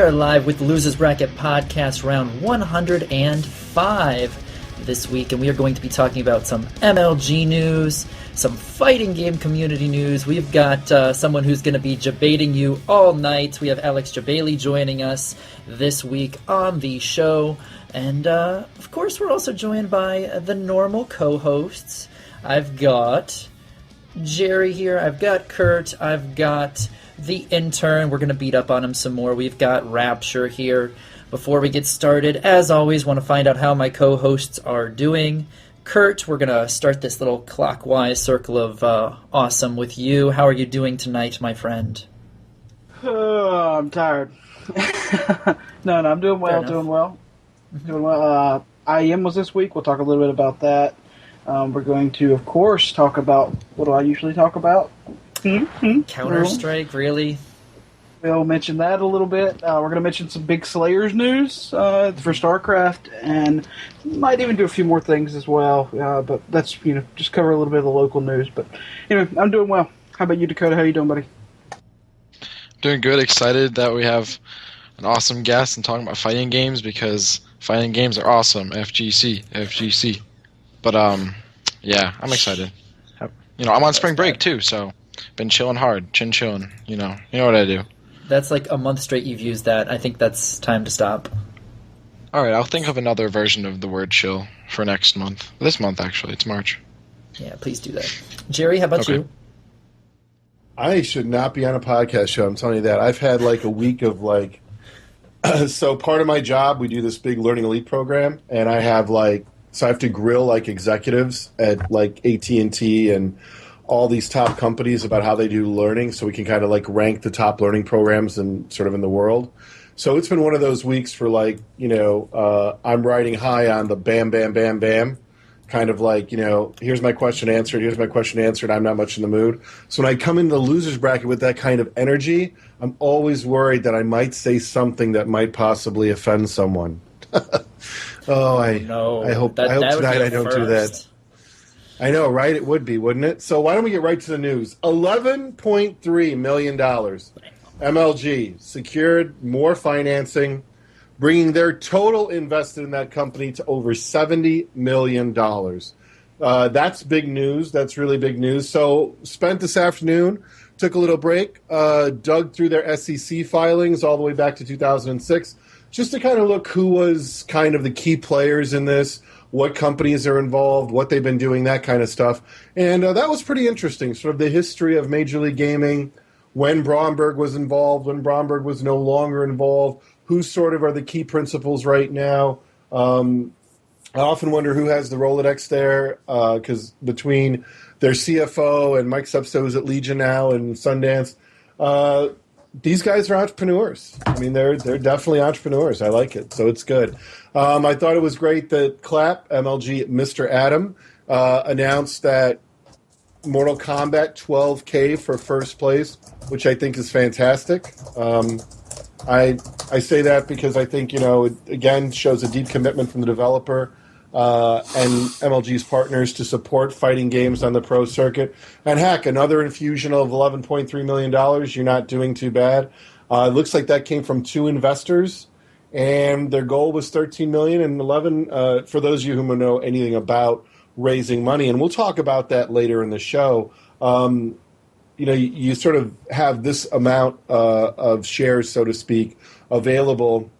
are live with the Losers Bracket Podcast, round 105 this week, and we are going to be talking about some MLG news, some fighting game community news. We've got someone who's going to be Jebaiting you all night. We have Alex Jebailey joining us this week on the show, and of course we're also joined by the normal co-hosts. I've got Jerry here, I've got Kurt, I've got the intern. We're going to beat up on him some more. We've got Rapture here. Before we get started, as always, want to find out how my co-hosts are doing. Kurt, we're going to start this little clockwise circle of awesome with you. How are you doing tonight, my friend? I'm tired. No, I'm doing well, doing well. IEM was this week. We'll talk a little bit about that. We're going to, of course, talk about, what do I usually talk about? Counter-Strike, really? We'll mention that a little bit. We're going to mention some big Slayers news for StarCraft, and might even do a few more things as well. But that's, just cover a little bit of the local news. But anyway, I'm doing well. How about you, Dakota? How you doing, buddy? Doing good. Excited that we have an awesome guest and talking about fighting games, because fighting games are awesome. FGC. But yeah, I'm excited. I'm on spring break too, so been chilling hard, chilling. You know what I do. That's like a month straight you've used that. I think that's time to stop. All right, I'll think of another version of the word chill for next month. This month, actually. It's March. Yeah, please do that. Jerry, how about you? I should not be on a podcast show, I'm telling you that. I've had like a week of so part of my job, we do this big Learning Elite program, and I have so I have to grill executives at AT&T and all these top companies about how they do learning, so we can kind of rank the top learning programs in the world. So it's been one of those weeks for I'm riding high on the bam, bam, bam, bam, kind of here's my question answered, I'm not much in the mood. So when I come into the losers bracket with that kind of energy, I'm always worried that I might say something that might possibly offend someone. I hope tonight I don't do that. I know, right? It would be, wouldn't it? So why don't we get right to the news? $11.3 million. MLG secured more financing, bringing their total invested in that company to over $70 million. That's big news. That's really big news. So spent this afternoon, took a little break, dug through their SEC filings all the way back to 2006, just to kind of look who was kind of the key players in this, what companies are involved, what they've been doing, that kind of stuff. And that was pretty interesting, sort of the history of Major League Gaming, when Bromberg was involved, when Bromberg was no longer involved, who sort of are the key principals right now. I often wonder who has the Rolodex there, because between their CFO and Mike Sepso, who's at Legion now and Sundance, these guys are entrepreneurs. I mean, they're definitely entrepreneurs. I like it, so it's good. I thought it was great that Clap, MLG, Mr. Adam, announced that Mortal Kombat 12K for first place, which I think is fantastic. I say that because I think, it again shows a deep commitment from the developer and MLG's partners to support fighting games on the pro circuit. And heck, another infusion of $11.3 million, you're not doing too bad. It looks like that came from two investors, and their goal was $13 million and 11. For those of you who know anything about raising money, and we'll talk about that later in the show, you sort of have this amount of shares, so to speak, available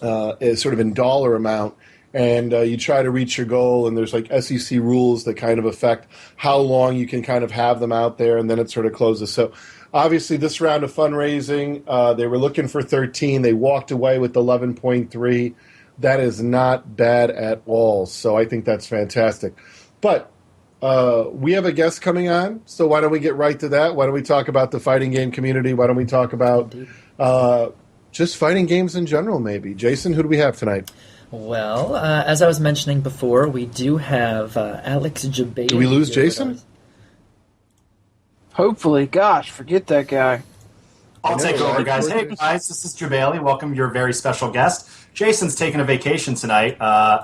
as sort of in dollar amount, and you try to reach your goal, and there's SEC rules that kind of affect how long you can kind of have them out there, and then it sort of closes. So obviously this round of fundraising, they were looking for 13. They walked away with 11.3. That is not bad at all. So I think that's fantastic. But we have a guest coming on, so why don't we get right to that? Why don't we talk about the fighting game community? Why don't we talk about just fighting games in general, maybe? Jason, who do we have tonight? Well, as I was mentioning before, we do have Alex Jebailey. Do we lose Jason? Hopefully. Gosh, forget that guy. I'll take over, right? guys. Hey, guys, this is Jebailey. Welcome your very special guest. Jason's taking a vacation tonight.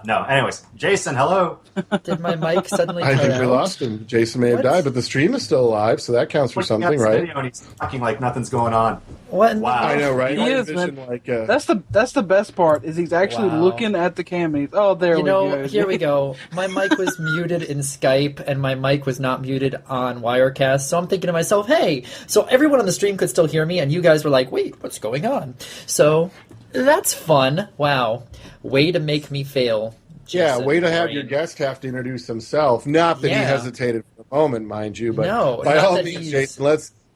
No, anyways. Jason, hello. Did my mic suddenly I cut think out? we lost him. Jason may have What? died, but the stream is still alive, so that counts for Looking at something, this right? Video and he's talking like nothing's going on. What? Wow. I know, right? He I is, envision, man. like, That's the best part is he's actually Wow. looking at the camera. Oh, there You we know, go. here we go. My mic was muted in Skype, and my mic was not muted on Wirecast. So I'm thinking to myself, hey, so everyone on the stream could still hear me, and you guys were like, wait, what's going on? So that's fun. Wow. Way to make me fail. yeah, Jason way to have Brain. your guest have to introduce himself. Not that he Yeah. hesitated for a moment, mind you, but No, by not all that means, he's- Jason,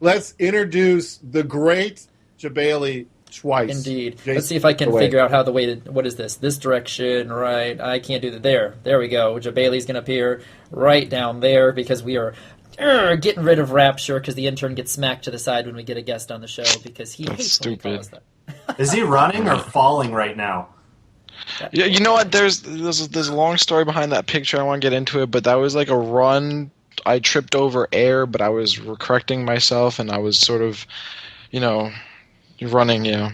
let's introduce the great Jebailey twice. Indeed. Jason, Let's see if I can away. figure out how the way to, what is this? This direction, right? I can't do that. There we go. Jebailey's going to appear right down there because we are getting rid of Rapture because the intern gets smacked to the side when we get a guest on the show because he hates when we call us Stupid. that. Is he running or falling right now? Yeah, you know what? There's a long story behind that picture. I want to get into it, but that was like a run. I tripped over air, but I was correcting myself, and I was sort of, running. Yeah.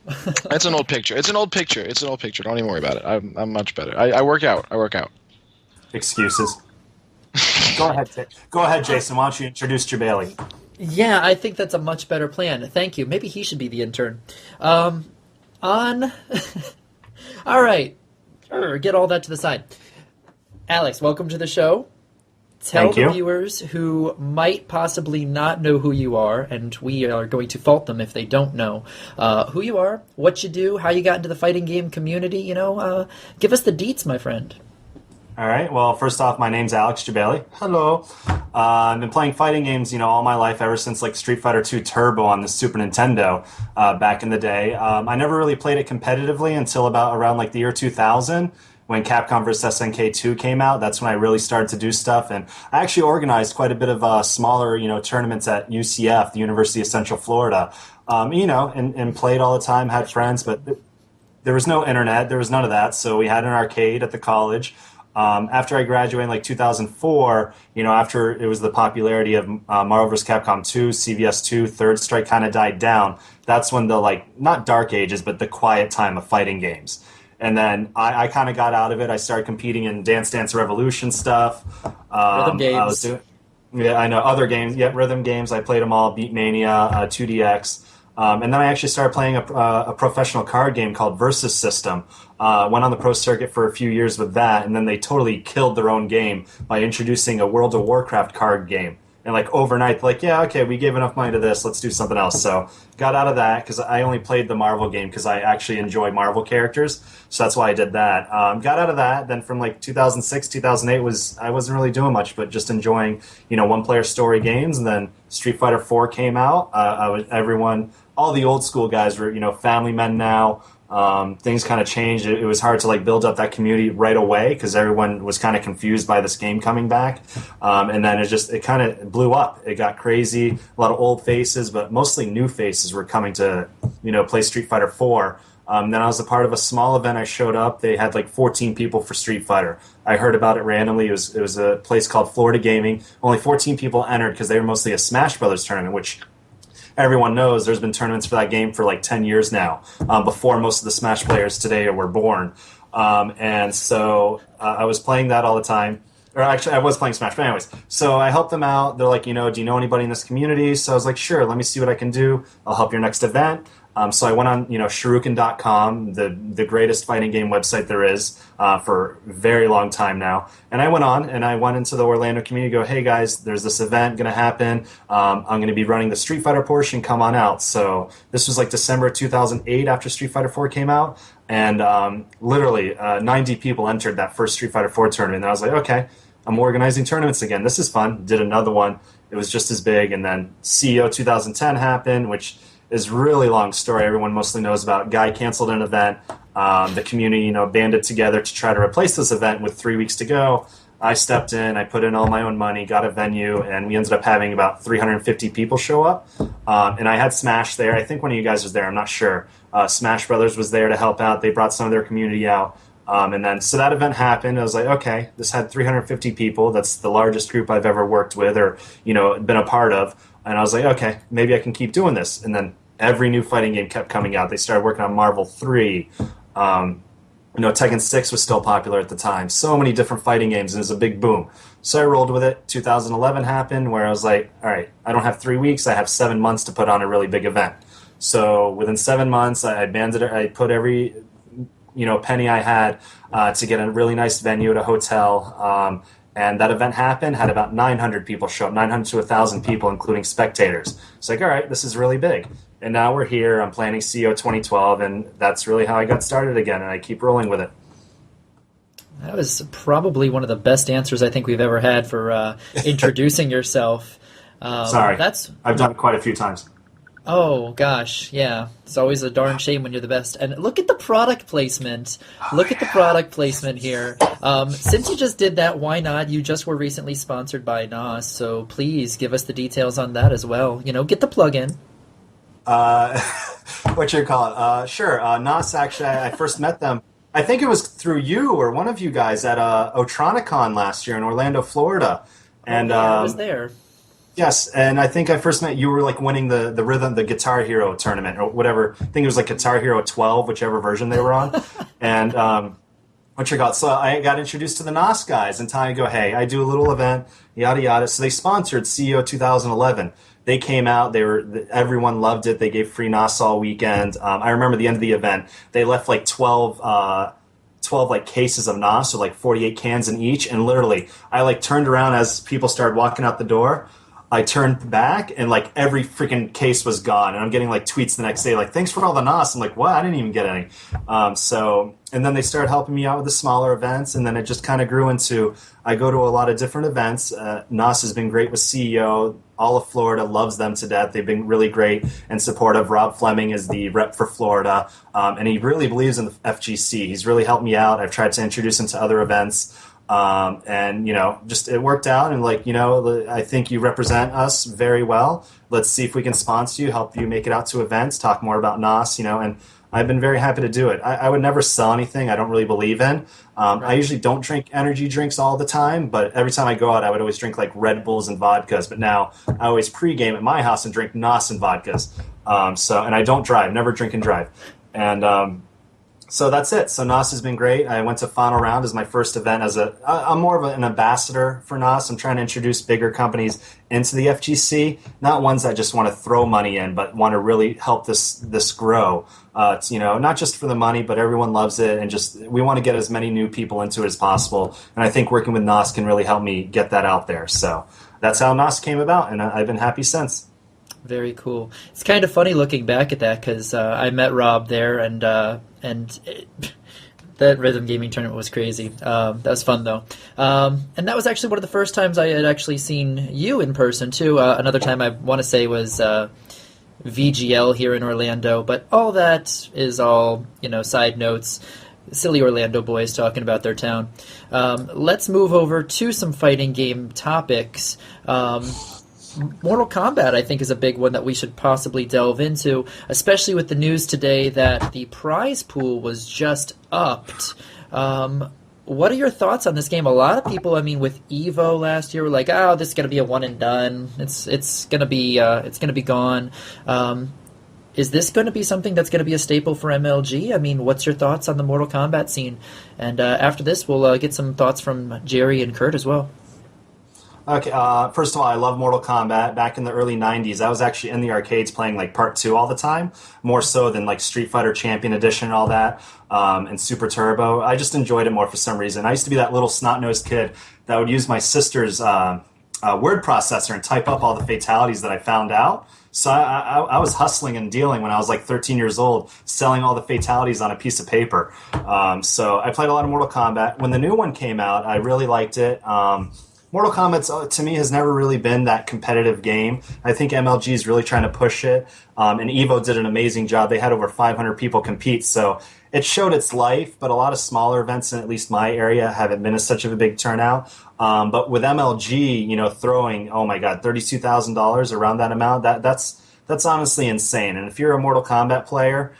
It's an old picture. It's an old picture. Don't even worry about it. I'm much better. I work out. Excuses. Go ahead, Jason. Why don't you introduce Jebailey? Yeah, I think that's a much better plan. Thank you. Maybe he should be the intern. All right. Get all that to the side. Alex, welcome to the show. Tell Thank the you. viewers who might possibly not know who you are, and we are going to fault them if they don't know who you are, what you do, how you got into the fighting game community. Give us the deets, my friend. All right. Well, first off, my name's Alex Jebailey. Hello. I've been playing fighting games, all my life, ever since like Street Fighter II Turbo on the Super Nintendo back in the day. I never really played it competitively until around like the year 2000 when Capcom vs. SNK 2 came out. That's when I really started to do stuff, and I actually organized quite a bit of smaller, tournaments at UCF, the University of Central Florida. And played all the time, had friends, but there was no internet, there was none of that. So we had an arcade at the college. After I graduated in like 2004, after it was the popularity of Marvel vs. Capcom 2, CVS 2, Third Strike kind of died down. That's when the, not dark ages, but the quiet time of fighting games. And then I kind of got out of it. I started competing in Dance Dance Revolution stuff. Rhythm games. I was doing, I know, other games. Yeah, rhythm games. I played them all, Beatmania, 2DX. And then I actually started playing a professional card game called Versus System. Went on the pro circuit for a few years with that, and then they totally killed their own game by introducing a World of Warcraft card game. And overnight, yeah, okay, we gave enough money to this, let's do something else. So got out of that because I only played the Marvel game because I actually enjoy Marvel characters. So that's why I did that. Got out of that. Then from 2006, 2008 I wasn't really doing much, but just enjoying, one-player story games. And then Street Fighter 4 came out. All the old school guys were, family men now. Things kind of changed. It was hard to build up that community right away because everyone was kind of confused by this game coming back. And then it kind of blew up. It got crazy. A lot of old faces, but mostly new faces were coming to, play Street Fighter 4. Then I was a part of a small event. I showed up. They had 14 people for Street Fighter. I heard about it randomly. It was a place called Florida Gaming. Only 14 people entered because they were mostly a Smash Brothers tournament, which everyone knows there's been tournaments for that game for 10 years now, before most of the Smash players today were born. And so I was playing that all the time. Or actually, I was playing Smash, but anyways. So I helped them out. They're like, do you know anybody in this community? So I was like, sure, let me see what I can do. I'll help your next event. So I went on, Shuriken.com, the greatest fighting game website there is for a very long time now. And I went on and I went into the Orlando community, go, hey guys, there's this event going to happen. I'm going to be running the Street Fighter portion. Come on out. So this was December 2008 after Street Fighter 4 came out. And literally 90 people entered that first Street Fighter 4 tournament. And I was like, okay, I'm organizing tournaments again. This is fun. Did another one. It was just as big. And then CEO 2010 happened, which is really long story. Everyone mostly knows about. Guy canceled an event. The community, banded together to try to replace this event with 3 weeks to go. I stepped in. I put in all my own money, got a venue, and we ended up having about 350 people show up. And I had Smash there. I think one of you guys was there. I'm not sure. Smash Brothers was there to help out. They brought some of their community out. And then, so that event happened. I was like, okay, this had 350 people. That's the largest group I've ever worked with or, been a part of. And I was like, okay, maybe I can keep doing this. And then every new fighting game kept coming out. They started working on Marvel 3. Tekken 6 was still popular at the time. So many different fighting games, and it was a big boom. So I rolled with it. 2011 happened, where I was like, all right, I don't have 3 weeks. I have 7 months to put on a really big event. So within 7 months, I put every penny I had to get a really nice venue at a hotel. And that event happened, had about 900 people show up, 900 to 1,000 people, including spectators. It's like, all right, this is really big. And now we're here. I'm planning CEO 2012, and that's really how I got started again, and I keep rolling with it. That was probably one of the best answers I think we've ever had for introducing yourself. Sorry, I've done it quite a few times. Oh, gosh, yeah. It's always a darn shame when you're the best. And look at the product placement. Look at the product placement here. Since you just did that, why not? You just were recently sponsored by NOS, so please give us the details on that as well. Get the plug in. What you call it? Sure. NOS, actually, I first met them. I think it was through you or one of you guys at Otronicon last year in Orlando, Florida. And I was there. Yes, and I think I first met you were like winning the Guitar Hero tournament or whatever. I think it was like Guitar Hero 12, whichever version they were on. And so I got introduced to the NOS guys, and time go, hey, I do a little event, yada yada. So they sponsored CEO 2011. They came out. Everyone loved it. They gave free NOS all weekend. I remember the end of the event, they left like 12 like cases of NOS, so like 48 cans in each. And literally, I like turned around as people started walking out the door. I turned back and like every freaking case was gone, and I'm getting like tweets the next day like, "Thanks for all the NOS." I'm like, "What? I didn't even get any." And then they started helping me out with the smaller events, and then it just kind of grew into I go to a lot of different events. NOS has been great with CEO. All of Florida loves them to death. They've been really great and supportive. Rob Fleming is the rep for Florida, and he really believes in the FGC. He's really helped me out. I've tried to introduce him to other events. Just it worked out, and I think you represent us very well. Let's see if we can sponsor you, help you make it out to events, talk more about NOS, and I've been very happy to do it. I would never sell anything I don't really believe in. I usually don't drink energy drinks all the time, but every time I go out, I would always drink like Red Bulls and vodkas. But now I always pregame at my house and drink NOS and vodkas. And I don't drive, never drink and drive. And so that's it. So NOS has been great. I went to Final Round as my first event I'm more of an ambassador for NOS. I'm trying to introduce bigger companies into the FGC, not ones that just want to throw money in, but want to really help this grow. Not just for the money, but everyone loves it, and just we want to get as many new people into it as possible. And I think working with NOS can really help me get that out there. So that's how NOS came about, and I've been happy since. Very cool. It's kind of funny looking back at that because I met Rob there, and that Rhythm Gaming tournament was crazy. That was fun though, and that was actually one of the first times I had actually seen you in person too. Another time I want to say was VGL here in Orlando, but all that is all side notes. Silly Orlando boys talking about their town. Let's move over to some fighting game topics. Mortal Kombat, I think, is a big one that we should possibly delve into, especially with the news today that the prize pool was just upped. What are your thoughts on this game? A lot of people, with Evo last year, were like, "Oh, this is going to be a one and done. It's going to be gone." Is this going to be something that's going to be a staple for MLG? What's your thoughts on the Mortal Kombat scene? And after this, we'll get some thoughts from Jerry and Kurt as well. Okay, first of all, I love Mortal Kombat. Back in the early 90s, I was actually in the arcades playing like Part 2 all the time, more so than like Street Fighter Champion Edition and all that, and Super Turbo. I just enjoyed it more for some reason. I used to be that little snot-nosed kid that would use my sister's word processor and type up all the fatalities that I found out. So I was hustling and dealing when I was like 13 years old, selling all the fatalities on a piece of paper. So I played a lot of Mortal Kombat. When the new one came out, I really liked it. Mortal Kombat, to me, has never really been that competitive game. I think MLG is really trying to push it, and Evo did an amazing job. They had over 500 people compete, so it showed its life, but a lot of smaller events in at least my area haven't been such of a big turnout. But with MLG, throwing, oh my God, $32,000 around that amount, that's honestly insane. And if you're a Mortal Kombat player,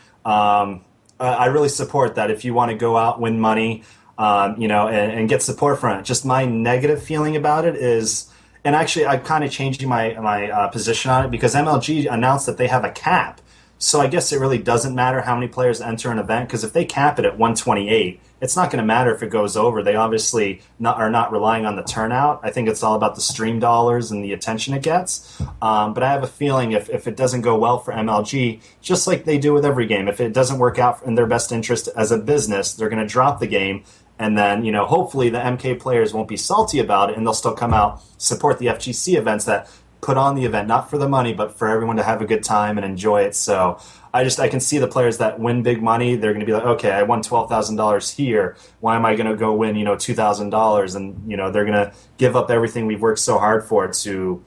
I really support that. If you want to go out, win money, and get support from it. Just my negative feeling about it is, and actually I'm kind of changing my position on it because MLG announced that they have a cap. So I guess it really doesn't matter how many players enter an event, because if they cap it at 128, it's not going to matter if it goes over. They obviously are not relying on the turnout. I think it's all about the stream dollars and the attention it gets. But I have a feeling if it doesn't go well for MLG, just like they do with every game, if it doesn't work out in their best interest as a business, they're going to drop the game. And then, hopefully the MK players won't be salty about it, and they'll still come out, support the FGC events that put on the event, not for the money, but for everyone to have a good time and enjoy it. So I can see the players that win big money. They're going to be like, okay, I won $12,000 here. Why am I going to go win, $2,000? And, they're going to give up everything we've worked so hard for to,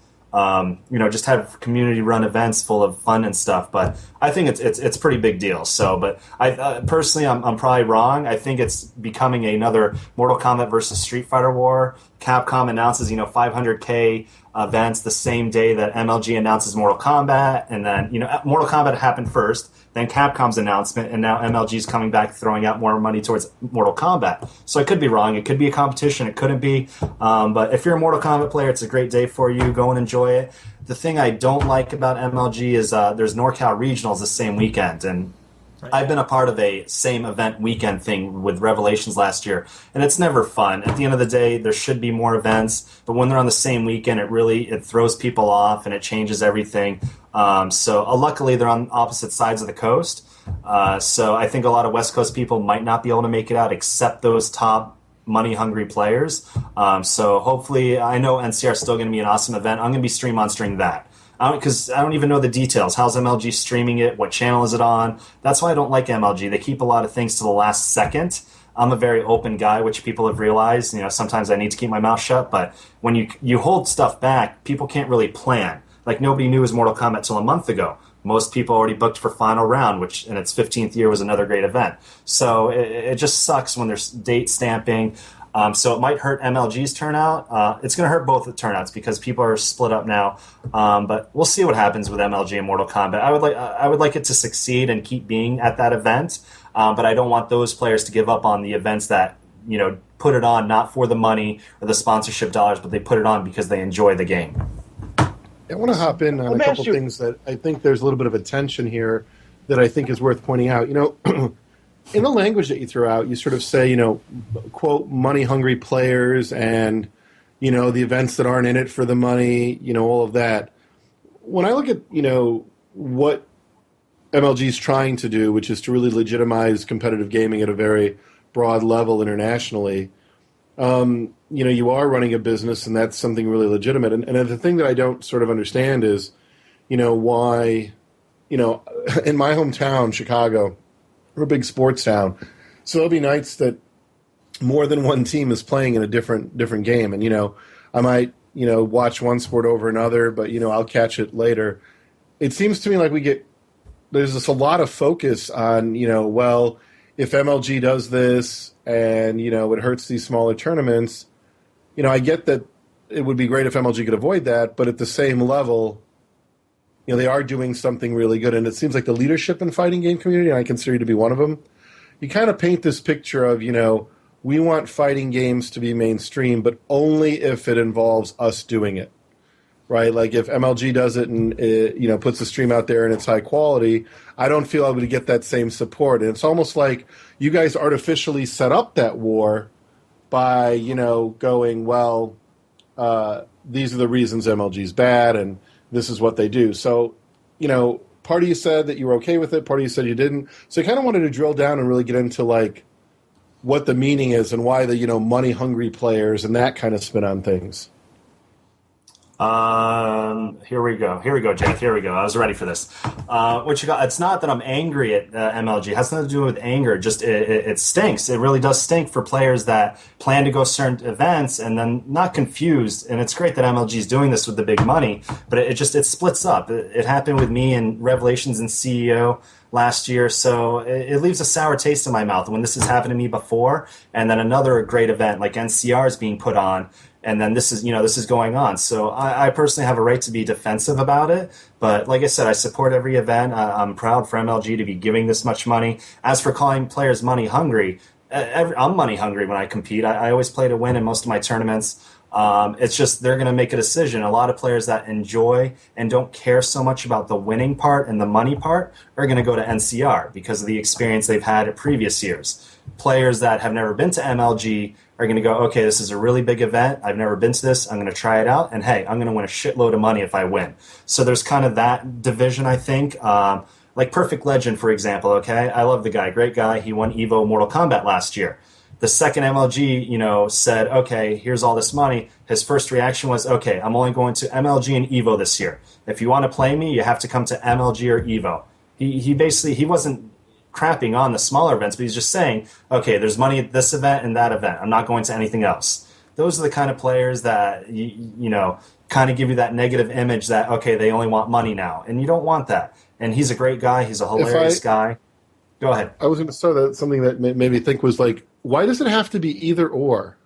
just have community-run events full of fun and stuff. But I think it's a pretty big deal. So, but I personally, I'm probably wrong. I think it's becoming another Mortal Kombat versus Street Fighter war. Capcom announces, 500K events the same day that MLG announces Mortal Kombat, and then Mortal Kombat happened first, then Capcom's announcement, and now MLG's coming back throwing out more money towards Mortal Kombat. So I could be wrong. It could be a competition. It couldn't be. But if you're a Mortal Kombat player, it's a great day for you. Go and enjoy it. The thing I don't like about MLG is there's NorCal Regionals the same weekend, and I've been a part of a same event weekend thing with Revelations last year, and it's never fun. At the end of the day, there should be more events, but when they're on the same weekend, it throws people off and it changes everything. So luckily, they're on opposite sides of the coast. So I think a lot of West Coast people might not be able to make it out, except those top money-hungry players. So hopefully, I know NCR is still going to be an awesome event. I'm going to be streaming that. Because I don't even know the details. How's MLG streaming it? What channel is it on? That's why I don't like MLG. They keep a lot of things to the last second. I'm a very open guy, which people have realized. Sometimes I need to keep my mouth shut. But when you hold stuff back, people can't really plan. Like nobody knew it was Mortal Kombat till a month ago. Most people already booked for Final Round, which in its 15th year was another great event. So it just sucks when there's date stamping. So it might hurt MLG's turnout. It's going to hurt both the turnouts because people are split up now. But we'll see what happens with MLG and Mortal Kombat. I would like it to succeed and keep being at that event. But I don't want those players to give up on the events that put it on not for the money or the sponsorship dollars, but they put it on because they enjoy the game. I want to hop in on a couple things that I think there's a little bit of a tension here that I think is worth pointing out. In the language that you throw out, you sort of say, quote, money-hungry players and, the events that aren't in it for the money, all of that. When I look at, what MLG is trying to do, which is to really legitimize competitive gaming at a very broad level internationally, you are running a business, and that's something really legitimate. And the thing that I don't sort of understand is, why, in my hometown, Chicago, we're a big sports town, so there'll be nights that more than one team is playing in a different game, and I might watch one sport over another, but I'll catch it later. It seems to me like there's just a lot of focus on well, if MLG does this and it hurts these smaller tournaments, I get that it would be great if MLG could avoid that, but at the same level, they are doing something really good, and it seems like the leadership in fighting game community, and I consider you to be one of them, you kind of paint this picture of, we want fighting games to be mainstream, but only if it involves us doing it, right? Like if MLG does it and it, puts the stream out there and it's high quality, I don't feel able to get that same support. And it's almost like you guys artificially set up that war by, going, well, these are the reasons MLG's bad, and this is what they do. So, part of you said that you were okay with it, part of you said you didn't. So I kind of wanted to drill down and really get into, what the meaning is and why the, money-hungry players and that kind of spin on things. Here we go, Jeff. Here we go. I was ready for this. What you got? It's not that I'm angry at MLG. It has nothing to do with anger. Just it stinks. It really does stink for players that plan to go certain events and then not confused. And it's great that MLG is doing this with the big money, but it splits up. It happened with me and Revelations and CEO last year. So it leaves a sour taste in my mouth when this has happened to me before, and then another great event like NCR is being put on, and then this is going on. So I personally have a right to be defensive about it. But like I said, I support every event. I'm proud for MLG to be giving this much money. As for calling players money hungry, I'm money hungry when I compete. I always play to win in most of my tournaments. It's just they're going to make a decision. A lot of players that enjoy and don't care so much about the winning part and the money part are going to go to NCR because of the experience they've had at previous years. Players that have never been to MLG are going to go, okay, this is a really big event. I've never been to this. I'm going to try it out. And hey, I'm going to win a shitload of money if I win. So there's kind of that division, I think. Like Perfect Legend, for example, okay? I love the guy. Great guy. He won EVO Mortal Kombat last year. The second MLG, said, okay, here's all this money. His first reaction was, okay, I'm only going to MLG and EVO this year. If you want to play me, you have to come to MLG or EVO. He wasn't crapping on the smaller events, but he's just saying, okay, there's money at this event and that event. I'm not going to anything else. Those are the kind of players that, kind of give you that negative image that, okay, they only want money now. And you don't want that. And he's a great guy. He's a hilarious guy. Go ahead. I was going to start something that made me think was like, why does it have to be either or?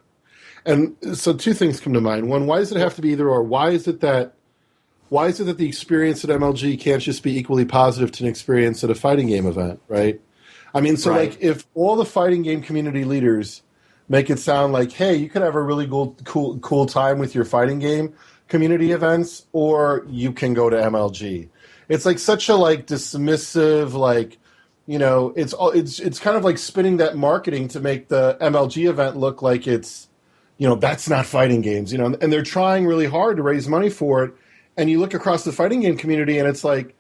And so two things come to mind. One, why does it have to be either or? Why is it that the experience at MLG can't just be equally positive to an experience at a fighting game event, right? I mean, so right. Like if all the fighting game community leaders make it sound like, hey, you could have a really cool time with your fighting game community events, or you can go to MLG. It's like such a dismissive it's kind of like spinning that marketing to make the MLG event look like it's that's not fighting games, and they're trying really hard to raise money for it. And you look across the fighting game community and it's like,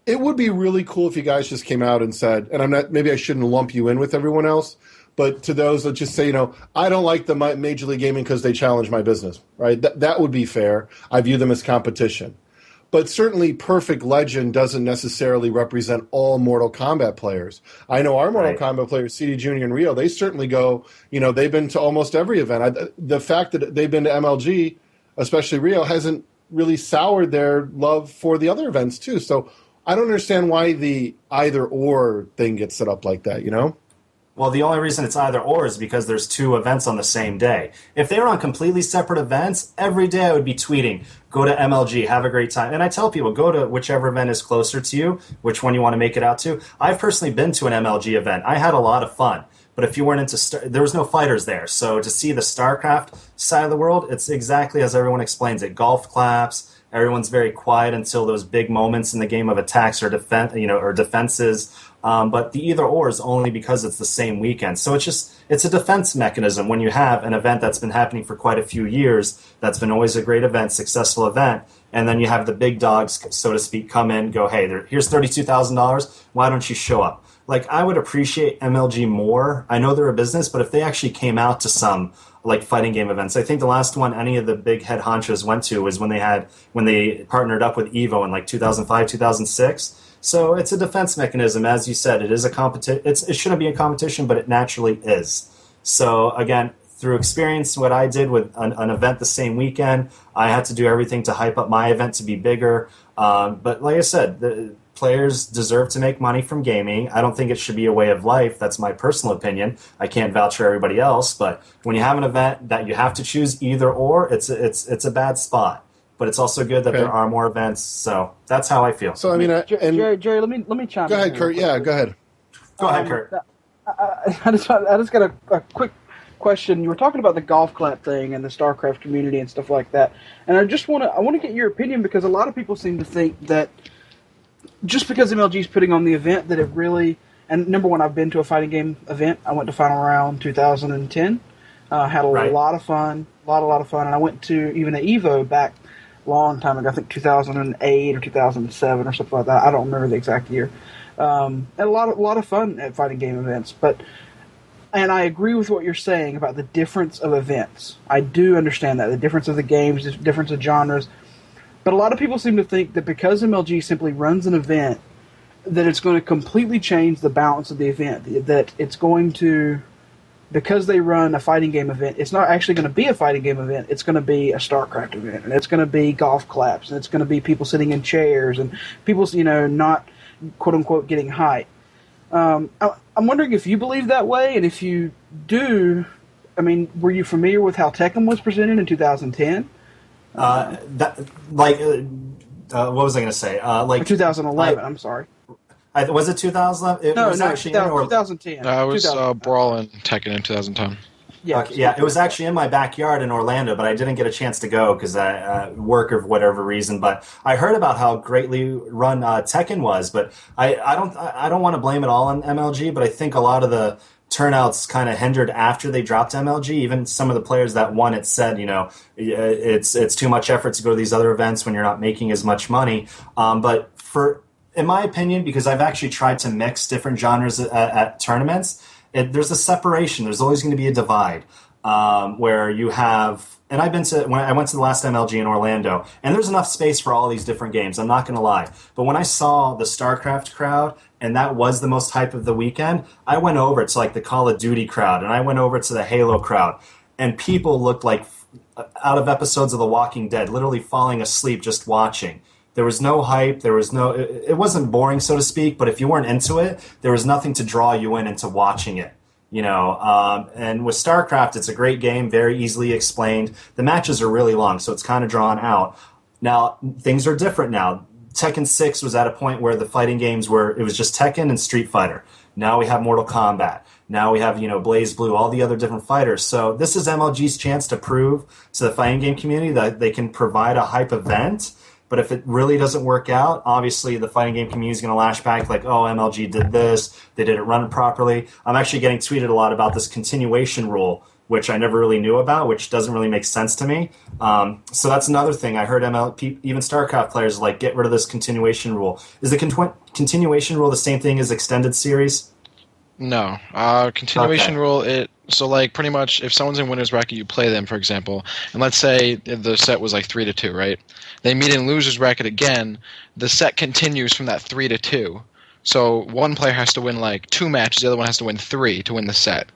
it would be really cool if you guys just came out and said, and maybe I shouldn't lump you in with everyone else, but to those that just say, I don't like the Major League Gaming because they challenge my business, right? That would be fair. I view them as competition. But certainly Perfect Legend doesn't necessarily represent all Mortal Kombat players. I know our Mortal Kombat players, CD Junior and Rio, they certainly go, they've been to almost every event. The fact that they've been to MLG, especially Rio, hasn't really soured their love for the other events too. So I don't understand why the either or thing gets set up like that, Well, the only reason it's either or is because there's two events on the same day. If they were on completely separate events, every day I would be tweeting, go to MLG, have a great time. And I tell people, go to whichever event is closer to you, which one you want to make it out to. I've personally been to an MLG event. I had a lot of fun. But if you weren't into there was no fighters there. So to see the StarCraft side of the world, it's exactly as everyone explains it. Golf claps. Everyone's very quiet until those big moments in the game of attacks or defenses. But the either or is only because it's the same weekend. So it's a defense mechanism when you have an event that's been happening for quite a few years, that's been always a great event, successful event, and then you have the big dogs, so to speak, come in, go, hey, here's $32,000, why don't you show up? I would appreciate MLG more. I know they're a business, but if they actually came out to some fighting game events. I think the last one any of the big head honchos went to was when they partnered up with Evo in 2005, 2006. So it's a defense mechanism, as you said. It is a it shouldn't be a competition, but it naturally is. So again, through experience, what I did with an event the same weekend, I had to do everything to hype up my event to be bigger. But like I said, the players deserve to make money from gaming. I don't think it should be a way of life. That's my personal opinion. I can't vouch for everybody else. But when you have an event that you have to choose either or, it's a bad spot. But it's also good that there are more events. So that's how I feel. So I mean, Jerry, let me chime in. Go ahead, Kurt. Yeah, go ahead. Go ahead, Kurt. I just got a quick question. You were talking about the golf clap thing and the StarCraft community and stuff like that, and I want to get your opinion, because a lot of people seem to think that just because MLG is putting on the event that it really. And number one, I've been to a fighting game event. I went to Final Round 2010. Had a lot of fun, a lot of fun, and I went to even an Evo back a long time ago. I think 2008 or 2007 or something like that. I don't remember the exact year. And a lot of fun at fighting game events. And I agree with what you're saying about the difference of events. I do understand that, the difference of the games, the difference of genres. But a lot of people seem to think that because MLG simply runs an event, that it's going to completely change the balance of the event. That it's going to, because they run a fighting game event, it's not actually going to be a fighting game event. It's going to be a StarCraft event, and it's going to be golf claps, and it's going to be people sitting in chairs, and people, not quote unquote getting hype. I'm wondering if you believe that way, and if you do, I mean, were you familiar with how Tekken was presented in 2010? What was I going to say? Or 2011. I'm sorry. Was it 2011? No, actually 2010. I was Brawl and Tekken in 2010 Yeah, okay, yeah, it was actually in my backyard in Orlando, but I didn't get a chance to go because I work or whatever reason. But I heard about how greatly run Tekken was, but I don't want to blame it all on MLG, but I think a lot of the turnouts kind of hindered after they dropped MLG. Even some of the players that won it said, it's too much effort to go to these other events when you're not making as much money. But in my opinion, because I've actually tried to mix different genres at tournaments, there's a separation. There's always going to be a divide where you have. And I went to the last MLG in Orlando, and there's enough space for all these different games. I'm not going to lie. But when I saw the StarCraft crowd, and that was the most hype of the weekend, I went over to like the Call of Duty crowd, and I went over to the Halo crowd, and people looked like out of episodes of The Walking Dead, literally falling asleep just watching. There was no hype. It wasn't boring, so to speak, but if you weren't into it, there was nothing to draw you into watching it. And with StarCraft, it's a great game, very easily explained. The matches are really long, so it's kind of drawn out. Now, things are different now. Tekken 6 was at a point where the fighting games it was just Tekken and Street Fighter. Now we have Mortal Kombat. Now we have, Blaze Blue, all the other different fighters. So this is MLG's chance to prove to the fighting game community that they can provide a hype event. But if it really doesn't work out, obviously the fighting game community is going to lash back like, oh, MLG did this, they didn't run it properly. I'm actually getting tweeted a lot about this continuation rule, which I never really knew about, which doesn't really make sense to me. So that's another thing. I heard even StarCraft players get rid of this continuation rule. Is the continuation rule the same thing as extended series? No. Continuation rule, pretty much if someone's in winner's bracket, you play them, for example, and let's say the set was 3-2, right? They meet in loser's bracket again, the set continues from that 3-2. So one player has to win 2 matches, the other one has to win 3 to win the set.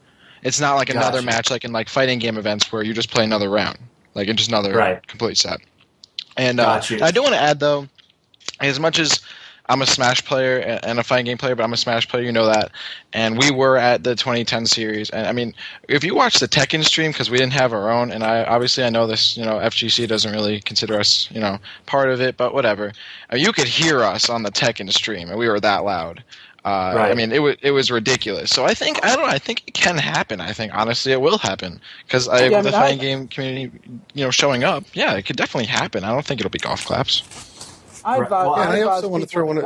It's not like another match like in fighting game events where you just play another round, in just another complete set. And I do want to add, though, as much as I'm a Smash player and a fighting game player, but I'm a Smash player, you know that. And we were at the 2010 series. And, I mean, if you watch the Tekken stream, because we didn't have our own, and I know this, FGC doesn't really consider us, part of it, but whatever. You could hear us on the Tekken stream, and we were that loud. I mean, it was ridiculous. So I think it can happen. I think, honestly, it will happen. Because the fighting game community, showing up, it could definitely happen. I don't think it'll be golf claps. I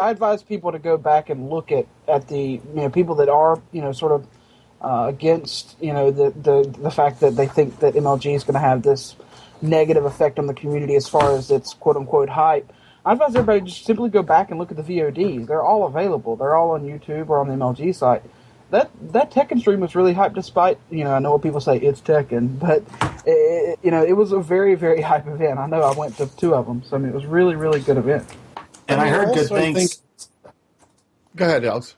advise people to go back and look at the people that are sort of against the fact that they think that MLG is going to have this negative effect on the community as far as its quote unquote hype. I advise everybody just simply go back and look at the VODs. They're all available. They're all on YouTube or on the MLG site. That Tekken stream was really hyped, despite I know what people say, it's Tekken, but it was a very, very hype event. I know I went to 2 of them, so I mean it was really, really good event. And I heard good things. Go ahead, Alex.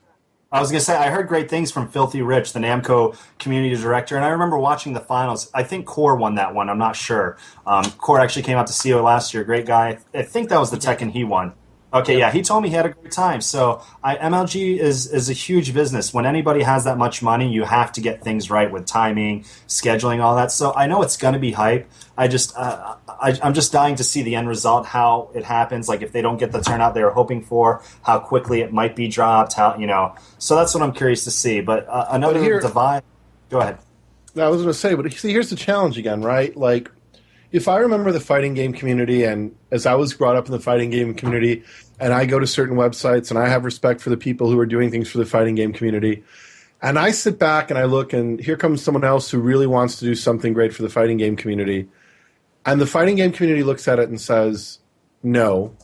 I was going to say, I heard great things from Filthy Rich, the Namco community director, and I remember watching the finals. I think Core won that one. I'm not sure. Core actually came out to CO last year. Great guy. I think that was the Tekken he won. Okay, yeah, he told me he had a great time. So MLG is a huge business. When anybody has that much money, you have to get things right with timing, scheduling, all that. So I know it's going to be hype. I'm just dying to see the end result, how it happens. If they don't get the turnout they were hoping for, how quickly it might be dropped. So that's what I'm curious to see. But another divide. Go ahead. I was going to say, but see, here's the challenge again, right? If I remember the fighting game community, and as I was brought up in the fighting game community, and I go to certain websites, and I have respect for the people who are doing things for the fighting game community, and I sit back and I look, and here comes someone else who really wants to do something great for the fighting game community, and the fighting game community looks at it and says, no,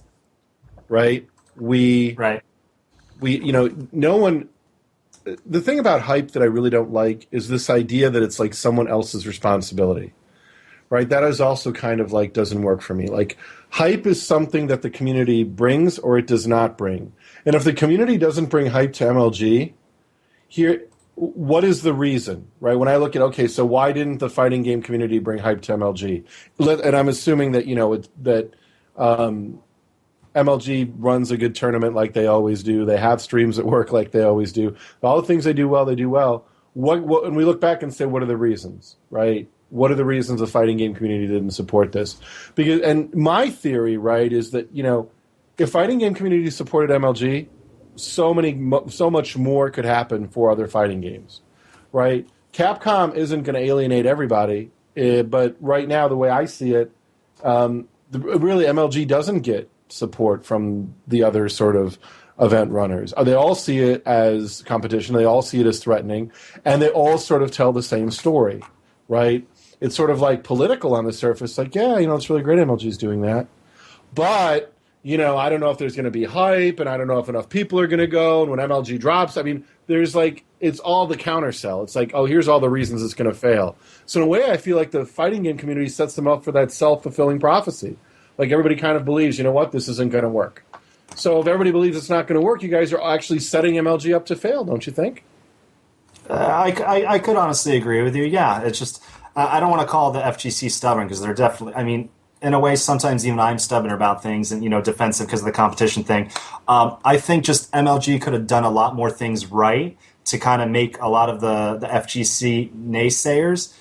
right? No one. The thing about hype that I really don't like is this idea that it's someone else's responsibility. Right, that is also kind of doesn't work for me. Hype is something that the community brings or it does not bring. And if the community doesn't bring hype to MLG, what is the reason? Right, when I look at, so why didn't the fighting game community bring hype to MLG? And I'm assuming that MLG runs a good tournament like they always do. They have streams at work like they always do. All the things they do well, they do well. What and we look back and say, what are the reasons, right? What are the reasons the fighting game community didn't support this? Because, and my theory, right, is that, if fighting game community supported MLG, so much more could happen for other fighting games, right? Capcom isn't going to alienate everybody, but right now, the way I see it, really MLG doesn't get support from the other sort of event runners. They all see it as competition. They all see it as threatening, and they all sort of tell the same story, right? It's sort of like political on the surface, like, yeah, it's really great MLG's doing that. But, I don't know if there's going to be hype, and I don't know if enough people are going to go, and when MLG drops, there's it's all the counter-sell. It's like, oh, here's all the reasons it's going to fail. So in a way, I feel like the fighting game community sets them up for that self-fulfilling prophecy. Like, everybody kind of believes, this isn't going to work. So if everybody believes it's not going to work, you guys are actually setting MLG up to fail, don't you think? I could honestly agree with you. Yeah, it's just I don't want to call the FGC stubborn because they're definitely. In a way, sometimes even I'm stubborn about things and defensive because of the competition thing. I think just MLG could have done a lot more things right to kind of make a lot of the FGC naysayers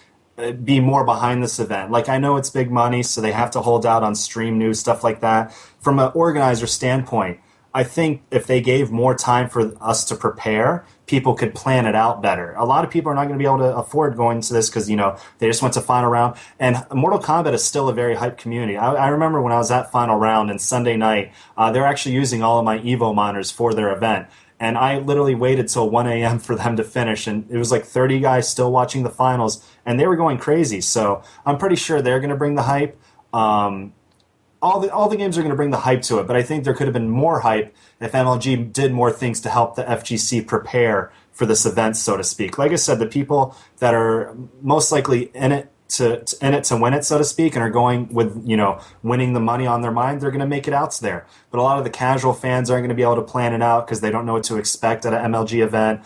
be more behind this event. Like, I know it's big money, so they have to hold out on stream news, stuff like that. From an organizer standpoint, I think if they gave more time for us to prepare, people could plan it out better. A lot of people are not going to be able to afford going to this because, they just went to final round. And Mortal Kombat is still a very hyped community. I remember when I was at final round and Sunday night, they were actually using all of my Evo monitors for their event. And I literally waited till 1 a.m. for them to finish. And it was like 30 guys still watching the finals. And they were going crazy. So I'm pretty sure they're going to bring the hype. All the games are going to bring the hype to it. But I think there could have been more hype if MLG did more things to help the FGC prepare for this event, so to speak. Like I said, the people that are most likely in it to win it, so to speak, and are going with, winning the money on their mind, they're going to make it out there. But a lot of the casual fans aren't going to be able to plan it out because they don't know what to expect at an MLG event.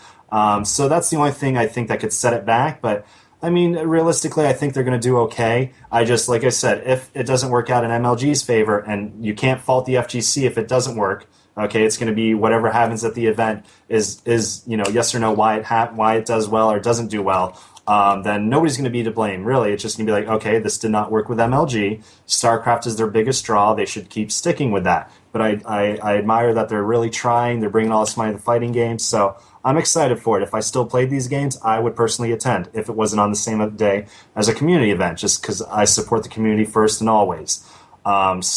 So that's the only thing I think that could set it back. But, realistically, I think they're going to do okay. Like I said, if it doesn't work out in MLG's favor, and you can't fault the FGC if it doesn't work, okay, it's going to be whatever happens at the event is yes or no, why it does well or doesn't do well. Then nobody's going to be to blame, really. It's just going to be like, okay, this did not work with MLG. StarCraft is their biggest draw. They should keep sticking with that. But I admire that they're really trying. They're bringing all this money to the fighting games. So I'm excited for it. If I still played these games, I would personally attend if it wasn't on the same day as a community event, just because I support the community first and always. That's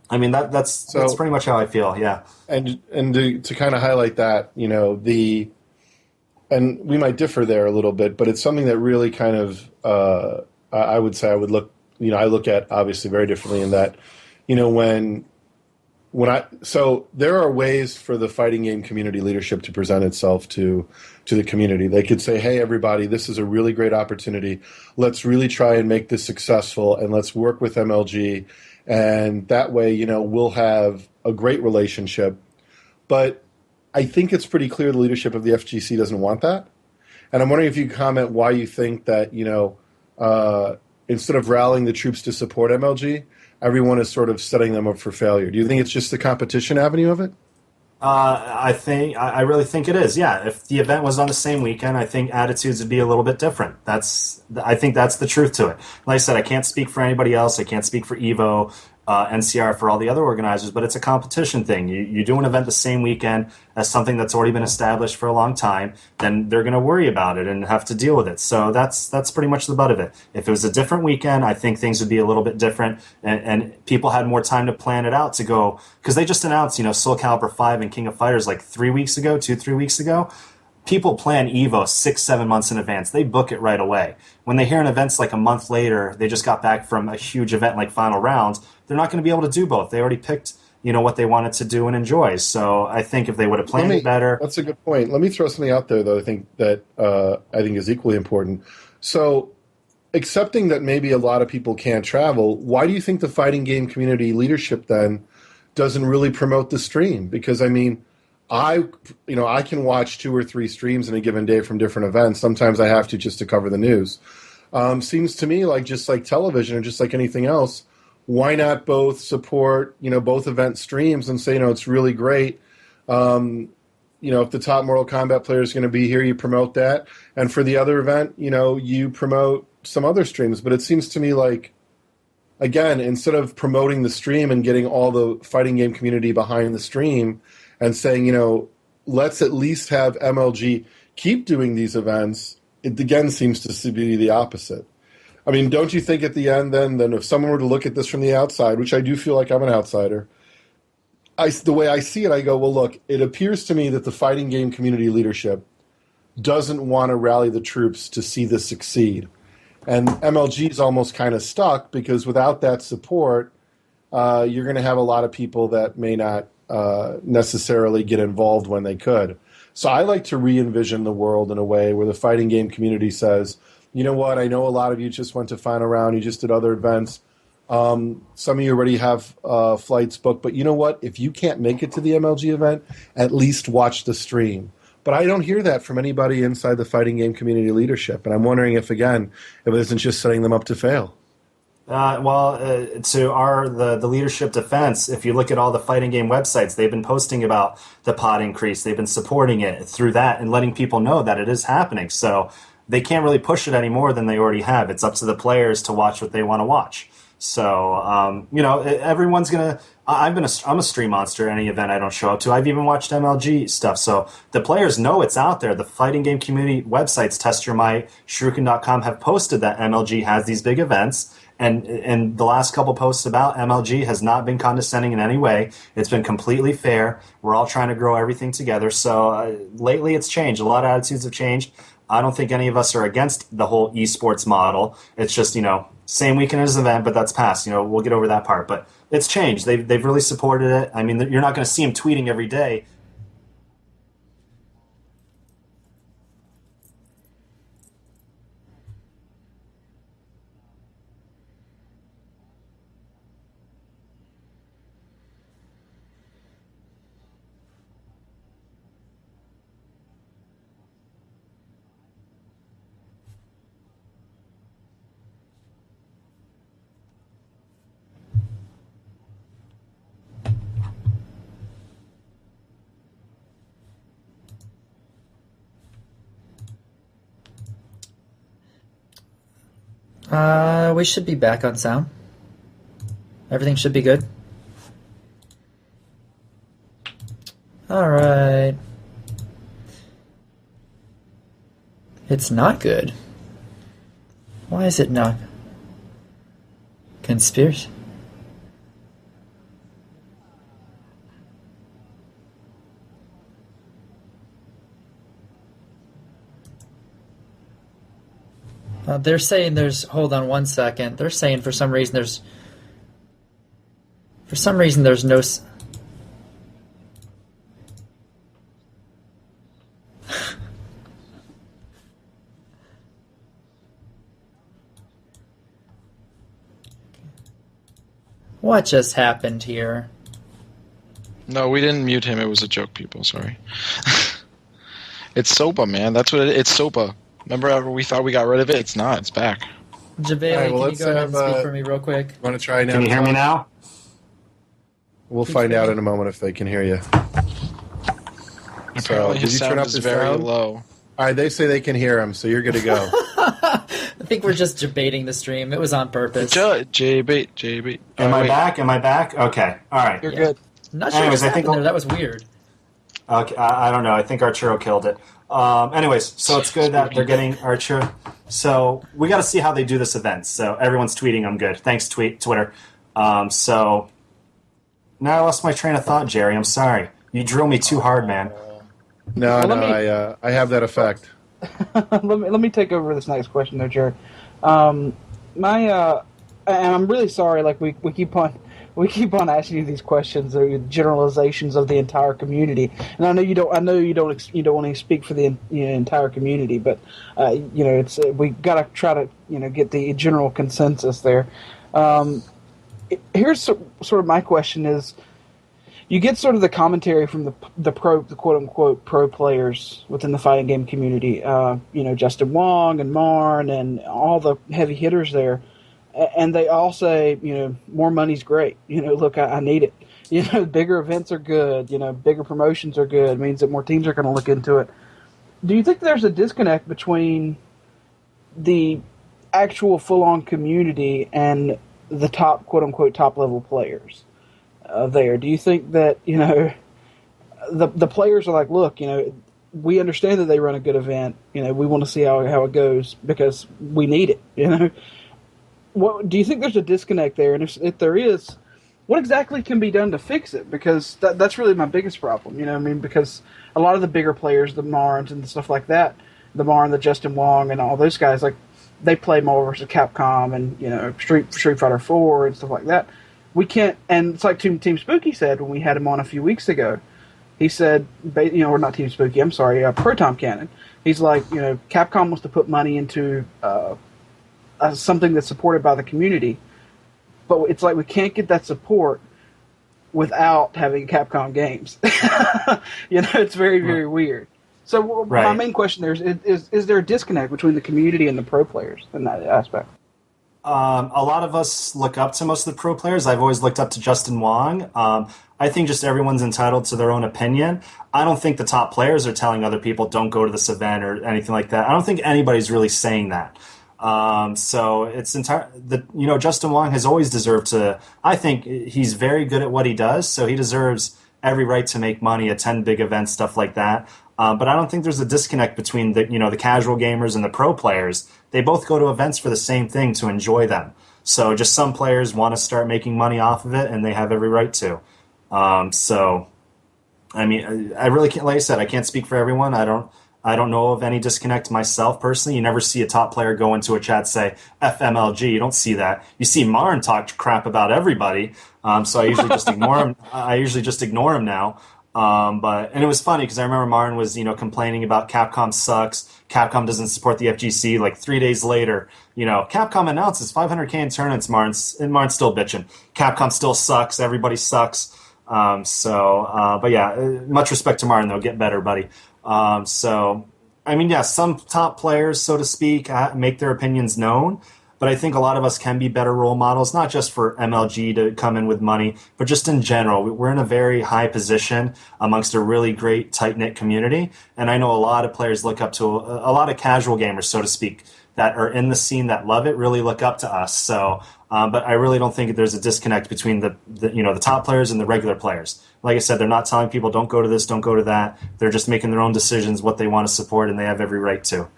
pretty much how I feel, yeah. And to kind of highlight that, and we might differ there a little bit, but it's something that really kind of, I would say I would look, I look at obviously very differently in that, so there are ways for the fighting game community leadership to present itself to the community. They could say, hey, everybody, this is a really great opportunity. Let's really try and make this successful, and let's work with MLG. And that way, we'll have a great relationship. But I think it's pretty clear the leadership of the FGC doesn't want that. And I'm wondering if you could comment why you think that, instead of rallying the troops to support MLG, everyone is sort of setting them up for failure. Do you think it's just the competition avenue of it? I really think it is. Yeah, if the event was on the same weekend, I think attitudes would be a little bit different. I think that's the truth to it. Like I said, I can't speak for anybody else. I can't speak for Evo, NCR, for all the other organizers, but it's a competition thing. You do an event the same weekend as something that's already been established for a long time, then they're going to worry about it and have to deal with it. So that's pretty much the butt of it. If it was a different weekend, I think things would be a little bit different, and people had more time to plan it out to go, because they just announced, Soul Calibur 5 and King of Fighters like 3 weeks ago, 2-3 weeks ago. People plan Evo 6-7 months in advance. They book it right away. When they hear an event's like a month later, they just got back from a huge event like Final Rounds, they're not going to be able to do both. They already picked, what they wanted to do and enjoy. So I think if they would have planned it better. That's a good point. Let me throw something out there that I think is equally important. So accepting that maybe a lot of people can't travel, why do you think the fighting game community leadership then doesn't really promote the stream? Because I can watch 2 or 3 streams in a given day from different events. Sometimes I have to just to cover the news. Seems to me like just like television or just like anything else, why not both support, both event streams and say, it's really great. If the top Mortal Kombat player is going to be here, you promote that. And for the other event, you promote some other streams. But it seems to me like, again, instead of promoting the stream and getting all the fighting game community behind the stream and saying, let's at least have MLG keep doing these events, it again seems to be the opposite. I mean, don't you think at the end then if someone were to look at this from the outside, which I do feel like I'm an outsider, the way I see it, I go, well, look, it appears to me that the fighting game community leadership doesn't want to rally the troops to see this succeed. And MLG is almost kind of stuck because without that support, you're going to have a lot of people that may not necessarily get involved when they could. So I like to re-envision the world in a way where the fighting game community says, you know what, I know a lot of you just went to Final Round, you just did other events. Some of you already have flights booked, but you know what? If you can't make it to the MLG event, at least watch the stream. But I don't hear that from anybody inside the fighting game community leadership, and I'm wondering if it isn't just setting them up to fail. To the leadership defense, if you look at all the fighting game websites, they've been posting about the pod increase. They've been supporting it through that and letting people know that it is happening. So they can't really push it any more than they already have. It's up to the players to watch what they want to watch. So, everyone's going to... I'm a stream monster any event I don't show up to. I've even watched MLG stuff. So the players know it's out there. The fighting game community websites, Test Your Might, Shuriken.com, have posted that MLG has these big events. And the last couple posts about MLG has not been condescending in any way. It's been completely fair. We're all trying to grow everything together. So lately it's changed. A lot of attitudes have changed. I don't think any of us are against the whole eSports model. It's just, same weekend as an event, but that's past. We'll get over that part. But it's changed. They've really supported it. I mean, you're not going to see them tweeting every day. We should be back on sound. Everything should be good. Alright. It's not good. Why is it not? Conspiracy? They're saying there's... Hold on one second. They're saying for some reason there's... For some reason there's no... What just happened here? No, we didn't mute him. It was a joke, people. Sorry. It's SOPA, man. That's what it's SOPA. Remember we thought we got rid of it? It's not. It's back. Jebailey, All right, well, can you go ahead and speak for me real quick? Want to try now? Can you hear me now? We'll find out in a moment if they can hear you. Apparently his sound is very low. All right, they say they can hear him, so you're good to go. I think we're just debating the stream. It was on purpose. Jebait. Am I back? Am I back? Okay. All right. You're good. I'm not sure Anyways, what I think happened there. That was weird. Okay, I don't know. I think Arturo killed it. Anyways, so it's good that they're getting Archer. So we got to see how they do this event. So everyone's tweeting I'm good. Thanks, Twitter. So now I lost my train of thought, Jerry. I'm sorry. You drill me too hard, man. No, I have that effect. let me take over this next question, though, Jerry. And I'm really sorry. Like we keep on asking you these questions, or generalizations of the entire community. And I know you don't. You don't want to speak for the entire community, but it's we got to try to get the general consensus there. Here's sort of my question is. You get sort of the commentary from the quote unquote pro players within the fighting game community. Justin Wong and Marn and all the heavy hitters there. And they all say, more money's great. Look, I need it. Bigger events are good. Bigger promotions are good. It means that more teams are going to look into it. Do you think there's a disconnect between the actual full-on community and the top, quote-unquote, top-level players there? Do you think that, the players are like, look, we understand that they run a good event. We want to see how it goes because we need it, What do you think there's a disconnect there? And if there is, what exactly can be done to fix it? Because that's really my biggest problem, because a lot of the bigger players, the Marns and stuff like that, the Marn, the Justin Wong, and all those guys, like, they play Marvel vs. Capcom and, Street Fighter 4 and stuff like that. We can't, and it's like Team Spooky said when we had him on a few weeks ago. He said, or not Team Spooky, I'm sorry, Proton Cannon. He's like, Capcom wants to put money into something that's supported by the community, but it's like we can't get that support without having Capcom games. It's very, very weird. So my main question there is there a disconnect between the community and the pro players in that aspect? A lot of us look up to most of the pro players. I've always looked up to Justin Wong. I think just everyone's entitled to their own opinion. I don't think the top players are telling other people don't go to this event or anything like that. I don't think anybody's really saying that. So it's Justin Wong has always deserved to. I think he's very good at what he does, so he deserves every right to make money, attend big events, stuff like that. But I don't think there's a disconnect between the casual gamers and the pro players. They both go to events for the same thing, to enjoy them. So just some players want to start making money off of it, and they have every right to. So, I mean, I really can't. Like I said, I can't speak for everyone. I don't know of any disconnect myself personally. You never see a top player go into a chat say FMLG. You don't see that. You see Marn talk crap about everybody. So I usually just ignore him. I usually just ignore him now. And it was funny because I remember Martin was, complaining about Capcom sucks. Capcom doesn't support the FGC. Like 3 days later, Capcom announces 500K in tournaments. Martin's still bitching. Capcom still sucks. Everybody sucks. But yeah, much respect to Martin though. Get better, buddy. Some top players, so to speak, make their opinions known. But I think a lot of us can be better role models, not just for MLG to come in with money, but just in general. We're in a very high position amongst a really great, tight-knit community. And I know a lot of players look up to a lot of casual gamers, so to speak, that are in the scene that love it, really look up to us. So, but I really don't think there's a disconnect between the top players and the regular players. Like I said, they're not telling people don't go to this, don't go to that. They're just making their own decisions, what they want to support, and they have every right to.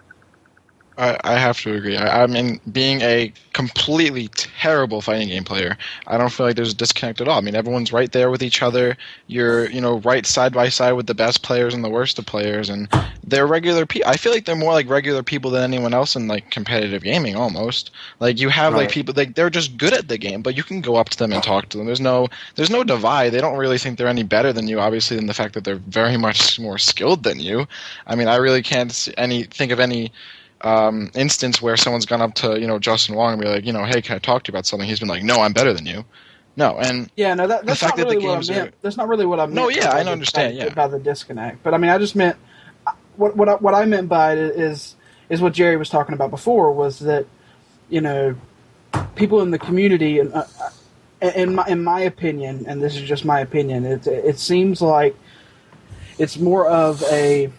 I have to agree. I mean, being a completely terrible fighting game player, I don't feel like there's a disconnect at all. I mean, everyone's right there with each other. You're, right side by side with the best players and the worst of players, and they're regular people. I feel like they're more like regular people than anyone else in like competitive gaming almost. Like you have like people like they're just good at the game, but you can go up to them and talk to them. There's no divide. They don't really think they're any better than you, obviously, than the fact that they're very much more skilled than you. I mean, I really can't think of any instance where someone's gone up to Justin Wong and be like, hey, can I talk to you about something? He's been like, no, I'm better than you. No, and that's not really what I meant. That's not really what I meant. No, yeah, I understand. Yeah, by the disconnect, but I mean, I just meant what I meant by it is what Jerry was talking about before, was that people in the community, and in my opinion, and this is just my opinion, it seems like it's more of a,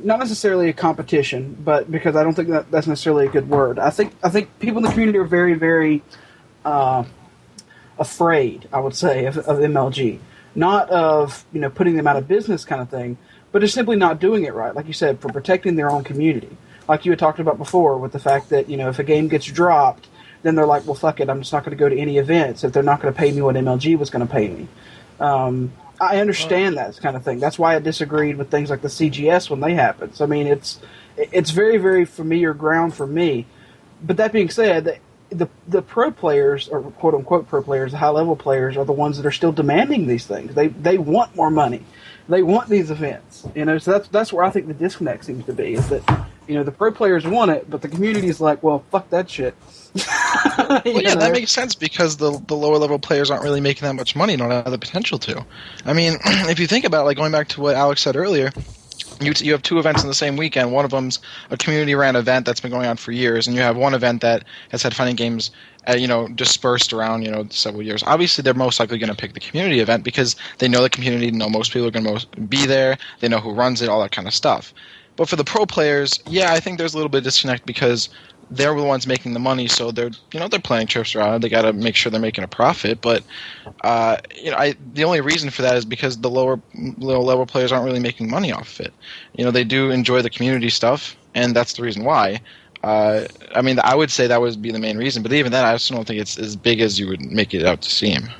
not necessarily a competition, but because I don't think that's necessarily a good word. I think people in the community are very, very afraid, I would say, of MLG. Not of putting them out of business kind of thing, but just simply not doing it right. Like you said, for protecting their own community. Like you had talked about before, with the fact that if a game gets dropped, then they're like, well, fuck it, I'm just not going to go to any events if they're not going to pay me what MLG was going to pay me. I understand that kind of thing. That's why I disagreed with things like the CGS when they happened. So, I mean, it's very, very familiar ground for me. But that being said, the pro players, or quote unquote pro players, the high level players, are the ones that are still demanding these things. They want more money. They want these events. So that's where I think the disconnect seems to be, is that the pro players want it, but the community is like, well, fuck that shit. Well, yeah, that makes sense because the lower level players aren't really making that much money, don't have the potential to. I mean, if you think about it, like going back to what Alex said earlier, you have two events in the same weekend. One of them's a community ran event that's been going on for years, and you have one event that has had fighting games dispersed around, several years. Obviously, they're most likely going to pick the community event because they know the community, know most people are going to be there, they know who runs it, all that kind of stuff. But for the pro players, yeah, I think there's a little bit of disconnect because they're the ones making the money, so they're planning trips around it. They got to make sure they're making a profit. But the only reason for that is because the lower level players aren't really making money off of it. They do enjoy the community stuff, and that's the reason why. I would say that would be the main reason, but even then, I just don't think it's as big as you would make it out to seem.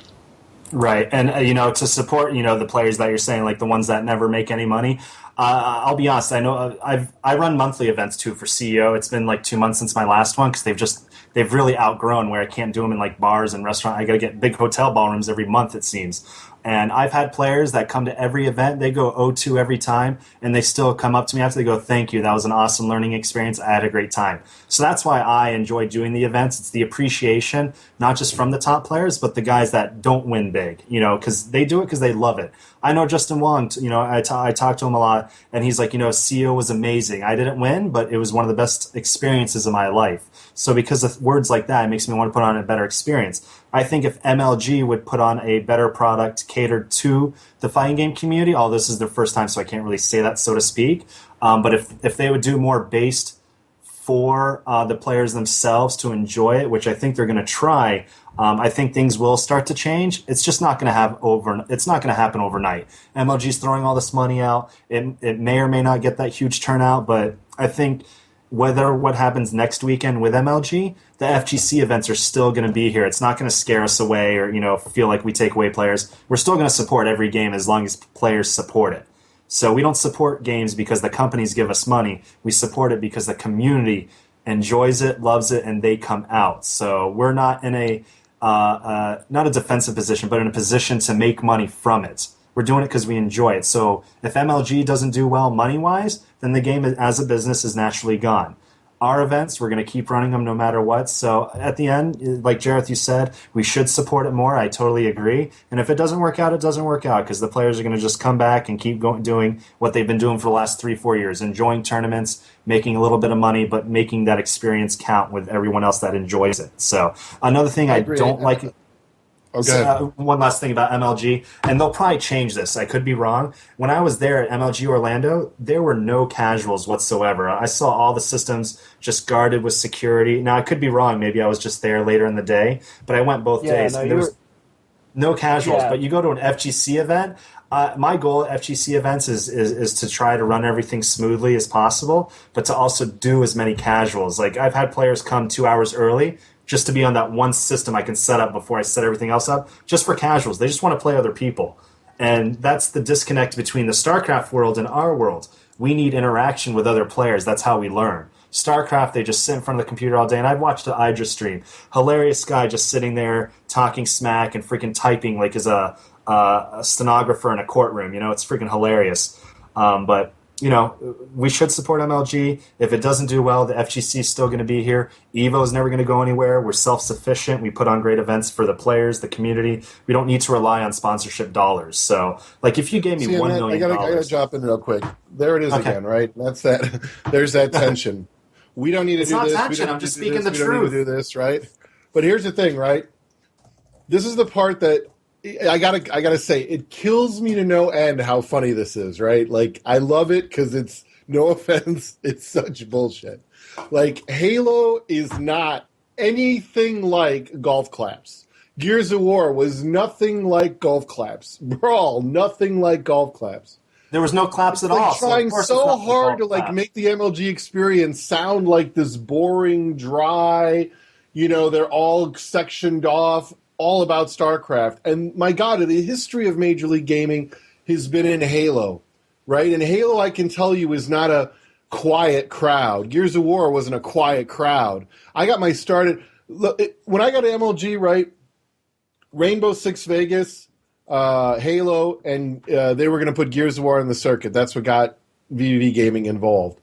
Right, and to support the players that you're saying, like the ones that never make any money. I'll be honest. I know I run monthly events too for CEO. It's been like 2 months since my last one because they've really outgrown where I can't do them in like bars and restaurants. I got to get big hotel ballrooms every month, it seems. And I've had players that come to every event. They go 0-2 every time, and they still come up to me after. They go, "Thank you. That was an awesome learning experience. I had a great time." So that's why I enjoy doing the events. It's the appreciation, not just from the top players, but the guys that don't win big, because they do it because they love it. I know Justin Wong, I talk to him a lot, and he's like, CEO was amazing. I didn't win, but it was one of the best experiences of my life. So because of words like that, it makes me want to put on a better experience. I think if MLG would put on a better product catered to the fighting game community, although this is their first time, so I can't really say that, so to speak. But if they would do more based for the players themselves to enjoy it, which I think they're going to try, I think things will start to change. It's just not going to It's not going to happen overnight. MLG's throwing all this money out. It may or may not get that huge turnout, but I think whether what happens next weekend with MLG, the FGC events are still going to be here. It's not going to scare us away or feel like we take away players. We're still going to support every game as long as players support it. So we don't support games because the companies give us money. We support it because the community enjoys it, loves it, and they come out. So we're not in a not a defensive position, but in a position to make money from it. We're doing it because we enjoy it. So if MLG doesn't do well money-wise, then the game as a business is naturally gone. Our events, we're going to keep running them no matter what. So at the end, like Jareth, you said, we should support it more. I totally agree. And if it doesn't work out, it doesn't work out because the players are going to just come back and keep doing what they've been doing for the last 3-4 years, enjoying tournaments, making a little bit of money, but making that experience count with everyone else that enjoys it. So another thing I don't like... Okay. One last thing about MLG, and they'll probably change this. I could be wrong. When I was there at MLG Orlando, there were no casuals whatsoever. I saw all the systems just guarded with security. Now, I could be wrong. Maybe I was just there later in the day, but I went both days. No, and there was no casuals, but you go to an FGC event. My goal at FGC events is to try to run everything smoothly as possible, but to also do as many casuals. Like I've had players come 2 hours early just to be on that one system I can set up before I set everything else up, just for casuals. They just want to play other people. And that's the disconnect between the StarCraft world and our world. We need interaction with other players. That's how we learn. StarCraft, they just sit in front of the computer all day. And I've watched the Idra stream. Hilarious guy just sitting there talking smack and freaking typing like as a stenographer in a courtroom. It's freaking hilarious. But we should support MLG. If it doesn't do well, the FGC is still going to be here. EVO is never going to go anywhere. We're self-sufficient. We put on great events for the players, the community. We don't need to rely on sponsorship dollars. So, like, if you gave me $1 million, I gotta drop in real quick. There it is again, right? That's that. There's that tension. We don't need to do this. Tension. I'm just speaking the truth. We don't need to do this, right? But here's the thing, right? This is the part that I gotta say, it kills me to no end how funny this is, right? Like, I love it because it's, no offense, it's such bullshit. Like, Halo is not anything like golf claps. Gears of War was nothing like golf claps. Brawl, nothing like golf claps. There was no claps at all. Trying so hard to make the MLG experience sound like this boring, dry, they're all sectioned off, all about StarCraft. And my God, the history of Major League Gaming has been in Halo, right? And Halo, I can tell you, is not a quiet crowd. Gears of War wasn't a quiet crowd. I got my start when I got to MLG, right? Rainbow Six Vegas, Halo, and they were going to put Gears of War on the circuit. That's what got VVV Gaming involved.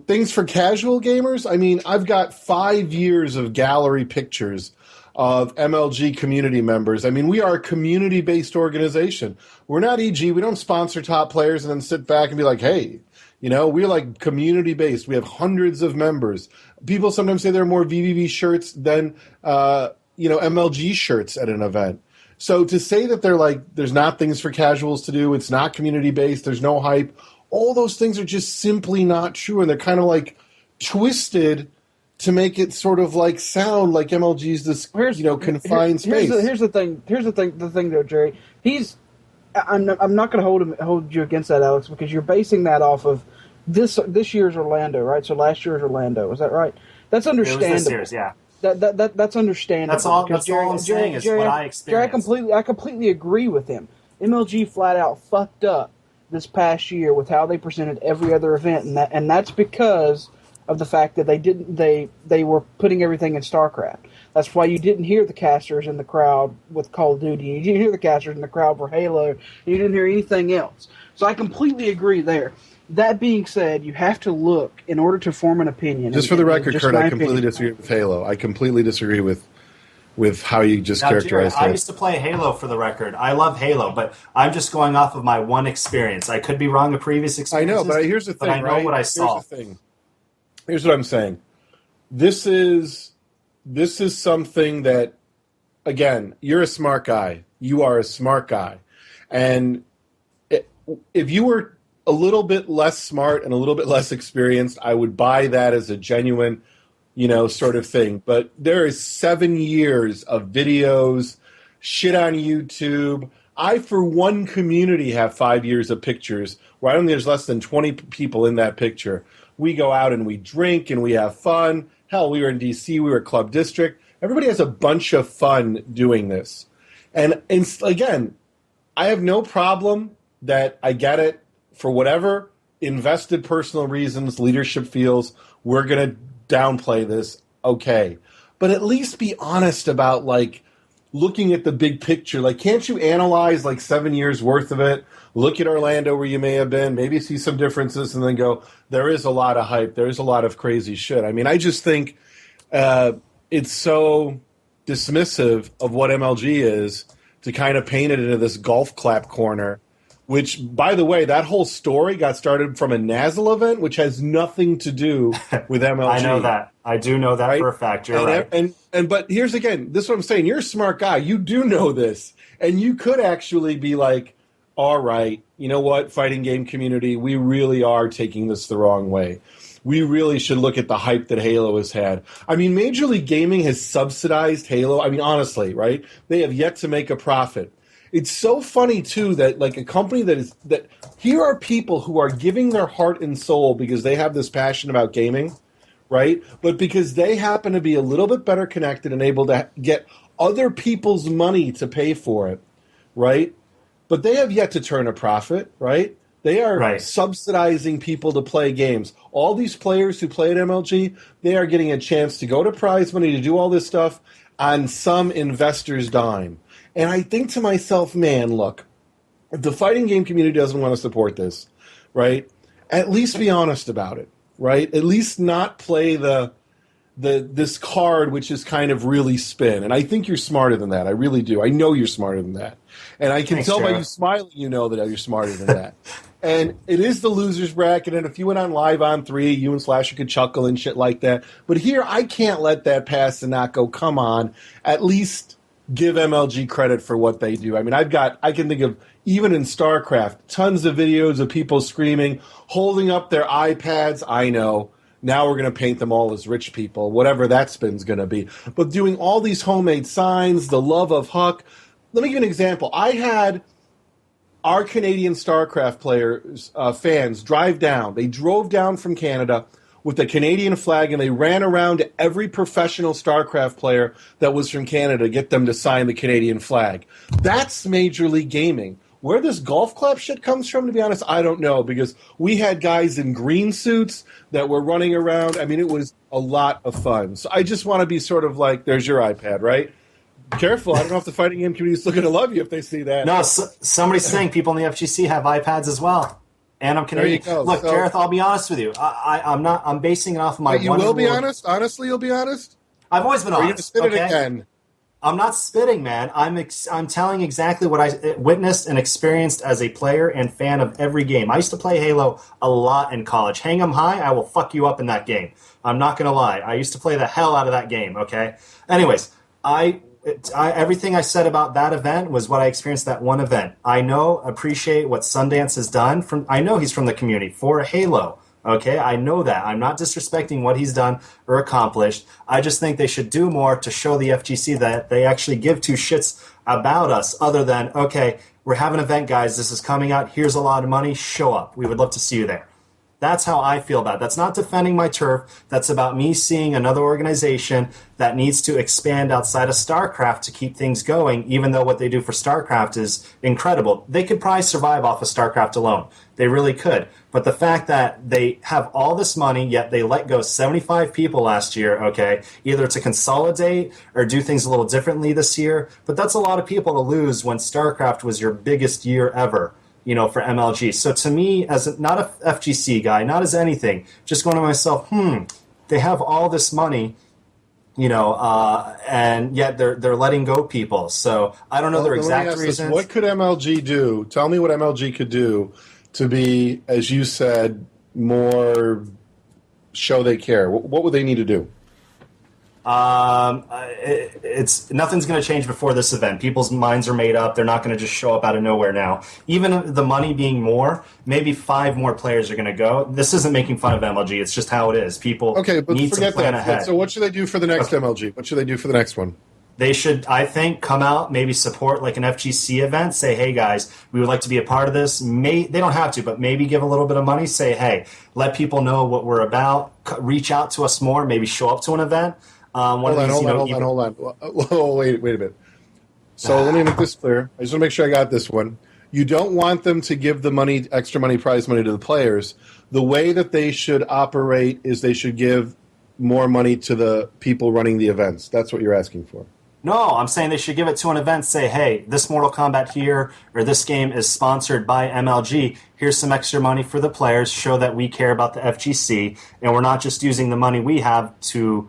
Things for casual gamers, I mean, I've got 5 years of gallery pictures of MLG community members. I mean, we are a community-based organization. We're not EG. We don't sponsor top players and then sit back and be like, hey, You know, we're like community based. We have hundreds of members. People sometimes say there are more VVV shirts than MLG shirts at an event. So to say that they're like there's not things for casuals to do, it's not community based, there's no hype, all those things are just simply not true, and they're kind of like twisted to make it sort of like sound like MLG's this confined space. Here's the thing though, Jerry. I'm not going to hold you against that, Alex, because you're basing that off of this year's Orlando, right? So last year's Orlando, is that right? That's understandable. It was this year's, yeah. That's understandable. That's all I'm saying is what I experienced. Jerry, I completely agree with him. MLG flat out fucked up this past year with how they presented every other event, and that's because of the fact that they were putting everything in StarCraft. That's why you didn't hear the casters in the crowd with Call of Duty. You didn't hear the casters in the crowd for Halo. You didn't hear anything else. So I completely agree there. That being said, you have to look in order to form an opinion. Just for the record, Kurt, I completely disagree with Halo. I completely disagree with how you just characterized it. I used to play Halo, for the record. I love Halo, but I'm just going off of my one experience. I could be wrong of previous experiences. I know, but here's the thing, I know what I saw. Here's what I'm saying. This is something that, again, you're a smart guy. You are a smart guy. And if you were a little bit less smart and a little bit less experienced, I would buy that as a genuine, sort of thing. But there is 7 years of videos, shit on YouTube. I, for one community, have 5 years of pictures where I don't think there's less than 20 people in that picture. We go out and we drink and we have fun. Hell, we were in D.C., we were Club District. Everybody has a bunch of fun doing this. And again, I have no problem that I get it. For whatever invested personal reasons leadership feels, we're going to downplay this, okay. But at least be honest about, like, looking at the big picture. Like, can't you analyze, like, 7 years worth of it? Look at Orlando where you may have been, maybe see some differences, and then go, there is a lot of hype, there is a lot of crazy shit. I mean, I just think it's so dismissive of what MLG is to kind of paint it into this golf clap corner. Which, by the way, that whole story got started from a Nazzle event, which has nothing to do with MLG. I know that. I do know that, right? For a fact. You're right. But here's again, this is what I'm saying. You're a smart guy. You do know this. And you could actually be like, all right, you know what, fighting game community, we really are taking this the wrong way. We really should look at the hype that Halo has had. I mean, Major League Gaming has subsidized Halo. I mean, honestly, right? They have yet to make a profit. It's so funny, too, that like a company that here are people who are giving their heart and soul because they have this passion about gaming, right? But because they happen to be a little bit better connected and able to get other people's money to pay for it, right? But they have yet to turn a profit, right? They are subsidizing people to play games. All these players who play at MLG, they are getting a chance to go to prize money to do all this stuff on some investor's dime. And I think to myself, man, look, if the fighting game community doesn't want to support this, right, at least be honest about it, right? At least not play this card which is kind of really spin. And I think you're smarter than that. I really do. I know you're smarter than that. And I can tell by you smiling, you know that you're smarter than that. And it is the losers bracket, and if you went on Live on 3, you and Slasher could chuckle and shit like that. But here, I can't let that pass and not go, come on, at least give MLG credit for what they do. I mean, I can think of, even in StarCraft, tons of videos of people screaming, holding up their iPads. I know. Now we're going to paint them all as rich people, whatever that spin's going to be. But doing all these homemade signs, the love of Huck. Let me give you an example. I had our Canadian StarCraft players, fans, drive down. They drove down from Canada with the Canadian flag, and they ran around to every professional StarCraft player that was from Canada to get them to sign the Canadian flag. That's Major League Gaming. Where this golf clap shit comes from, to be honest, I don't know, because we had guys in green suits that were running around. I mean, it was a lot of fun. So I just want to be sort of like, there's your iPad, right? Careful, I don't know if the fighting game community is still going to love you if they see that. No, somebody's saying people in the FGC have iPads as well. And I'm Canadian. Look, so, Gareth, I'll be honest with you. I'm basing it off of my. You will be honest. Honestly, you'll be honest. I've always been honest. Are you going to spit it again? I'm not spitting, man. I'm telling exactly what I witnessed and experienced as a player and fan of every game. I used to play Halo a lot in college. Hang 'em high, I will fuck you up in that game. I'm not going to lie. I used to play the hell out of that game, okay? Anyways, everything I said about that event was what I experienced that one event. I appreciate what Sundance has done. I know he's from the community for Halo. Okay, I know that. I'm not disrespecting what he's done or accomplished. I just think they should do more to show the FGC that they actually give two shits about us other than, okay, we're having an event, guys. This is coming out. Here's a lot of money. Show up. We would love to see you there. That's how I feel about it. That's not defending my turf. That's about me seeing another organization that needs to expand outside of StarCraft to keep things going, even though what they do for StarCraft is incredible. They could probably survive off of StarCraft alone. They really could. But the fact that they have all this money, yet they let go 75 people last year, okay, either to consolidate or do things a little differently this year, but that's a lot of people to lose when StarCraft was your biggest year ever. For MLG. So to me, as not a FGC guy, not as anything, just going to myself, they have all this money, and yet they're letting go people. So I don't know their exact reasons. What could MLG do? Tell me what MLG could do to be, as you said, more show they care. What would they need to do? It's nothing's going to change before this event. People's minds are made up. They're not going to just show up out of nowhere now. Even the money being more, maybe 5 more players are going to go. This isn't making fun of MLG. It's just how it is. People need to plan ahead. So what should they do for the next MLG? What should they do for the next one? They should, I think, come out, maybe support like an FGC event, say, hey, guys, we would like to be a part of this. They don't have to, but maybe give a little bit of money, say, hey, let people know what we're about, reach out to us more, maybe show up to an event. Hold on. Wait a minute. So let me make this clear. I just want to make sure I got this one. You don't want them to give the extra money, prize money to the players. The way that they should operate is they should give more money to the people running the events. That's what you're asking for. No, I'm saying they should give it to an event, say, hey, this Mortal Kombat here or this game is sponsored by MLG. Here's some extra money for the players. Show that we care about the FGC, and we're not just using the money we have to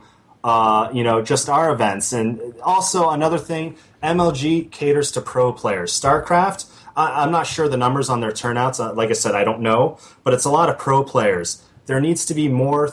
just our events. And also another thing, MLG caters to pro players. StarCraft, I'm not sure the numbers on their turnouts. Like I said, I don't know, but it's a lot of pro players. There needs to be more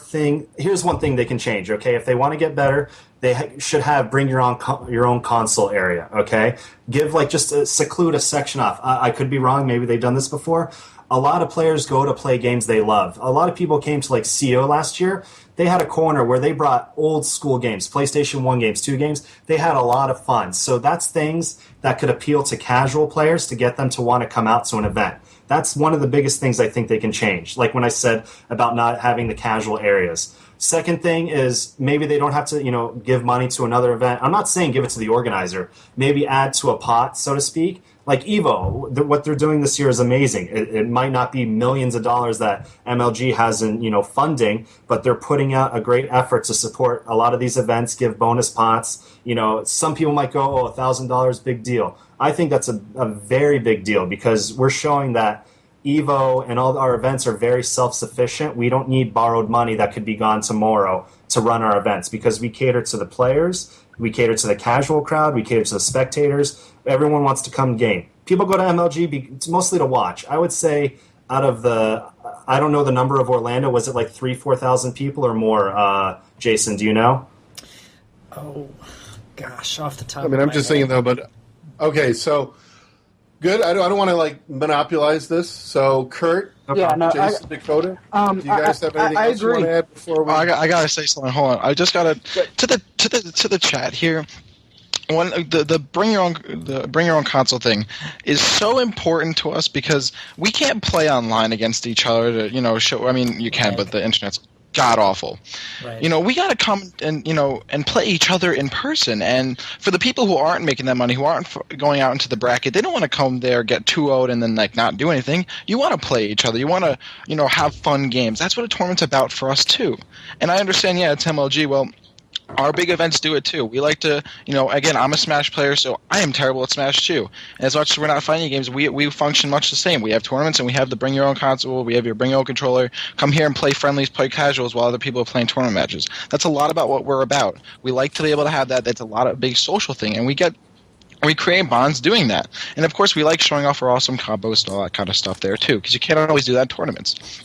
Here's one thing they can change, okay? If they want to get better, they should have bring your own console area, okay? Give seclude a section off. I could be wrong. Maybe they've done this before. A lot of players go to play games they love. A lot of people came to CO last year. They had a corner where they brought old school games, PlayStation 1 games, 2 games. They had a lot of fun. So that's things that could appeal to casual players to get them to want to come out to an event. That's one of the biggest things I think they can change. Like when I said about not having the casual areas. Second thing is maybe they don't have to, give money to another event. I'm not saying give it to the organizer. Maybe add to a pot, so to speak. Like EVO, what they're doing this year is amazing. It might not be millions of dollars that MLG has in funding, but they're putting out a great effort to support a lot of these events, give bonus pots. Some people might go, $1,000, big deal. I think that's a very big deal because we're showing that EVO and all our events are very self-sufficient. We don't need borrowed money that could be gone tomorrow to run our events because we cater to the players, we cater to the casual crowd, we cater to the spectators. Everyone wants to come game. People go to MLG it's mostly to watch. I would say out of I don't know the number of Orlando, was it like 4,000 people or more? Jason, do you know? Oh, gosh, off the top I'm just thinking though, but okay, so good. I don't want to monopolize this. So Kurt, Jason, Dakota, do you guys have anything else you want to add before we? I gotta say something. Hold on. I just gotta to the chat here. The bring your own console thing is so important to us because we can't play online against each other to show. I mean, you can, but the internet's god awful. Right. We got to come and play each other in person. And for the people who aren't making that money, who aren't going out into the bracket, they don't want to come there, get 2-0'd, and then not do anything. You want to play each other. You want to have fun games. That's what a tournament's about for us too. And I understand, it's MLG. Well, our big events do it too. We like to, again, I'm a Smash player, so I am terrible at Smash too. And as much as we're not fighting games, we function much the same. We have tournaments, and we have the bring your own console, we have your bring your own controller, come here and play friendlies, play casuals while other people are playing tournament matches. That's a lot about what we're about. We like to be able to have that. That's a lot of big social thing, and we create bonds doing that. And of course, we like showing off our awesome combos and all that kind of stuff there too, because you can't always do that in tournaments.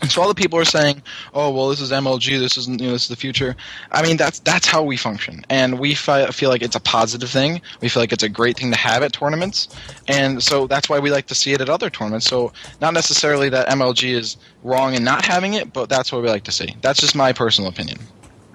And so all the people are saying, "Oh, well, this is MLG. This isn't. This is the future." I mean, that's how we function, and we feel like it's a positive thing. We feel like it's a great thing to have at tournaments, and so that's why we like to see it at other tournaments. So not necessarily that MLG is wrong in not having it, but that's what we like to see. That's just my personal opinion.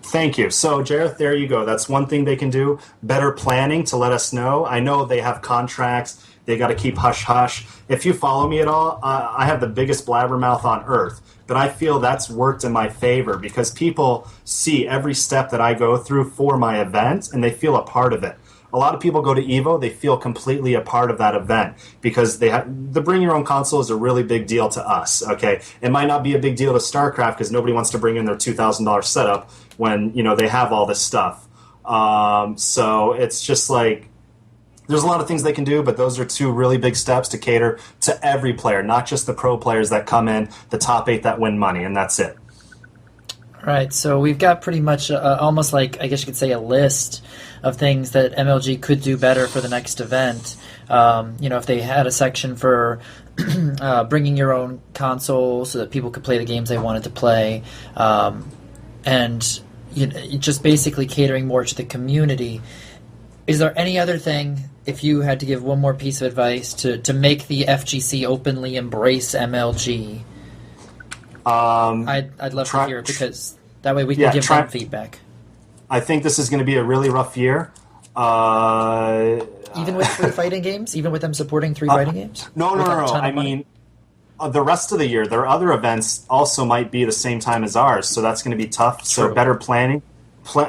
Thank you. So, Jareth, there you go. That's one thing they can do. Better planning to let us know. I know they have contracts. They got to keep hush-hush. If you follow me at all, I have the biggest blabbermouth on earth. But I feel that's worked in my favor because people see every step that I go through for my event, and they feel a part of it. A lot of people go to EVO, they feel completely a part of that event because the bring your own console is a really big deal to us, okay? It might not be a big deal to StarCraft because nobody wants to bring in their $2,000 setup when, they have all this stuff. So it's just like, there's a lot of things they can do, but those are two really big steps to cater to every player, not just the pro players that come in, the top 8 that win money, and that's it. Right, so we've got pretty much almost like, I guess you could say, a list of things that MLG could do better for the next event. If they had a section for bringing your own console so that people could play the games they wanted to play, and just basically catering more to the community. Is there any other thing, if you had to give one more piece of advice to make the FGC openly embrace MLG? I'd love to hear it because that way we can give them feedback. I think this is going to be a really rough year. Even with 3 fighting games? Even with them supporting 3 fighting games? No. I mean, the rest of the year, their other events also might be the same time as ours, so that's going to be tough. True. So better planning.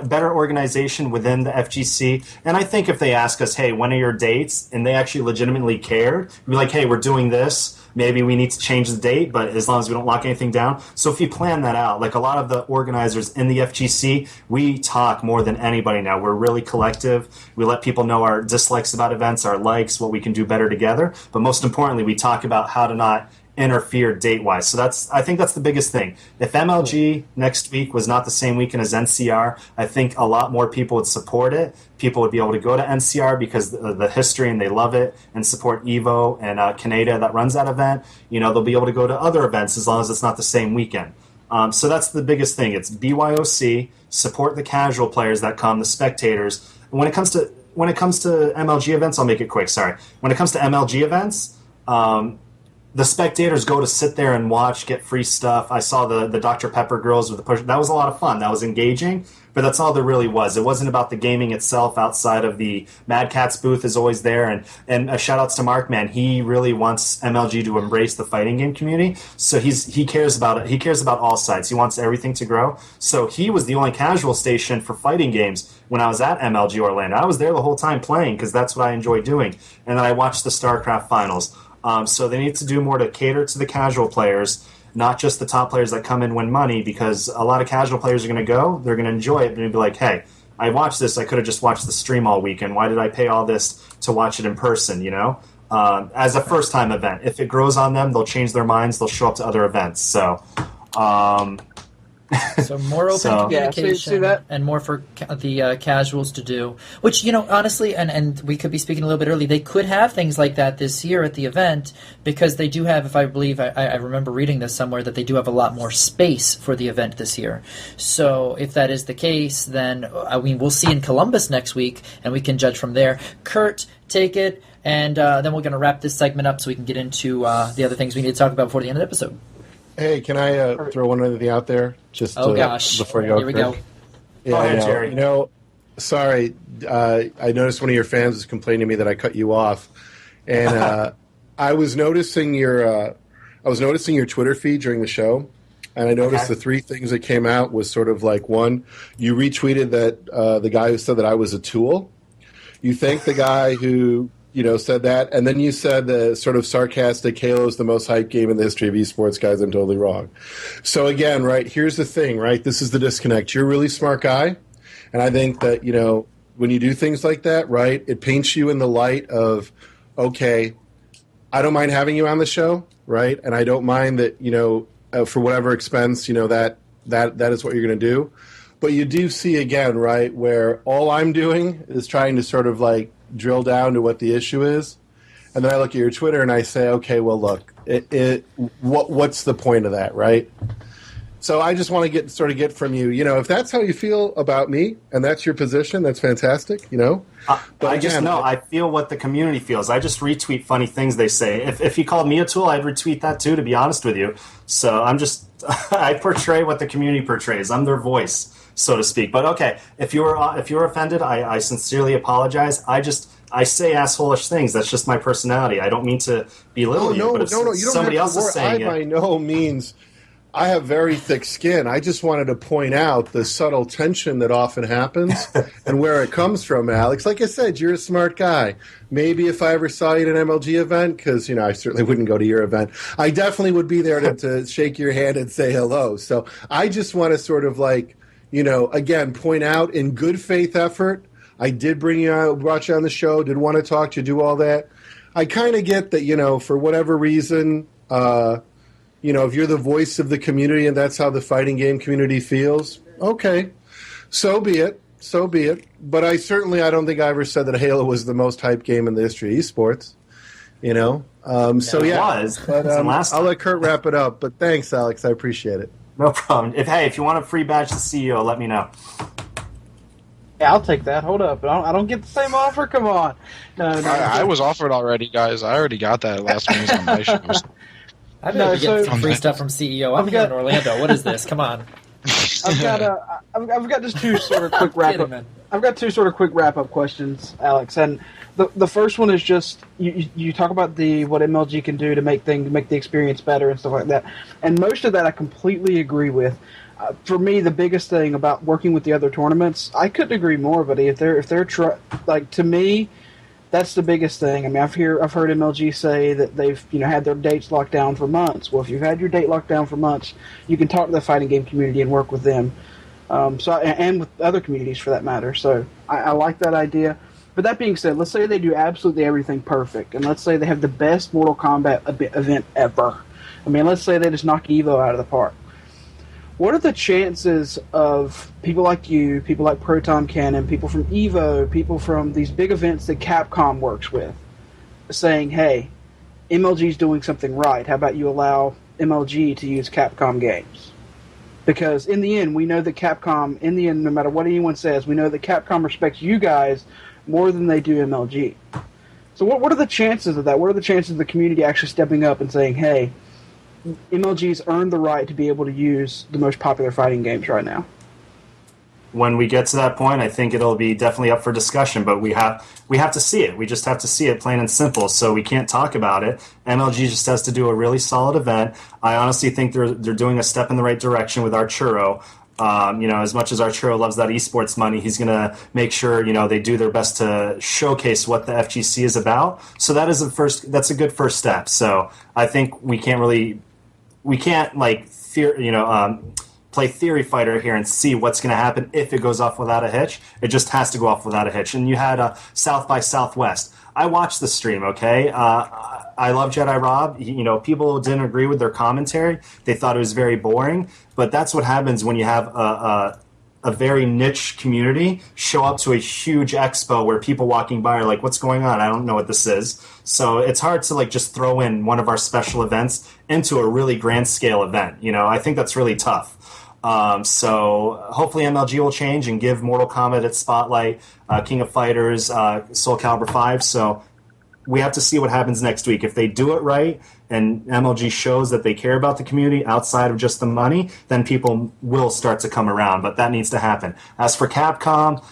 Better organization within the FGC. And I think if they ask us, hey, when are your dates? And they actually legitimately cared, we'd be like, hey, we're doing this. Maybe we need to change the date, but as long as we don't lock anything down. So if you plan that out, like a lot of the organizers in the FGC, we talk more than anybody now. We're really collective. We let people know our dislikes about events, our likes, what we can do better together. But most importantly, we talk about how to not interfere date-wise. So I think that's the biggest thing. If MLG next week was not the same weekend as NCR, I think a lot more people would support it. People would be able to go to NCR because of the history and they love it and support EVO and Canada that runs that event. They'll be able to go to other events as long as it's not the same weekend. So that's the biggest thing. It's BYOC, support the casual players that come, the spectators. And when it comes to MLG events, I'll make it quick, sorry. When it comes to MLG events, the spectators go to sit there and watch, get free stuff. I saw the Dr. Pepper girls with the push. That was a lot of fun. That was engaging, but that's all there really was. It wasn't about the gaming itself outside of the Mad Catz booth is always there. And shout outs to Mark, man. He really wants MLG to embrace the fighting game community. So he cares about it. He cares about all sides. He wants everything to grow. So he was the only casual station for fighting games when I was at MLG Orlando. I was there the whole time playing because that's what I enjoy doing. And then I watched the StarCraft finals. So they need to do more to cater to the casual players, not just the top players that come in win money, because a lot of casual players are going to go, they're going to enjoy it, and they'll be like, hey, I watched this, I could have just watched the stream all weekend. Why did I pay all this to watch it in person, As a first-time event. If it grows on them, they'll change their minds, they'll show up to other events. So So more open communication and more for the casuals to do. Which, honestly, and we could be speaking a little bit early, they could have things like that this year at the event because they do have, if I believe, I remember reading this somewhere, that they do have a lot more space for the event this year. So if that is the case, then, we'll see in Columbus next week, and we can judge from there. Kurt, take it, and then we're going to wrap this segment up so we can get into the other things we need to talk about before the end of the episode. Hey, can I throw one other thing out there? Just before you go. Here we go. Yeah, go ahead, Jerry. Sorry, I noticed one of your fans was complaining to me that I cut you off, and I was noticing your Twitter feed during the show, and I noticed the 3 things that came out was sort of like, one, you retweeted that the guy who said that I was a tool. You thanked the guy who said that, and then you said the sort of sarcastic, Halo's the most hyped game in the history of esports, guys, I'm totally wrong. So again, right, here's the thing, right, this is the disconnect. You're a really smart guy, And I think that, when you do things like that, right, it paints you in the light of, okay, I don't mind having you on the show, right? And I don't mind that, for whatever expense, that is what you're going to do. But you do see again, right, where all I'm doing is trying to sort of like drill down to what the issue is. And then I look at your Twitter and I say, okay, well, look, what's the point of that, right? So I just want to get from you, if that's how you feel about me and that's your position, that's fantastic, But I feel what the community feels. I just retweet funny things they say. If you called me a tool, I'd retweet that too, to be honest with you. So I portray what the community portrays. I'm their voice, so to speak. But okay, if you're offended, I sincerely apologize. I say asshole-ish things. That's just my personality. I don't mean to belittle you. But if you don't somebody have else to is saying by no means. I have very thick skin. I just wanted to point out the subtle tension that often happens and where it comes from, Alex. Like I said, you're a smart guy. Maybe if I ever saw you at an MLG event, because, I certainly wouldn't go to your event, I definitely would be there to shake your hand and say hello. So I just want to sort of again, point out in good faith effort, I did brought you on the show, did want to talk to you, do all that. I kind of get that, for whatever reason, if you're the voice of the community and that's how the fighting game community feels, okay, so be it. But I don't think I ever said that Halo was the most hyped game in the history of esports. It was. But I'll let Kurt wrap it up. But thanks, Alex. I appreciate it. No problem. If you want a free badge to CEO, let me know. Yeah, I'll take that. Hold up. I don't get the same offer? Come on. No. I was offered already, guys. I already got that last week on my show. I better get some free stuff from CEO. I'm here in Orlando. What is this? Come on. I've got just two sort of quick wrap up. I've got two sort of quick wrap up questions, Alex. And the first one is just you talk about what MLG can do to make the experience better and stuff like that. And most of that I completely agree with. For me, the biggest thing about working with the other tournaments, I couldn't agree more, buddy. If they're to me, that's the biggest thing. I mean, I've heard MLG say that they've had their dates locked down for months. Well, if you've had your date locked down for months, you can talk to the fighting game community and work with them. And with other communities for that matter. So I like that idea. But that being said, let's say they do absolutely everything perfect, and let's say they have the best Mortal Kombat event ever. I mean, let's say they just knock Evo out of the park. What are the chances of people like you, people like Proton Cannon, people from Evo, people from these big events that Capcom works with, saying, hey, MLG's doing something right. How about you allow MLG to use Capcom games? Because in the end, we know that Capcom, no matter what anyone says, we know that Capcom respects you guys more than they do MLG. So what are the chances of that? What are the chances of the community actually stepping up and saying, hey, MLG's earned the right to be able to use the most popular fighting games right now? When we get to that point, I think it'll be definitely up for discussion, but we have to see it. We just have to see it, plain and simple. So we can't talk about it. MLG just has to do a really solid event. I honestly think they're doing a step in the right direction with Arturo. As much as Arturo loves that esports money, he's going to make sure they do their best to showcase what the FGC is about. So that's a good first step. So I think we can't play theory fighter here and see what's going to happen if it goes off without a hitch. It just has to go off without a hitch. And you had South by Southwest. I watched the stream, okay? I love Jedi Rob. People didn't agree with their commentary. They thought it was very boring. But that's what happens when you have a very niche community show up to a huge expo where people walking by are like, what's going on? I don't know what this is. So it's hard to just throw in one of our special events into a really grand scale event. I think that's really tough. So hopefully MLG will change and give Mortal Kombat its spotlight, King of Fighters, Soul Calibur 5. So we have to see what happens next week. If they do it right and MLG shows that they care about the community outside of just the money, then people will start to come around. But that needs to happen. As for Capcom,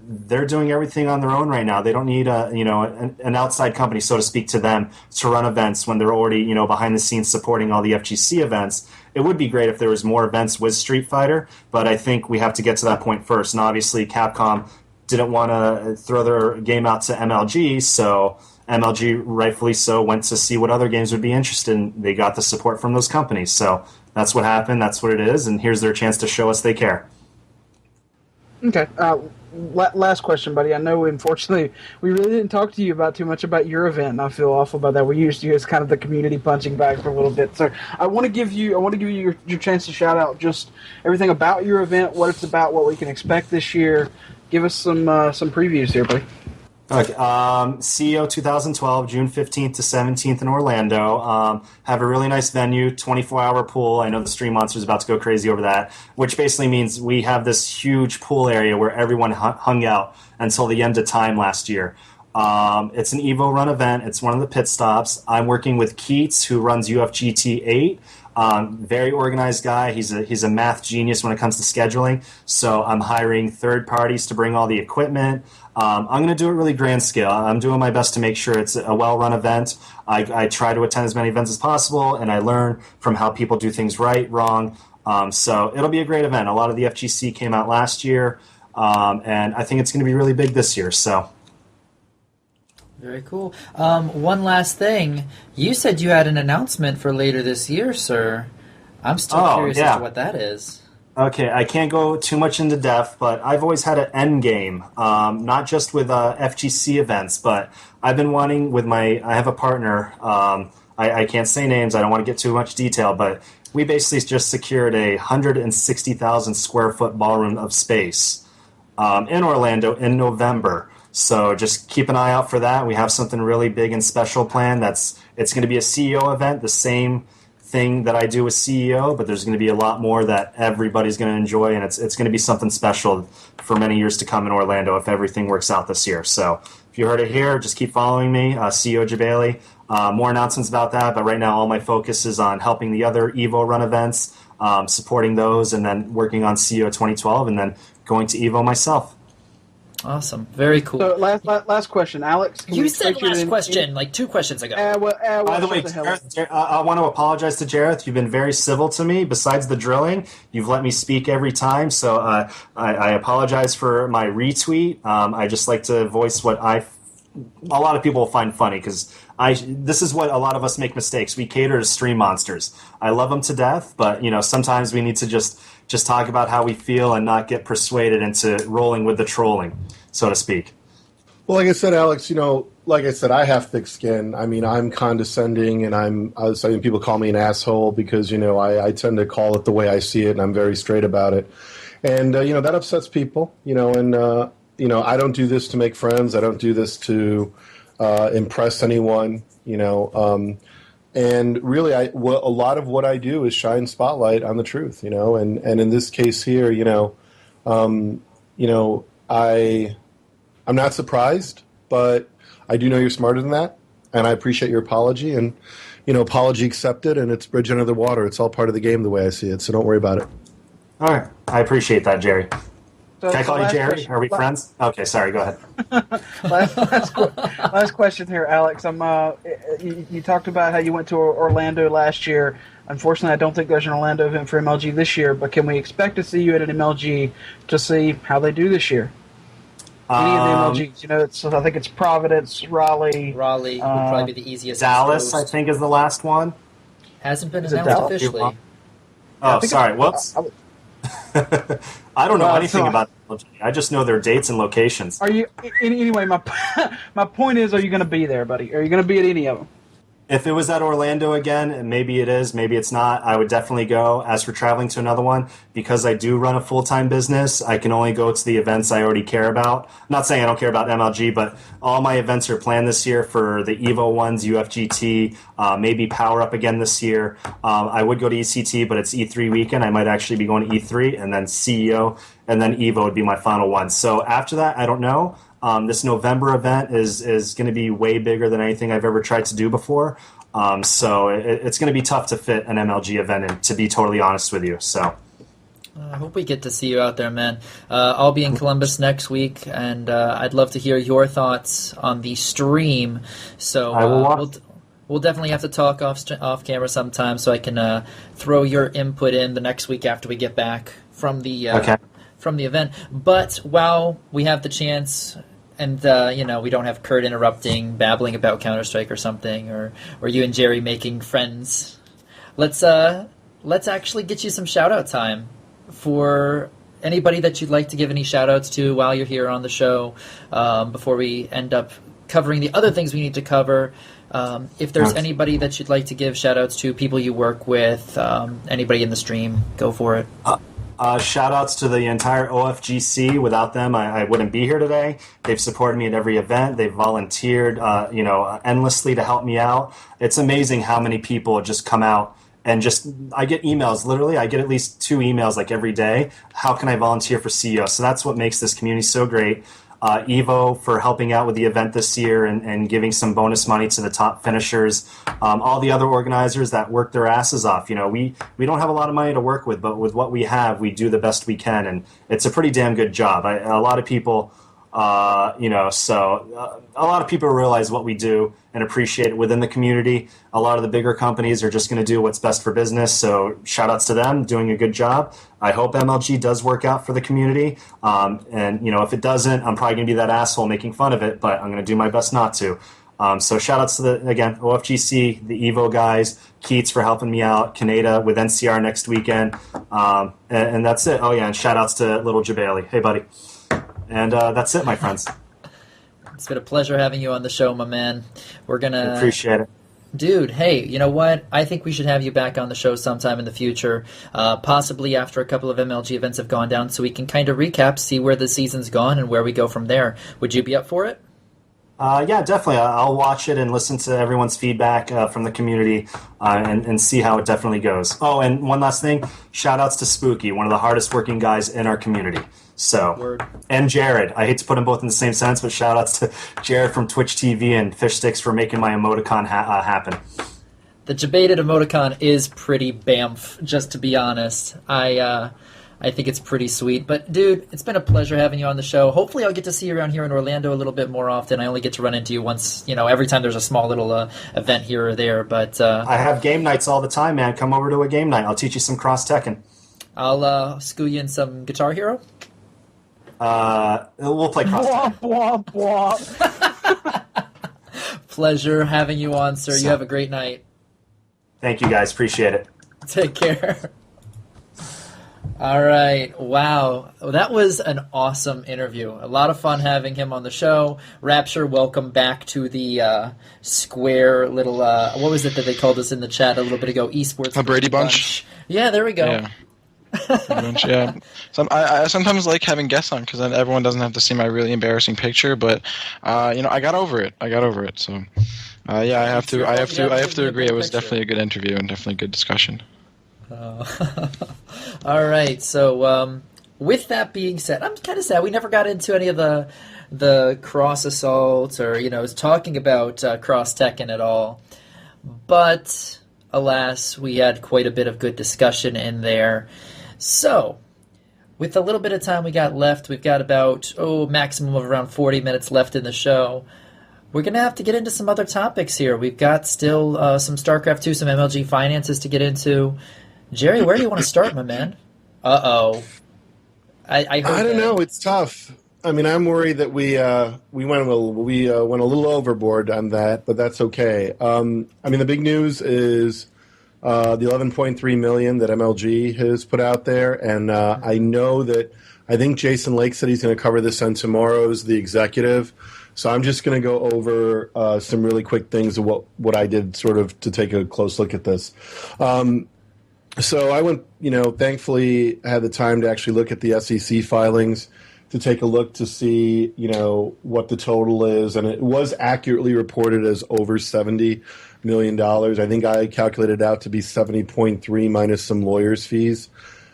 they're doing everything on their own right now. They don't need an outside company, so to speak, to them to run events when they're already behind the scenes supporting all the FGC events. It would be great if there was more events with Street Fighter, but I think we have to get to that point first. And obviously, Capcom didn't want to throw their game out to MLG, so MLG, rightfully so, went to see what other games would be interested in. They got the support from those companies. So that's what happened. That's what it is. And here's their chance to show us they care. Okay. Last question, buddy. I know, unfortunately, we really didn't talk to you about too much about your event, and I feel awful about that. We used you as kind of the community punching bag for a little bit. So I want to give you your chance to shout out just everything about your event, what it's about, what we can expect this year. Give us some previews here, buddy. Okay, CEO 2012, June 15th to 17th in Orlando. Have a really nice venue, 24-hour pool. I know the Stream Monster's about to go crazy over that, which basically means we have this huge pool area where everyone hung out until the end of time last year. It's an Evo Run event. It's one of the pit stops. I'm working with Keats, who runs UFGT 8. Very organized guy. He's a math genius when it comes to scheduling. So I'm hiring third parties to bring all the equipment. I'm going to do it really grand scale. I'm doing my best to make sure it's a well-run event. I try to attend as many events as possible, and I learn from how people do things right, wrong. So it'll be a great event. A lot of the FGC came out last year, and I think it's going to be really big this year. So. Very cool. One last thing. You said you had an announcement for later this year, sir. I'm still curious as to what that is. Okay, I can't go too much into depth, but I've always had an end game, not just with FGC events, but I've been wanting with I have a partner, I can't say names, I don't want to get too much detail, but we basically just secured a 160,000 square foot ballroom of space in Orlando in November. So just keep an eye out for that. We have something really big and special planned. It's going to be a CEO event, the same thing that I do with CEO, but there's going to be a lot more that everybody's going to enjoy, and it's going to be something special for many years to come in Orlando if everything works out this year. So if you heard it here, just keep following me, CEO Jebailey. More announcements about that, but right now all my focus is on helping the other Evo Run events, supporting those, and then working on CEO 2012, and then going to Evo myself. Awesome. Very cool. So last question, Alex. You said last question like 2 questions ago. By the way, Jareth, I want to apologize to Jareth. You've been very civil to me. Besides the drilling, you've let me speak every time. So I apologize for my retweet. I just like to voice what a lot of people will find funny, because this is what a lot of us make mistakes. We cater to stream monsters. I love them to death, but sometimes we need to just talk about how we feel and not get persuaded into rolling with the trolling, so to speak. Well, like I said, Alex, like I said, I have thick skin. I mean, I'm condescending, and people call me an asshole because, I tend to call it the way I see it, and I'm very straight about it. And, that upsets people, and I don't do this to make friends. I don't do this to impress anyone, and really, a lot of what I do is shine spotlight on the truth, and in this case here, I'm not surprised, but I do know you're smarter than that, and I appreciate your apology, and, apology accepted, and it's bridge under the water. It's all part of the game the way I see it, so don't worry about it. All right. I appreciate that, Jerry. So, Can I call you Jerry? Question. Are we friends? Okay, sorry, go ahead. last question here, Alex. You talked about how you went to Orlando last year. Unfortunately, I don't think there's an Orlando event for MLG this year, but can we expect to see you at an MLG to see how they do this year? Any of the MLGs, I think it's Providence, Raleigh. Raleigh would probably be the easiest. Dallas, I think, is the last one. Hasn't been Is it announced Dallas? officially. Oh, sorry. Whoops. I don't know anything about MLG. I just know their dates and locations. Are you anyway? My point is, are you going to be there, buddy? Are you going to be at any of them? If it was at Orlando again, maybe it is, maybe it's not, I would definitely go. As for traveling to another one, because I do run a full-time business, I can only go to the events I already care about. I'm not saying I don't care about MLG, but all my events are planned this year for the EVO ones, UFGT, maybe Power Up again this year. I would go to ECT, but it's E3 weekend. I might actually be going to E3, and then CEO, and then EVO would be my final one. So after that, I don't know. This November event is going to be way bigger than anything I've ever tried to do before. So it's going to be tough to fit an MLG event in, to be totally honest with you. So I hope we get to see you out there, man. I'll be in Columbus next week, and I'd love to hear your thoughts on the stream. So I will watch. We'll definitely have to talk off camera sometime, so I can throw your input in the next week after we get back from the from the event. But while we have the chance, and we don't have Kurt interrupting, babbling about Counter-Strike or something, or you and Jerry making friends, let's actually get you some shout-out time for anybody that you'd like to give any shout-outs to while you're here on the show before we end up covering the other things we need to cover? If there's anybody that you'd like to give shout-outs to, people you work with, anybody in the stream, go for it. Shout-outs to the entire OFGC. Without them, I wouldn't be here today. They've supported me at every event. They've volunteered, endlessly to help me out. It's amazing how many people just come out and I get emails. Literally, I get at least 2 emails like every day. How can I volunteer for CEO? So that's what makes this community so great. Evo for helping out with the event this year and giving some bonus money to the top finishers. All the other organizers that work their asses off. We don't have a lot of money to work with, but with what we have, we do the best we can, and it's a pretty damn good job. A lot of people, a lot of people realize what we do and appreciate it within the community. A lot of the bigger companies are just going to do what's best for business, so shout outs to them, doing a good job. I hope MLG does work out for the community, and if it doesn't, I'm probably going to be that asshole making fun of it, but I'm going to do my best not to. So shout outs to OFGC, the Evo guys, Keats for helping me out, Kaneda with NCR next weekend, and that's it. Oh yeah, and shout outs to little Jebailey. Hey buddy. And that's it, my friends. It's been a pleasure having you on the show, my man. We're going to... Appreciate it. Dude, hey, you know what? I think we should have you back on the show sometime in the future, possibly after a couple of MLG events have gone down, so we can kind of recap, see where the season's gone, and where we go from there. Would you be up for it? Yeah, definitely. I'll watch it and listen to everyone's feedback from the community and see how it definitely goes. Oh, and one last thing. Shout-outs to Spooky, one of the hardest working guys in our community. So, Word. And Jared. I hate to put them both in the same sentence, but shout-outs to Jared from Twitch TV and Fish Sticks for making my emoticon happen. The Jebaited emoticon is pretty bamf, just to be honest. I think it's pretty sweet. But, dude, it's been a pleasure having you on the show. Hopefully I'll get to see you around here in Orlando a little bit more often. I only get to run into you once, every time there's a small little event here or there. But I have game nights all the time, man. Come over to a game night. I'll teach you some cross-tekken. I'll school you in some Guitar Hero. We'll play cross-tekken. Womp, womp, womp. Pleasure having you on, sir. You have a great night. Thank you, guys. Appreciate it. Take care. All right. Wow. That was an awesome interview. A lot of fun having him on the show. Rapture, welcome back to the square little, what was it that they called us in the chat a little bit ago? eSports. A Brady Bunch. Yeah, there we go. Yeah. Yeah. I sometimes like having guests on because then everyone doesn't have to see my really embarrassing picture. But I got over it. So I have to agree. It was definitely a good interview and definitely a good discussion. All right. So with that being said, I'm kind of sad we never got into any of the cross assaults or talking about cross Tekken at all. But alas, we had quite a bit of good discussion in there. So, with the little bit of time we got left, we've got about, maximum of around 40 minutes left in the show. We're going to have to get into some other topics here. We've got still some StarCraft 2, some MLG finances to get into. Jerry, where do you want to start, my man? Uh-oh. I don't know. It's tough. I mean, I'm worried that we went a little overboard on that, but that's okay. The big news is the 11.3 million that MLG has put out there, and I think Jason Lake said he's going to cover this on tomorrow's The Executive. So I'm just going to go over some really quick things of what I did sort of to take a close look at this. So I went, thankfully had the time to actually look at the SEC filings to take a look to see, what the total is. And it was accurately reported as over $70 million. I think I calculated it out to be 70.3 minus some lawyers' fees.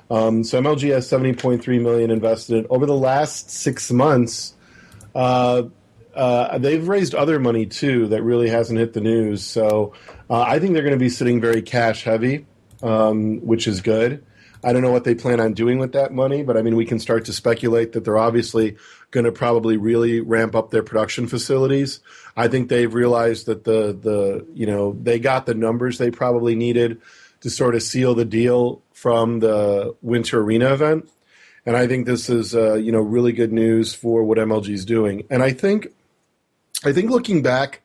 So MLG has 70.3 million invested. Over the last 6 months, they've raised other money too that really hasn't hit the news. So I think they're going to be sitting very cash heavy, which is good. I don't know what they plan on doing with that money, but we can start to speculate that they're obviously going to probably really ramp up their production facilities. I think they've realized that they got the numbers they probably needed to sort of seal the deal from the Winter Arena event. And I think this is, really good news for what MLG is doing. And I think looking back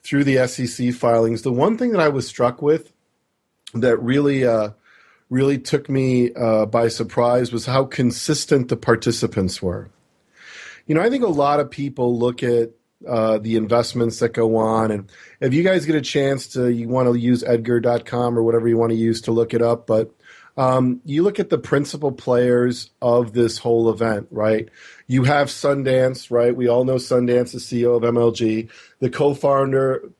through the SEC filings, the one thing that I was struck with that really really took me by surprise was how consistent the participants were. I think a lot of people look at the investments that go on, and if you guys get a chance you want to use edgar.com or whatever you want to use to look it up, but you look at the principal players of this whole event, right? You have Sundance, right? We all know Sundance, the CEO of MLG, the co-founder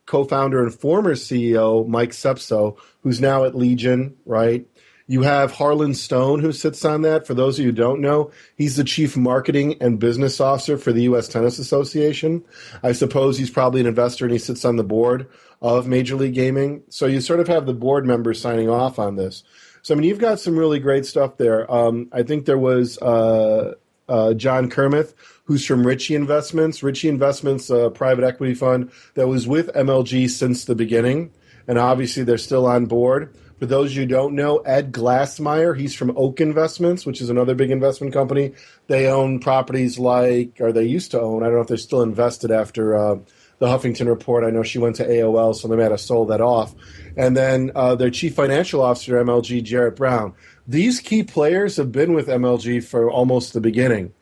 and former CEO, Mike Sepso, who's now at Legion, right? You have Harlan Stone, who sits on that. For those of you who don't know, he's the chief marketing and business officer for the U.S. Tennis Association. I suppose he's probably an investor, and he sits on the board of Major League Gaming. So you sort of have the board members signing off on this. So, you've got some really great stuff there. I think there was John Kermith, who's from Ritchie Investments. Ritchie Investments, a private equity fund that was with MLG since the beginning, and obviously they're still on board. For those of you who don't know, Ed Glassmeyer, he's from Oak Investments, which is another big investment company. They own properties or they used to own, I don't know if they're still invested after the Huffington Report. I know she went to AOL, so they might have sold that off. And then their chief financial officer at MLG, Jarrett Brown. These key players have been with MLG for almost the beginning.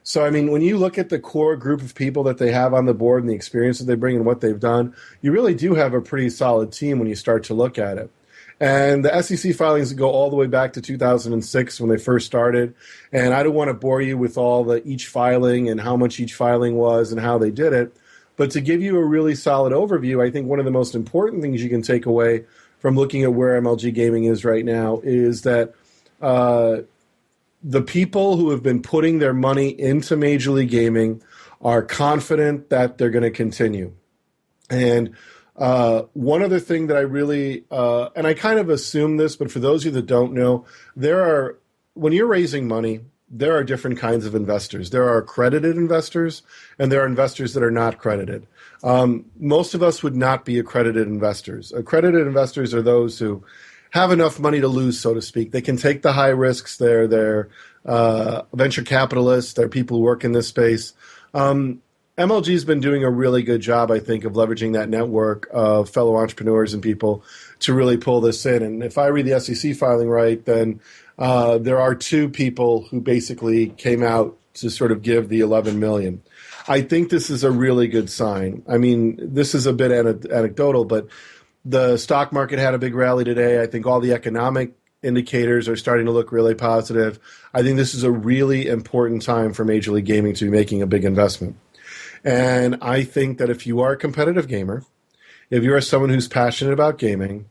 So, when you look at the core group of people that they have on the board and the experience that they bring and what they've done, you really do have a pretty solid team when you start to look at it. And the SEC filings go all the way back to 2006 when they first started. And I don't want to bore you with all each filing and how much each filing was and how they did it. But to give you a really solid overview, I think one of the most important things you can take away from looking at where MLG Gaming is right now is that the people who have been putting their money into Major League Gaming are confident that they're going to continue. And one other thing that I really, and I kind of assume this, but for those of you that don't know, when you're raising money, there are different kinds of investors. There are accredited investors, and there are investors that are not credited. Most of us would not be accredited investors. Accredited investors are those who have enough money to lose, so to speak. They can take the high risks. They're venture capitalists. They're people who work in this space. MLG's been doing a really good job, I think, of leveraging that network of fellow entrepreneurs and people to really pull this in. And if I read the SEC filing right, then there are two people who basically came out to sort of give the $11 million. I think this is a really good sign. This is a bit anecdotal, but the stock market had a big rally today. I think all the economic indicators are starting to look really positive. I think this is a really important time for Major League Gaming to be making a big investment. And I think that if you are a competitive gamer, if you are someone who's passionate about gaming,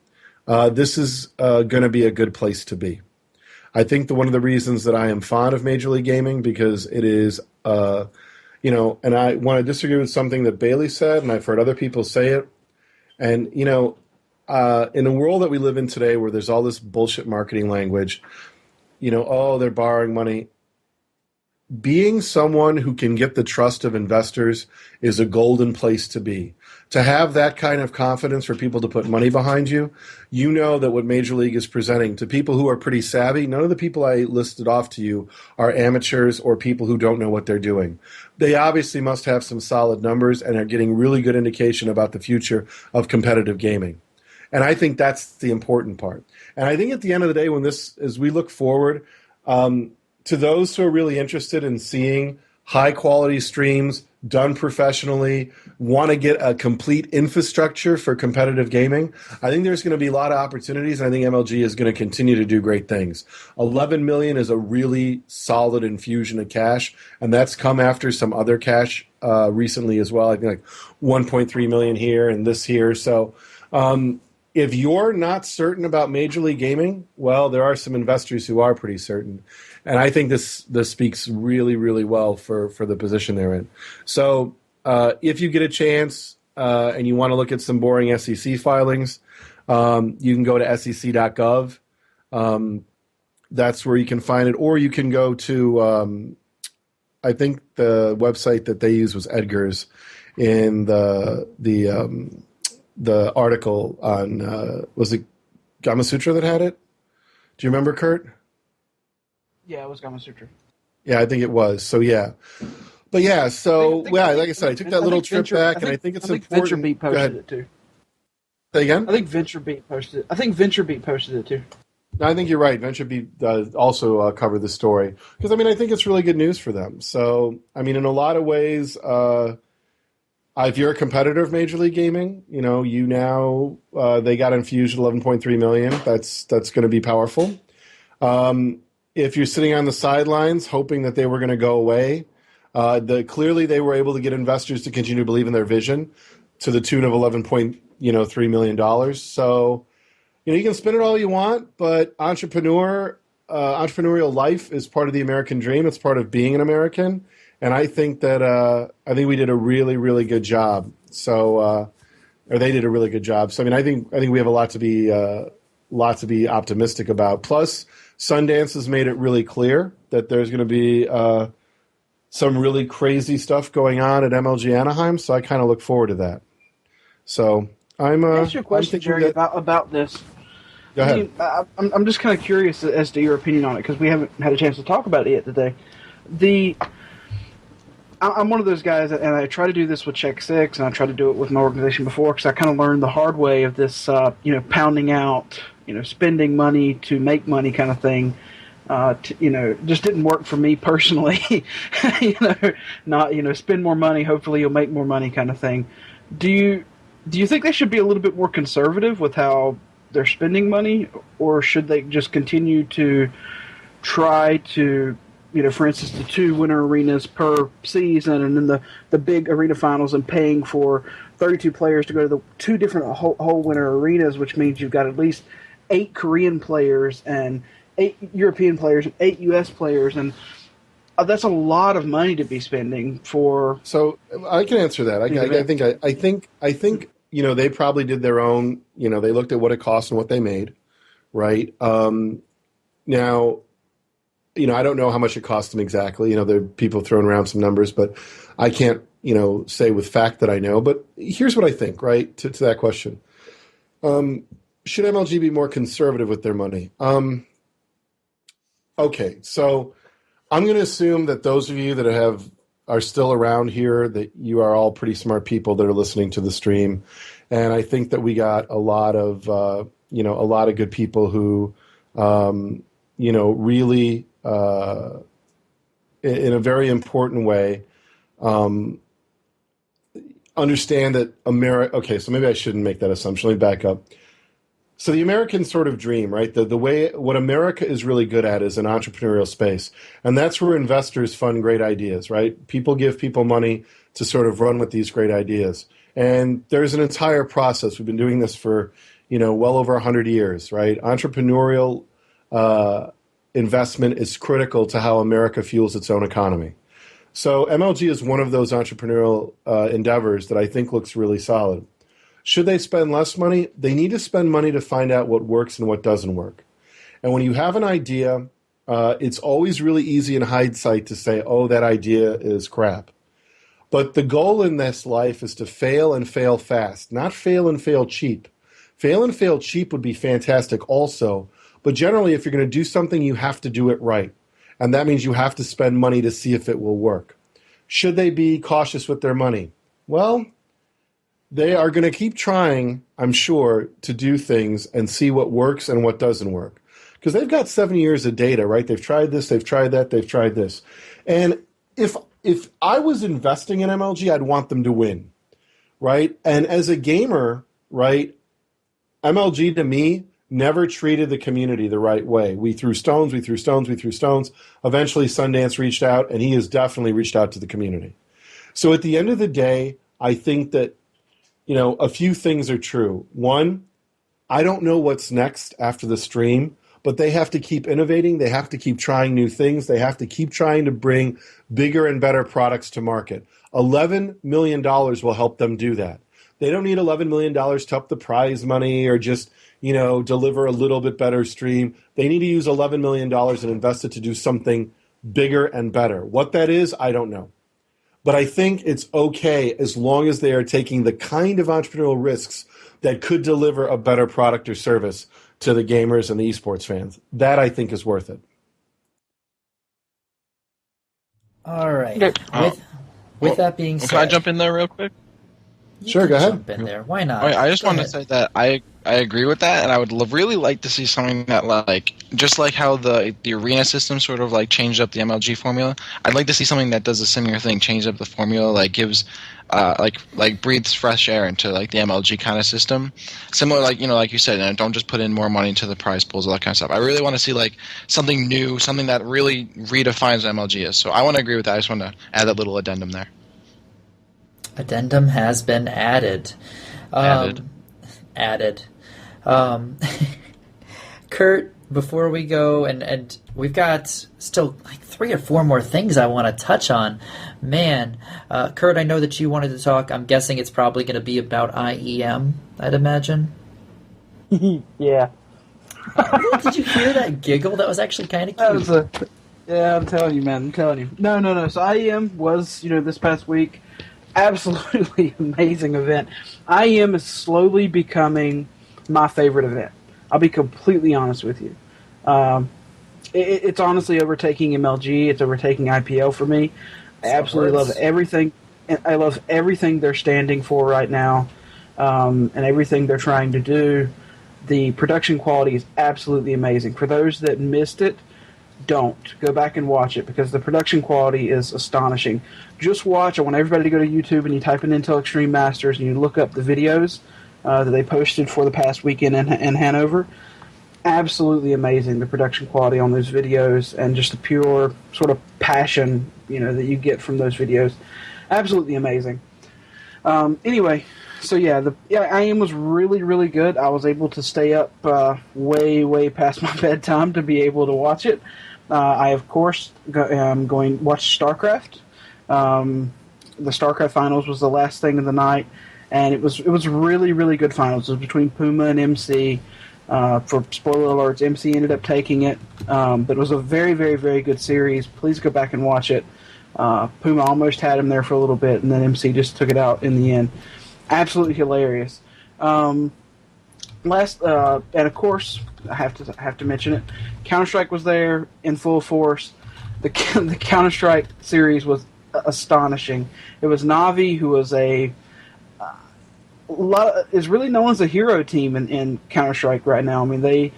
this is going to be a good place to be. I think one of the reasons that I am fond of Major League Gaming, because it is, and I want to disagree with something that Bailey said, and I've heard other people say it. And, in the world that we live in today where there's all this bullshit marketing language, they're borrowing money. Being someone who can get the trust of investors is a golden place to be. To have that kind of confidence for people to put money behind you, you know that what Major League is presenting to people who are pretty savvy, none of the people I listed off to you are amateurs or people who don't know what they're doing. They obviously must have some solid numbers and are getting really good indication about the future of competitive gaming. And I think that's the important part. And I think at the end of the day, as we look forward, to those who are really interested in seeing high-quality streams done professionally, want to get a complete infrastructure for competitive gaming, I think there's going to be a lot of opportunities, and I think MLG is going to continue to do great things. $11 million is a really solid infusion of cash, and that's come after some other cash recently as well. I think like $1.3 million here and this here. So if you're not certain about Major League Gaming, well, there are some investors who are pretty certain. And I think this speaks really, really well for the position they're in. So if you get a chance and you want to look at some boring SEC filings, you can go to sec.gov. That's where you can find it. Or you can go to, I think the website that they used was Edgar's in the article on, was it Gamasutra that had it? Do you remember, Kurt? Yeah, it was Gamasutra. Yeah, I think it was. So, yeah. But, yeah, like I said, I took that little trip back, and I think it's important. VentureBeat posted it, too. Say again? I think VentureBeat posted it. too. I think you're right. Venture Beat also covered the story because I think it's really good news for them. So in a lot of ways, if you're a competitor of Major League Gaming, you now they got infused 11.3 million. That's going to be powerful. If you're sitting on the sidelines hoping that they were going to go away, clearly they were able to get investors to continue to believe in their vision to the tune of $11.3 million. So. You can spin it all you want, but entrepreneurial life is part of the American dream. It's part of being an American, and I think that we did a really, really good job. So, or they did a really good job. So, I think we have a lot to be optimistic about. Plus, Sundance has made it really clear that there's going to be some really crazy stuff going on at MLG Anaheim. So, I kind of look forward to that. So. Ask you a question, Jerry, about this. Go ahead. I'm just kind of curious as to your opinion on it because we haven't had a chance to talk about it yet today. I'm one of those guys, and I try to do this with Check Six, and I tried to do it with my organization before because I kind of learned the hard way of this, pounding out, spending money to make money kind of thing. Just didn't work for me personally. Not spend more money, hopefully you'll make more money kind of thing. Do you think they should be a little bit more conservative with how they're spending money, or should they just continue to try to, for instance, the 2 winter arenas per season and then the big arena finals and paying for 32 players to go to the 2 different whole winter arenas, which means you've got at least 8 Korean players and 8 European players and 8 U.S. players, and that's a lot of money to be spending for. So I can answer that. I think they probably did their own. They looked at what it cost and what they made, right? Now, I don't know how much it cost them exactly. There are people throwing around some numbers, but I can't say with fact that I know. But here's what I think, right? To that question, should MLG be more conservative with their money? Okay, so. I'm going to assume that those of you that are still around here, that you are all pretty smart people that are listening to the stream, and I think that we got a lot of good people who, really, in a very important way, understand that America. Okay, so maybe I shouldn't make that assumption. Let me back up. So the American sort of dream, right? The way what America is really good at is an entrepreneurial space, and that's where investors fund great ideas, right? People give people money to sort of run with these great ideas, and there's an entire process. We've been doing this for well over 100 years, right? Entrepreneurial investment is critical to how America fuels its own economy. So MLG is one of those entrepreneurial endeavors that I think looks really solid. Should they spend less money? They need to spend money to find out what works and what doesn't work. And when you have an idea, it's always really easy in hindsight to say, oh, that idea is crap. But the goal in this life is to fail and fail fast, not fail and fail cheap. Fail and fail cheap would be fantastic also, but generally if you're going to do something, you have to do it right. And that means you have to spend money to see if it will work. Should they be cautious with their money? Well, they are going to keep trying, I'm sure, to do things and see what works and what doesn't work. Because they've got 7 years of data, right? They've tried this, they've tried that, they've tried this. And if I was investing in MLG, I'd want them to win, right? And as a gamer, right, MLG to me never treated the community the right way. We threw stones. Eventually Sundance reached out, and he has definitely reached out to the community. So at the end of the day, I think that a few things are true. One, I don't know what's next after the stream, but they have to keep innovating. They have to keep trying new things. They have to keep trying to bring bigger and better products to market. $11 million will help them do that. They don't need $11 million to up the prize money or just, deliver a little bit better stream. They need to use $11 million and invest it to do something bigger and better. What that is, I don't know. But I think it's okay as long as they are taking the kind of entrepreneurial risks that could deliver a better product or service to the gamers and the esports fans. That, I think, is worth it. All right. With that being said... Can I jump in there real quick? You Sure, can go ahead. jump in there. Why not? I just Go want to ahead. say that I agree with that, and I would really like to see something that like just like how the arena system sort of like changed up the MLG formula. I'd like to see something that does a similar thing, change up the formula, like gives like breathes fresh air into like the MLG kind of system. Similar, like like you said, and don't just put in more money into the prize pools, all that kind of stuff. I really want to see like something new, something that really redefines what MLG is. So I want to agree with that. I just want to add that little addendum there. Addendum has been added. Added. Added. Kurt, before we go, and we've got still like 3 or 4 more things I want to touch on. Man, Kurt, I know that you wanted to talk. I'm guessing it's probably going to be about IEM, I'd imagine. Yeah. Did you hear that giggle? That was actually kind of That cute. was yeah, I'm telling you, man. I'm telling you. No. So IEM was, this past week, absolutely amazing event. IEM is slowly becoming my favorite event. I'll be completely honest with you. It's honestly overtaking MLG. It's overtaking IPL for me. I absolutely love everything. I love everything they're standing for right now, and everything they're trying to do. The production quality is absolutely amazing. For those that missed it, don't. Go back and watch it because the production quality is astonishing. Just watch. I want everybody to go to YouTube and you type in Intel Extreme Masters and you look up the videos that they posted for the past weekend in Hanover. Absolutely amazing, the production quality on those videos and just the pure sort of passion that you get from those videos. Absolutely amazing. Anyway, so IEM was really, really good. I was able to stay up way past my bedtime to be able to watch it. I, of course, am going to watch StarCraft. The StarCraft finals was the last thing of the night, and it was really, really good finals. It was between Puma and MC. For spoiler alerts, MC ended up taking it, but it was a very, very, very good series. Please go back and watch it. Puma almost had him there for a little bit, and then MC just took it out in the end. Absolutely hilarious. And of course, I have to mention it. Counter-Strike was there in full force. The Counter-Strike series was astonishing. It was Na'Vi, who was is really known as a hero team in Counter-Strike right now. I mean, they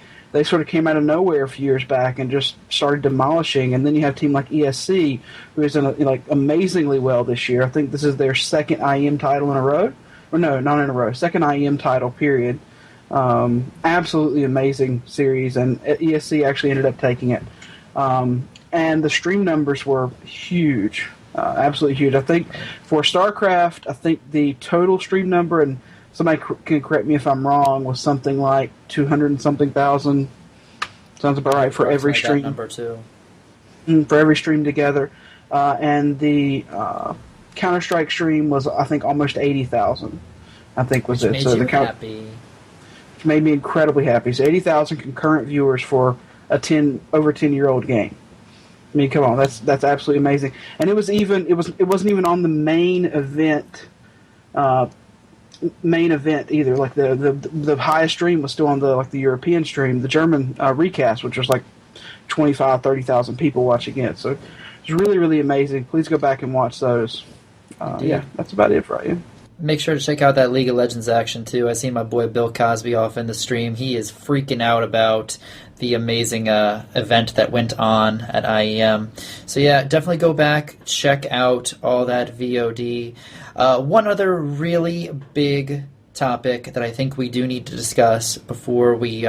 sort of came out of nowhere a few years back and just started demolishing. And then you have a team like ESC, who is done amazingly well this year. I think this is their second IEM title in a row. Or no, not in a row. Second IEM title, period. Absolutely amazing series, and ESC actually ended up taking it. And the stream numbers were huge. Absolutely huge. I think for StarCraft, the total stream number, and somebody can correct me if I'm wrong, was something like 200 and something thousand. Sounds about right for every stream. That number too. For every stream together. And the Counter-Strike stream was, I think, almost 80,000. I think was Which it. So made you happy. Which made me incredibly happy. So 80,000 concurrent viewers for a over 10-year-old game. I mean, come on, that's absolutely amazing. And it wasn't even on the main event either. Like the highest stream was still on the European stream, the German recast, which was like 30,000 people watching it. So it's really, really amazing. Please go back and watch those. That's about it for you. Make sure to check out that League of Legends action too. I seen my boy Bill Cosby off in the stream. He is freaking out about the amazing event that went on at IEM. So yeah, definitely go back, check out all that VOD. One other really big topic that I think we do need to discuss before we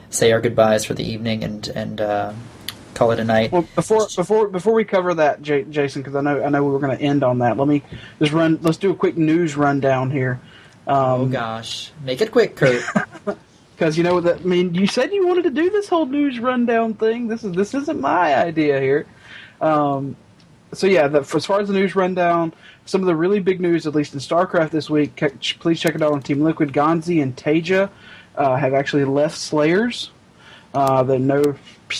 say our goodbyes for the evening and call it a night. Well, before we cover that, Jason, because I know we were going to end on that. Let me just let's do a quick news rundown here. Oh gosh, make it quick, Kurt. Because you said you wanted to do this whole news rundown thing. This isn't my idea here. So yeah, as far as the news rundown, some of the really big news, at least in StarCraft this week. Please check it out on Team Liquid. Gonzi and Taja have actually left Slayers. There's no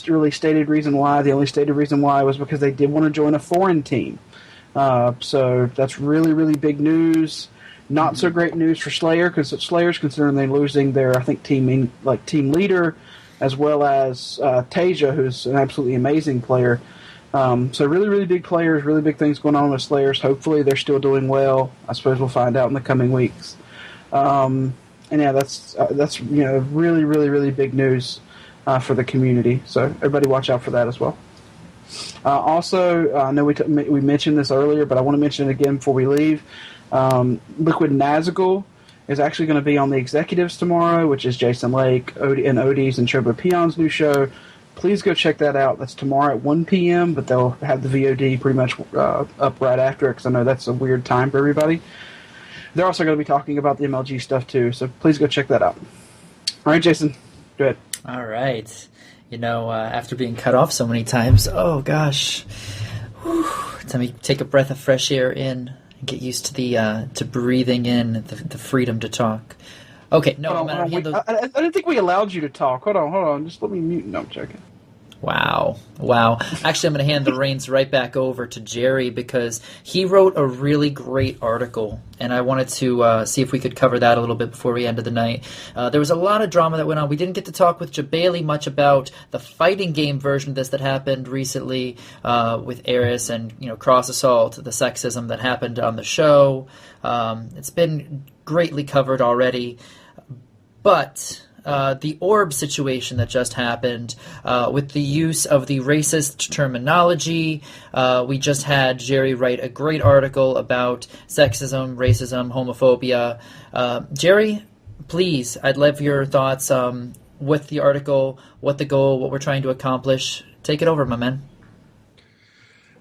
really stated reason why. The only stated reason why was because they did want to join a foreign team. So that's really, really big news. Not so great news for Slayer, because Slayer's considering they're losing their, I think, team leader, as well as Taja, who's an absolutely amazing player. So really, really big players, really big things going on with Slayers. Hopefully they're still doing well. I suppose we'll find out in the coming weeks. And yeah, that's really, really, really big news for the community. So everybody watch out for that as well. Also, I know we mentioned this earlier, but I want to mention it again before we leave. Liquid Nazgul is actually going to be on the Executives tomorrow, which is Jason Lake, Odie's, and Chobo Peon's new show. Please go check that out. That's tomorrow at 1 p.m., but they'll have the VOD pretty much up right after it, because I know that's a weird time for everybody. They're also going to be talking about the MLG stuff, too, so please go check that out. All right, Jason, go ahead. All right. After being cut off so many times, oh gosh. Whew. Let me take a breath of fresh air in and get used to to breathing in the freedom to talk. Okay, no, I'm going to handle... I didn't think we allowed you to talk. Hold on. Just let me mute. No, I'm joking. Wow. Actually, I'm going to hand the reins right back over to Jerry because he wrote a really great article, and I wanted to see if we could cover that a little bit before we ended the night. There was a lot of drama that went on. We didn't get to talk with Jebailey much about the fighting game version of this that happened recently with Eris and Cross Assault, the sexism that happened on the show. It's been greatly covered already, but... the orb situation that just happened with the use of the racist terminology. We just had Jerry write a great article about sexism, racism, homophobia. Jerry, please, I'd love your thoughts with the article, what the goal, what we're trying to accomplish. Take it over, my man.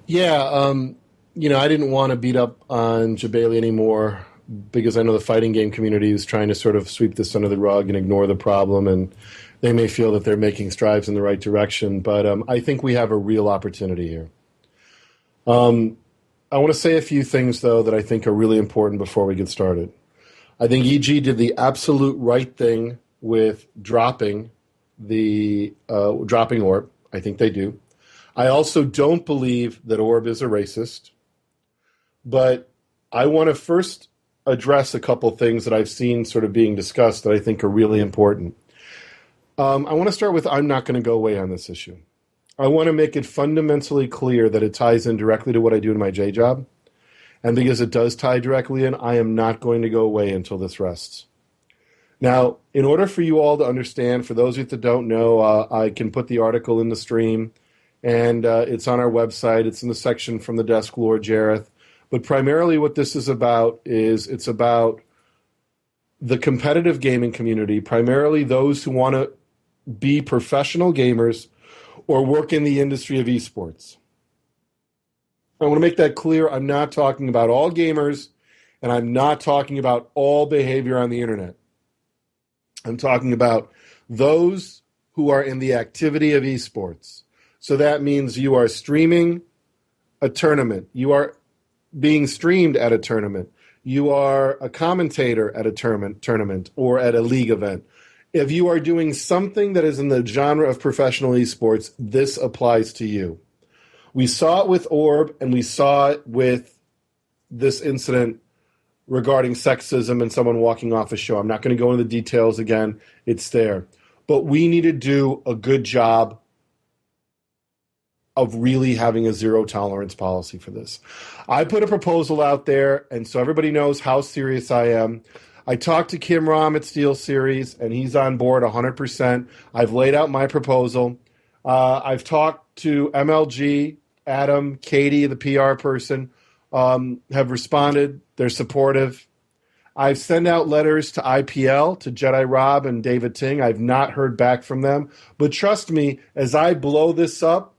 Yeah, I didn't want to beat up on Jebailey anymore, because I know the fighting game community is trying to sort of sweep this under the rug and ignore the problem, and they may feel that they're making strides in the right direction, but I think we have a real opportunity here. I want to say a few things, though, that I think are really important before we get started. I think EG did the absolute right thing with dropping Orb. I think they do. I also don't believe that Orb is a racist, but I want to first address a couple things that I've seen sort of being discussed that I think are really important. I want to start with I'm not going to go away on this issue. I want to make it fundamentally clear that it ties in directly to what I do in my J job. And because it does tie directly in, I am not going to go away until this rests. Now, in order for you all to understand, for those of you that don't know, I can put the article in the stream, and it's on our website. It's in the section from the desk, Lord Jareth. But primarily what this is about is it's about the competitive gaming community, primarily those who want to be professional gamers or work in the industry of eSports. I want to make that clear. I'm not talking about all gamers, and I'm not talking about all behavior on the internet. I'm talking about those who are in the activity of eSports. So that means you are streaming a tournament. You are being streamed at a tournament. You are a commentator at a tournament or at a league event. If you are doing something that is in the genre of professional esports, this applies to you. We saw it with Orb, and we saw it with this incident regarding sexism and someone walking off a show. I'm not going to go into the details again. It's there. But we need to do a good job of really having a zero tolerance policy for this. I put a proposal out there, and so everybody knows how serious I am. I talked to Kim Rom at SteelSeries, and he's on board 100%. I've laid out my proposal. I've talked to MLG, Adam, Katie, the PR person, have responded. They're supportive. I've sent out letters to IPL, to Jedi Rob and David Ting. I've not heard back from them. But trust me, as I blow this up,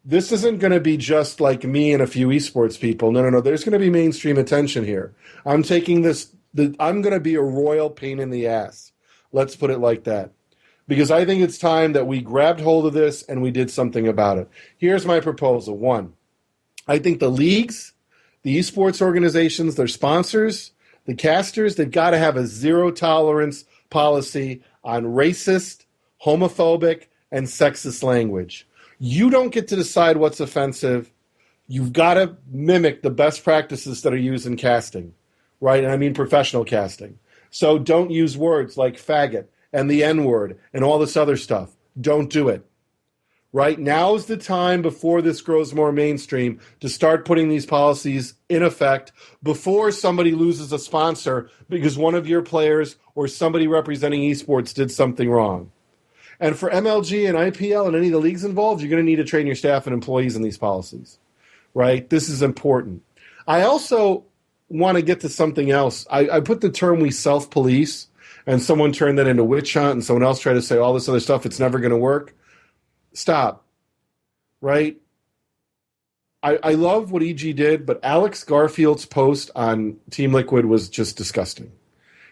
this isn't going to be just like me and a few esports people. No. There's going to be mainstream attention here. I'm taking this. I'm going to be a royal pain in the ass. Let's put it like that. Because I think it's time that we grabbed hold of this and we did something about it. Here's my proposal. 1, I think the leagues, the esports organizations, their sponsors, the casters, they've got to have a zero tolerance policy on racist, homophobic, and sexist language. You don't get to decide what's offensive. You've got to mimic the best practices that are used in casting, right? And I mean professional casting. So don't use words like faggot and the N-word and all this other stuff. Don't do it, right? Now is the time before this grows more mainstream to start putting these policies in effect before somebody loses a sponsor because one of your players or somebody representing esports did something wrong. And for MLG and IPL and any of the leagues involved, you're going to need to train your staff and employees in these policies, right? This is important. I also want to get to something else. I put the term "we self-police," and someone turned that into witch hunt, and someone else tried to say all this other stuff, it's never going to work. Stop, right? I love what EG did, but Alex Garfield's post on Team Liquid was just disgusting.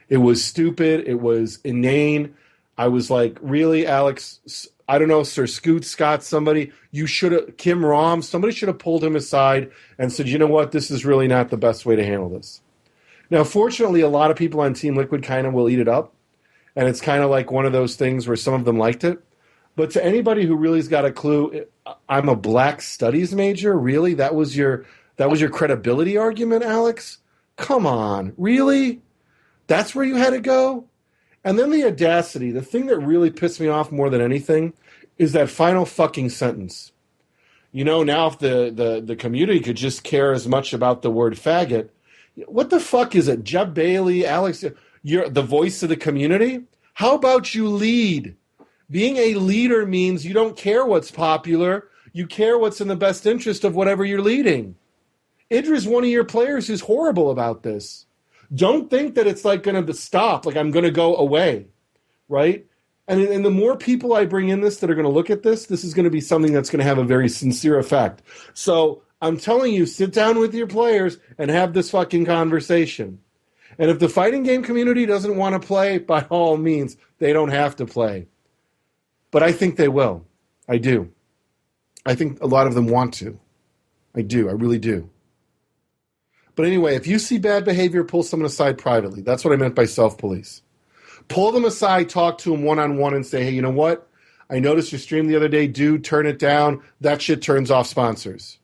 It was stupid. It was inane. I was like, really, Alex? I don't know, Sir Scott, somebody, you should have, Kim Rom, somebody should have pulled him aside and said, you know what, this is really not the best way to handle this. Now, fortunately, a lot of people on Team Liquid kind of will eat it up, and it's kind of like one of those things where some of them liked it. But to anybody who really's got a clue, I'm a black studies major? Really? That was your credibility argument, Alex? Come on, really? That's where you had to go? And then the audacity, the thing that really pissed me off more than anything is that final fucking sentence. You know, now if the community could just care as much about the word faggot, what the fuck is it? Jebailey, Alex, you're the voice of the community? How about you lead? Being a leader means you don't care what's popular. You care what's in the best interest of whatever you're leading. Idra's one of your players who's horrible about this. Don't think that it's like going to stop, like I'm going to go away, right? And the more people I bring in this that are going to look at this, this is going to be something that's going to have a very sincere effect. So I'm telling you, sit down with your players and have this fucking conversation. And if the fighting game community doesn't want to play, by all means, they don't have to play. But I think they will. I do. I think a lot of them want to. I do. I really do. But anyway, if you see bad behavior, pull someone aside privately. That's what I meant by self-police. Pull them aside, talk to them one-on-one and say, hey, you know what? I noticed your stream the other day. Dude, turn it down. That shit turns off sponsors.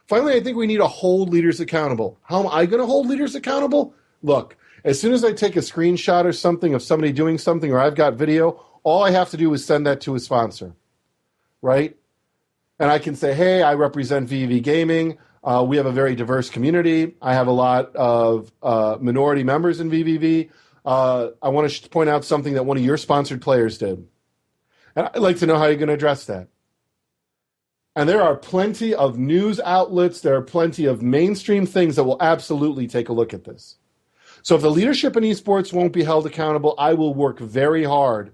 Finally, I think we need to hold leaders accountable. How am I going to hold leaders accountable? Look, as soon as I take a screenshot or something of somebody doing something or I've got video, all I have to do is send that to a sponsor, right? And I can say, hey, I represent VV Gaming. We have a very diverse community. I have a lot of minority members in VVV. I want to point out something that one of your sponsored players did. And I'd like to know how you're going to address that. And there are plenty of news outlets, there are plenty of mainstream things that will absolutely take a look at this. So if the leadership in esports won't be held accountable, I will work very hard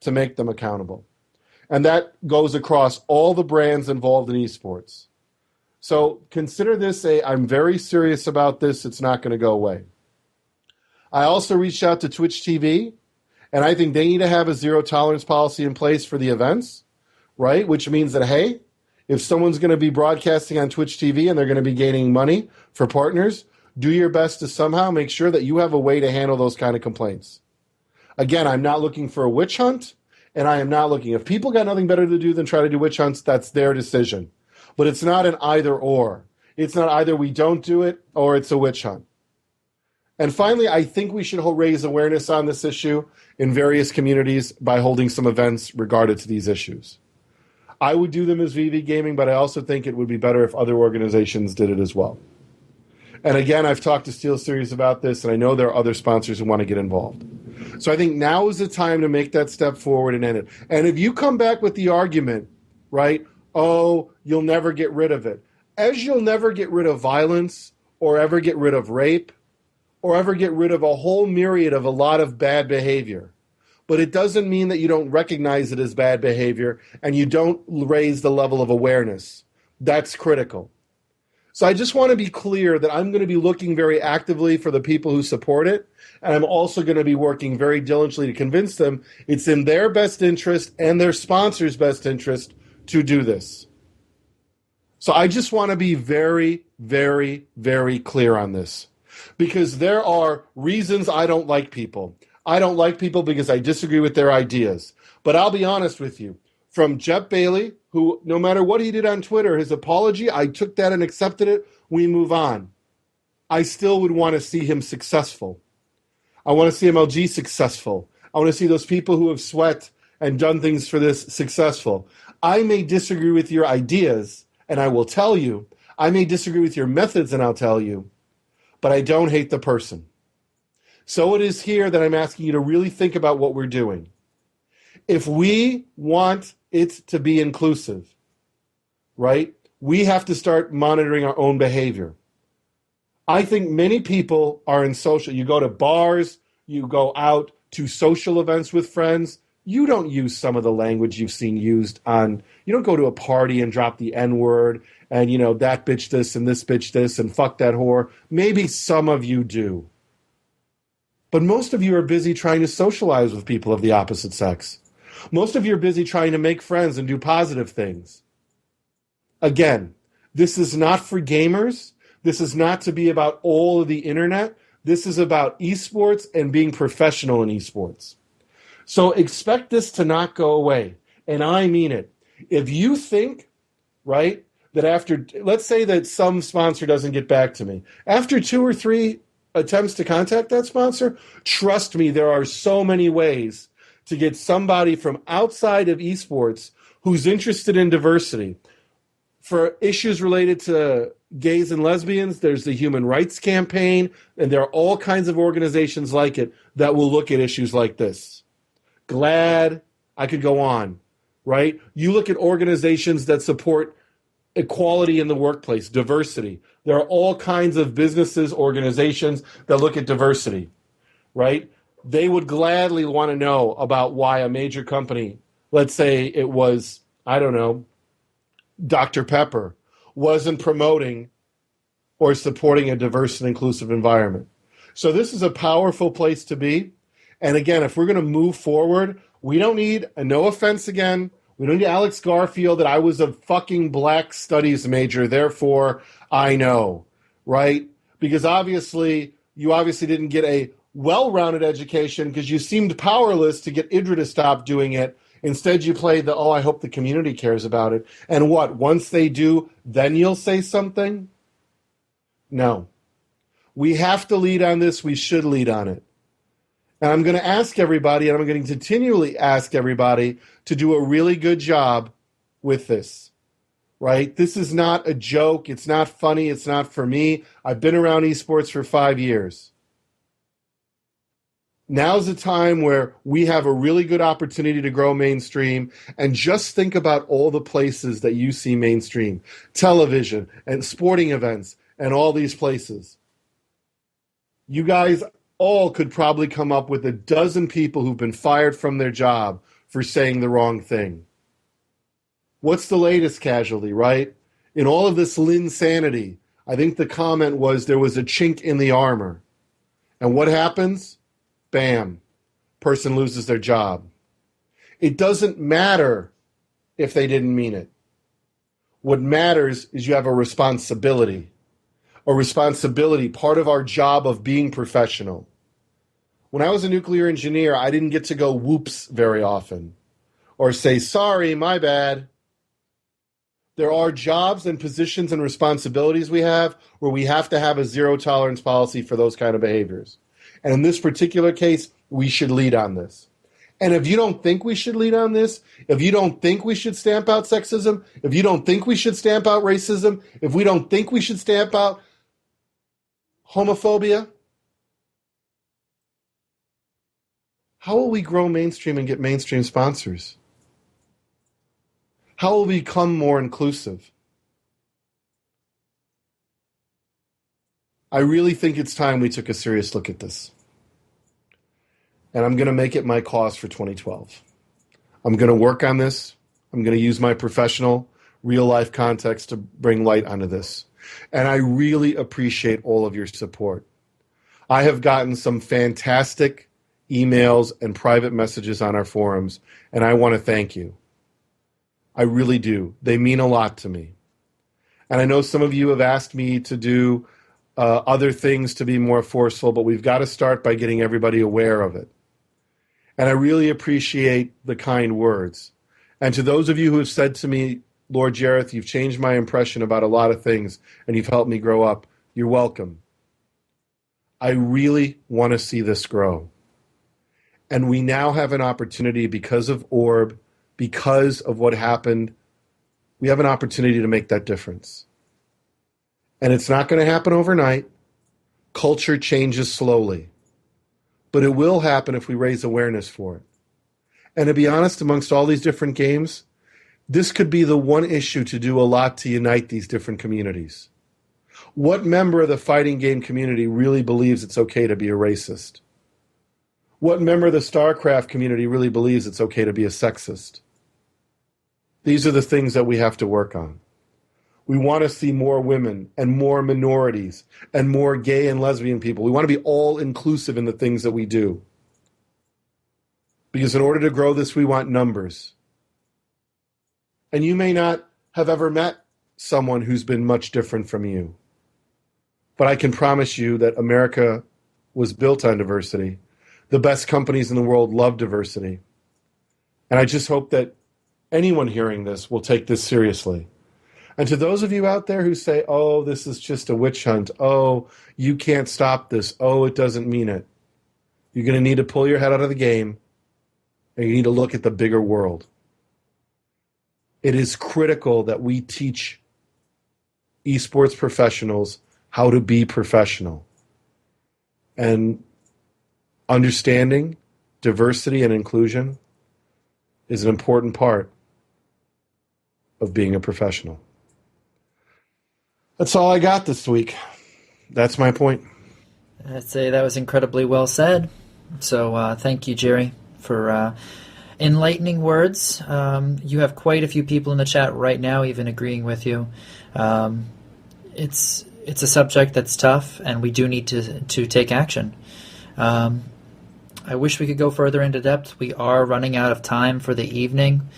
to make them accountable. And that goes across all the brands involved in esports. So consider this I'm very serious about this. It's not going to go away. I also reached out to Twitch TV, and I think they need to have a zero tolerance policy in place for the events, right? Which means that, hey, if someone's going to be broadcasting on Twitch TV and they're going to be gaining money for partners, do your best to somehow make sure that you have a way to handle those kind of complaints. Again, I'm not looking for a witch hunt, and I am not looking. If people got nothing better to do than try to do witch hunts, that's their decision. But it's not an either or. It's not either we don't do it or it's a witch hunt. And finally, I think we should raise awareness on this issue in various communities by holding some events regarded to these issues. I would do them as VV Gaming, but I also think it would be better if other organizations did it as well. And again, I've talked to SteelSeries about this, and I know there are other sponsors who want to get involved. So I think now is the time to make that step forward and end it. And if you come back with the argument, right, oh, you'll never get rid of it. As you'll never get rid of violence or ever get rid of rape or ever get rid of a whole myriad of a lot of bad behavior. But it doesn't mean that you don't recognize it as bad behavior and you don't raise the level of awareness. That's critical. So I just want to be clear that I'm going to be looking very actively for the people who support it, and I'm also going to be working very diligently to convince them it's in their best interest and their sponsors' best interest to do this. So I just want to be very, very, very clear on this, because there are reasons I don't like people. I don't like people because I disagree with their ideas. But I'll be honest with you. From Jebailey, who no matter what he did on Twitter, his apology, I took that and accepted it. We move on. I still would want to see him successful. I want to see MLG successful. I want to see those people who have sweat and done things for this successful. I may disagree with your ideas, and I will tell you. I may disagree with your methods, and I'll tell you. But I don't hate the person. So it is here that I'm asking you to really think about what we're doing. If we want it to be inclusive, right, we have to start monitoring our own behavior. I think many people are in social. You go to bars, you go out to social events with friends. You don't use some of the language you've seen used on, you don't go to a party and drop the N-word and, that bitch this and this bitch this and fuck that whore. Maybe some of you do. But most of you are busy trying to socialize with people of the opposite sex. Most of you are busy trying to make friends and do positive things. Again, this is not for gamers. This is not to be about all of the internet. This is about esports and being professional in esports. So expect this to not go away. And I mean it. If you think, right, that after, let's say that some sponsor doesn't get back to me. After 2 or 3 attempts to contact that sponsor, trust me, there are so many ways to get somebody from outside of esports who's interested in diversity. For issues related to gays and lesbians, there's the Human Rights Campaign, and there are all kinds of organizations like it that will look at issues like this. GLAD, I could go on, right? You look at organizations that support equality in the workplace, diversity. There are all kinds of businesses, organizations that look at diversity, right? They would gladly want to know about why a major company, let's say it was, I don't know, Dr. Pepper, wasn't promoting or supporting a diverse and inclusive environment. So this is a powerful place to be. And again, if we're going to move forward, we don't need, and no offense again, we don't need Alex Garfield that I was a fucking black studies major, therefore I know, right? Because you obviously didn't get a well-rounded education because you seemed powerless to get Idra to stop doing it. Instead, you played the, I hope the community cares about it. And what, once they do, then you'll say something? No. We have to lead on this. We should lead on it. And I'm going to ask everybody, and I'm going to continually ask everybody to do a really good job with this, right? This is not a joke. It's not funny. It's not for me. I've been around esports for 5 years. Now's the time where we have a really good opportunity to grow mainstream, and just think about all the places that you see mainstream, television and sporting events and all these places. You guys all could probably come up with a dozen people who've been fired from their job for saying the wrong thing. What's the latest casualty, right? In all of this linsanity, I think the comment was there was a chink in the armor. And what happens? Bam. Person loses their job. It doesn't matter if they didn't mean it. What matters is you have a responsibility. A responsibility, part of our job of being professional. When I was a nuclear engineer, I didn't get to go whoops very often or say, sorry, my bad. There are jobs and positions and responsibilities we have where we have to have a zero tolerance policy for those kind of behaviors. And in this particular case, we should lead on this. And if you don't think we should lead on this, if you don't think we should stamp out sexism, if you don't think we should stamp out racism, if we don't think we should stamp out homophobia, how will we grow mainstream and get mainstream sponsors? How will we become more inclusive? I really think it's time we took a serious look at this. And I'm going to make it my cause for 2012. I'm going to work on this. I'm going to use my professional, real-life context to bring light onto this. And I really appreciate all of your support. I have gotten some fantastic emails and private messages on our forums, and I want to thank you. I really do. They mean a lot to me. And I know some of you have asked me to do other things to be more forceful, but we've got to start by getting everybody aware of it. And I really appreciate the kind words. And to those of you who have said to me, Lord Jareth, you've changed my impression about a lot of things, and you've helped me grow up, you're welcome. I really want to see this grow. And we now have an opportunity because of Orb, because of what happened, we have an opportunity to make that difference. And it's not going to happen overnight. Culture changes slowly. But it will happen if we raise awareness for it. And to be honest, amongst all these different games, this could be the one issue to do a lot to unite these different communities. What member of the fighting game community really believes it's okay to be a racist? What member of the StarCraft community really believes it's okay to be a sexist? These are the things that we have to work on. We want to see more women and more minorities and more gay and lesbian people. We want to be all inclusive in the things that we do. Because in order to grow this, we want numbers. And you may not have ever met someone who's been much different from you. But I can promise you that America was built on diversity. The best companies in the world love diversity. And I just hope that anyone hearing this will take this seriously. And to those of you out there who say, oh, this is just a witch hunt. Oh, you can't stop this. Oh, it doesn't mean it. You're going to need to pull your head out of the game, and you need to look at the bigger world. It is critical that we teach esports professionals how to be professional. And understanding diversity and inclusion is an important part of being a professional. That's all I got this week. That's my point. I'd say that was incredibly well said. So thank you, Jerry, for enlightening words. You have quite a few people in the chat right now even agreeing with you. It's a subject that's tough, and we do need to take action. I wish we could go further into depth. We are running out of time for the evening.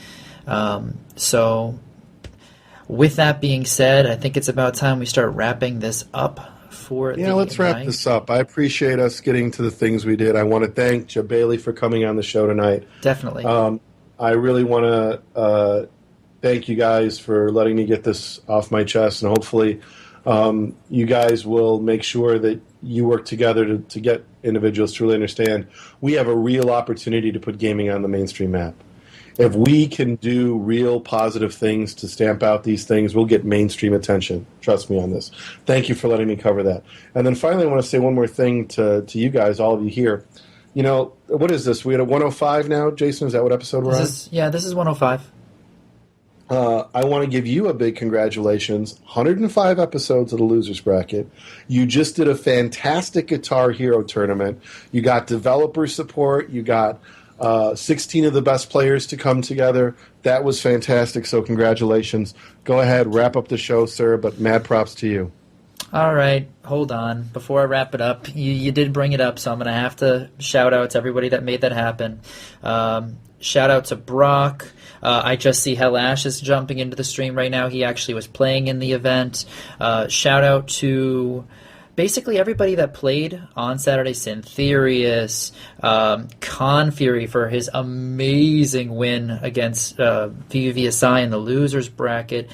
So with that being said, I think it's about time we start wrapping this up for the let's wrap night. this up. I appreciate us getting to the things we did. I want to thank Jebailey for coming on the show tonight. Definitely. I really want to thank you guys for letting me get this off my chest, and hopefully you guys will make sure that you work together to get individuals to really understand we have a real opportunity to put gaming on the mainstream map. If we can do real positive things to stamp out these things, we'll get mainstream attention. Trust me on this. Thank you for letting me cover that. And then finally, I want to say one more thing to you guys, all of you here. You know, what is this? We at a 105 now, Jason? Is that what episode we're on? This is 105. I want to give you a big congratulations. 105 episodes of the Losers Bracket. You just did a fantastic Guitar Hero tournament. You got developer support. You got 16 of the best players to come together. That was fantastic, so congratulations. Go ahead, wrap up the show, sir, but mad props to you. All right, hold on. Before I wrap it up, you did bring it up, so I'm going to have to shout out to everybody that made that happen. Shout out to Brock. I just see Hell Ash is jumping into the stream right now. He actually was playing in the event. Shout out to basically everybody that played on Saturday. Syntherius, Con Fury for his amazing win against VVSI in the losers bracket.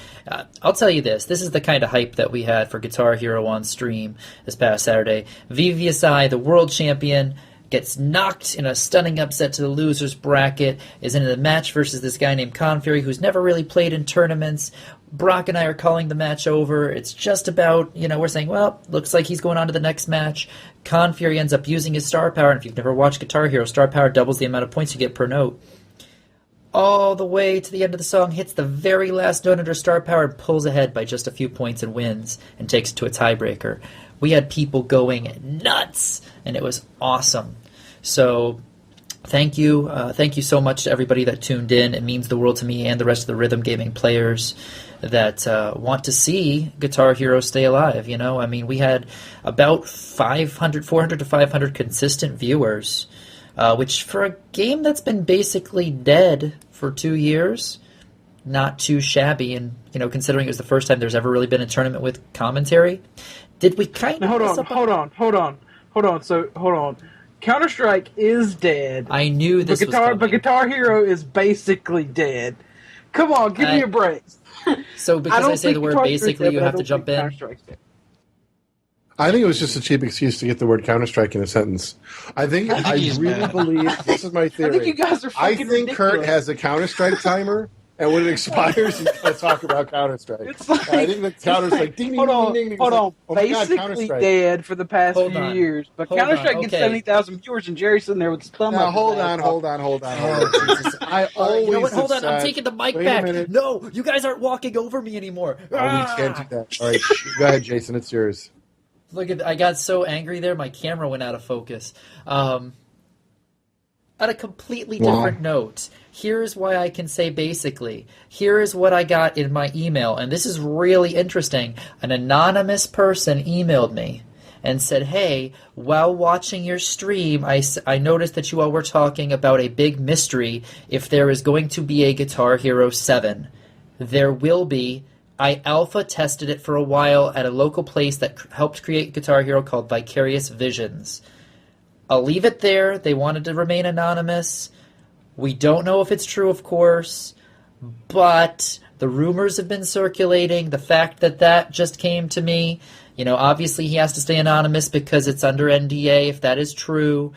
I'll tell you this is the kind of hype that we had for Guitar Hero on stream this past Saturday. VVSI, the world champion, gets knocked in a stunning upset to the losers bracket, is in a match versus this guy named Con Fury, who's never really played in tournaments. Brock and I are calling the match over. It's just about, we're saying, well, looks like he's going on to the next match. Con Fury ends up using his star power, and if you've never watched Guitar Hero, star power doubles the amount of points you get per note. All the way to the end of the song, hits the very last note under star power, and pulls ahead by just a few points and wins, and takes it to a tiebreaker. We had people going nuts, and it was awesome. So thank you so much to everybody that tuned in. It means the world to me and the rest of the rhythm gaming players that want to see Guitar Hero stay alive. We had about 400 to 500 consistent viewers, which for a game that's been basically dead for 2 years, not too shabby. And considering it was the first time there's ever really been a tournament with commentary, did we kind of hold on. Counter-Strike is dead. I knew this was coming. But Guitar Hero is basically dead. Come on, give me a break. So because I say the word basically, you have to jump in? I think it was just a cheap excuse to get the word Counter-Strike in a sentence. I really believe, this is my theory. I think you guys are I fucking think ridiculous. Kurt has a Counter-Strike timer, and when it expires, he's going to talk about Counter-Strike. It's like, I think the Counter-Strike, ding, ding, hold ding, ding, ding. on. It's like, oh my God, Basically Counter-Strike. dead for the past Hold few on. years, but Hold Counter-Strike on, gets okay. 70,000 viewers, and Jerry's sitting there with his thumb Now, up. hold his on. ass. Jesus. I All right, always you know what? Hold have on, I'm said- taking the mic Wait a back. minute. No, you guys aren't walking over me anymore. Oh, we can't do that. All right, go ahead, Jason. It's yours. Look at, I got so angry there, my camera went out of focus. On a completely different note, here's why I can say basically, here is what I got in my email, and this is really interesting. An anonymous person emailed me and said, hey, while watching your stream, I noticed that you all were talking about a big mystery if there is going to be a Guitar Hero 7. There will be. I alpha tested it for a while at a local place that helped create Guitar Hero called Vicarious Visions. I'll leave it there. They wanted to remain anonymous. We don't know if it's true, of course, but the rumors have been circulating. The fact that just came to me, obviously he has to stay anonymous because it's under NDA if that is true.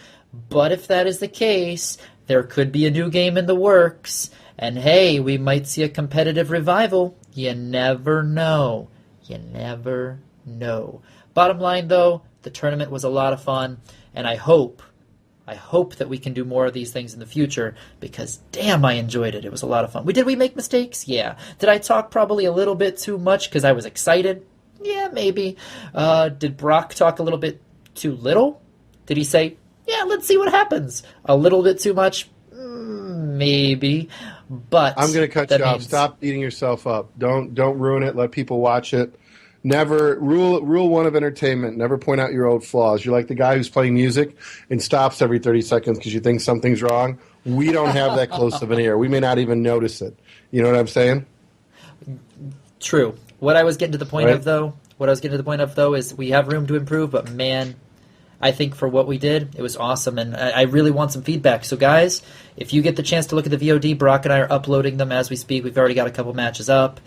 But if that is the case, there could be a new game in the works. And hey, we might see a competitive revival. You never know. You never know. Bottom line, though, the tournament was a lot of fun, and I hope that we can do more of these things in the future, because damn, I enjoyed it. It was a lot of fun. Did we make mistakes? Yeah. Did I talk probably a little bit too much because I was excited? Yeah, maybe. Did Brock talk a little bit too little? Did he say, yeah, let's see what happens? A little bit too much? Maybe. But I'm going to cut you off. Stop beating yourself up. Don't ruin it. Let people watch it. Never rule one of entertainment. Never point out your old flaws. You're like the guy who's playing music and stops every 30 seconds because you think something's wrong. We don't have that close of an ear. We may not even notice it. You know what I'm saying? True. What I was getting to the point of though is we have room to improve, but man, I think for what we did, it was awesome, and I really want some feedback. So guys, if you get the chance to look at the VOD, Brock and I are uploading them as we speak. We've already got a couple matches up.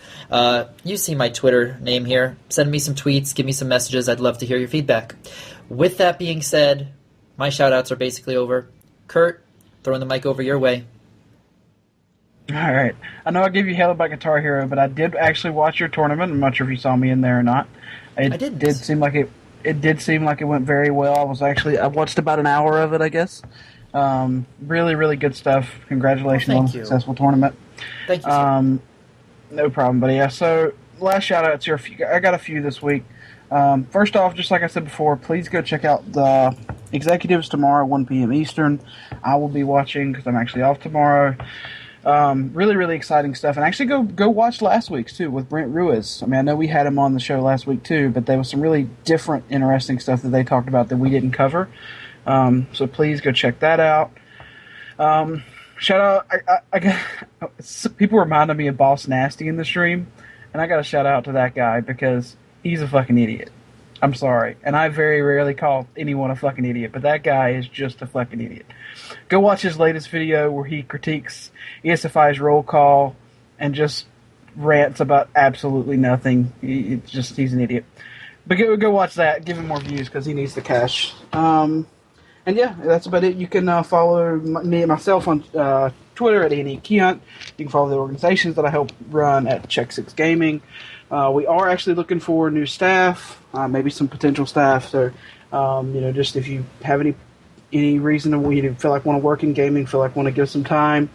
You see my Twitter name here. Send me some tweets, give me some messages. I'd love to hear your feedback. With that being said, my shout-outs are basically over. Kurt, throwing the mic over your way. All right. I know I gave you hell about Guitar Hero, but I did actually watch your tournament. I'm not sure if you saw me in there or not. I didn't. It did seem like it went very well. I watched about an hour of it, I guess. Really, really good stuff. Congratulations on a successful tournament. Thank you, sir. No problem, buddy. Yeah, so last shout-outs here. I got a few this week. First off, just like I said before, please go check out the Executives tomorrow, 1 p.m. Eastern. I will be watching because I'm actually off tomorrow. Really, really exciting stuff. And actually go watch last week's, too, with Brent Ruiz. I mean, I know we had him on the show last week, too, but there was some really different, interesting stuff that they talked about that we didn't cover. So please go check that out. Shout out, I got people reminded me of Boss Nasty in the stream, and I got to shout out to that guy because he's a fucking idiot. I'm sorry. And I very rarely call anyone a fucking idiot, but that guy is just a fucking idiot. Go watch his latest video where he critiques ESFI's roll call and just rants about absolutely nothing. He's an idiot. But go watch that. Give him more views because he needs the cash. And yeah, that's about it. You can follow me and myself on Twitter at AnyKeyhunt. You can follow the organizations that I help run at Check 6 Gaming. We are actually looking for new staff, maybe some potential staff. So, just if you have any reason to feel like want to work in gaming, feel like want to give some time,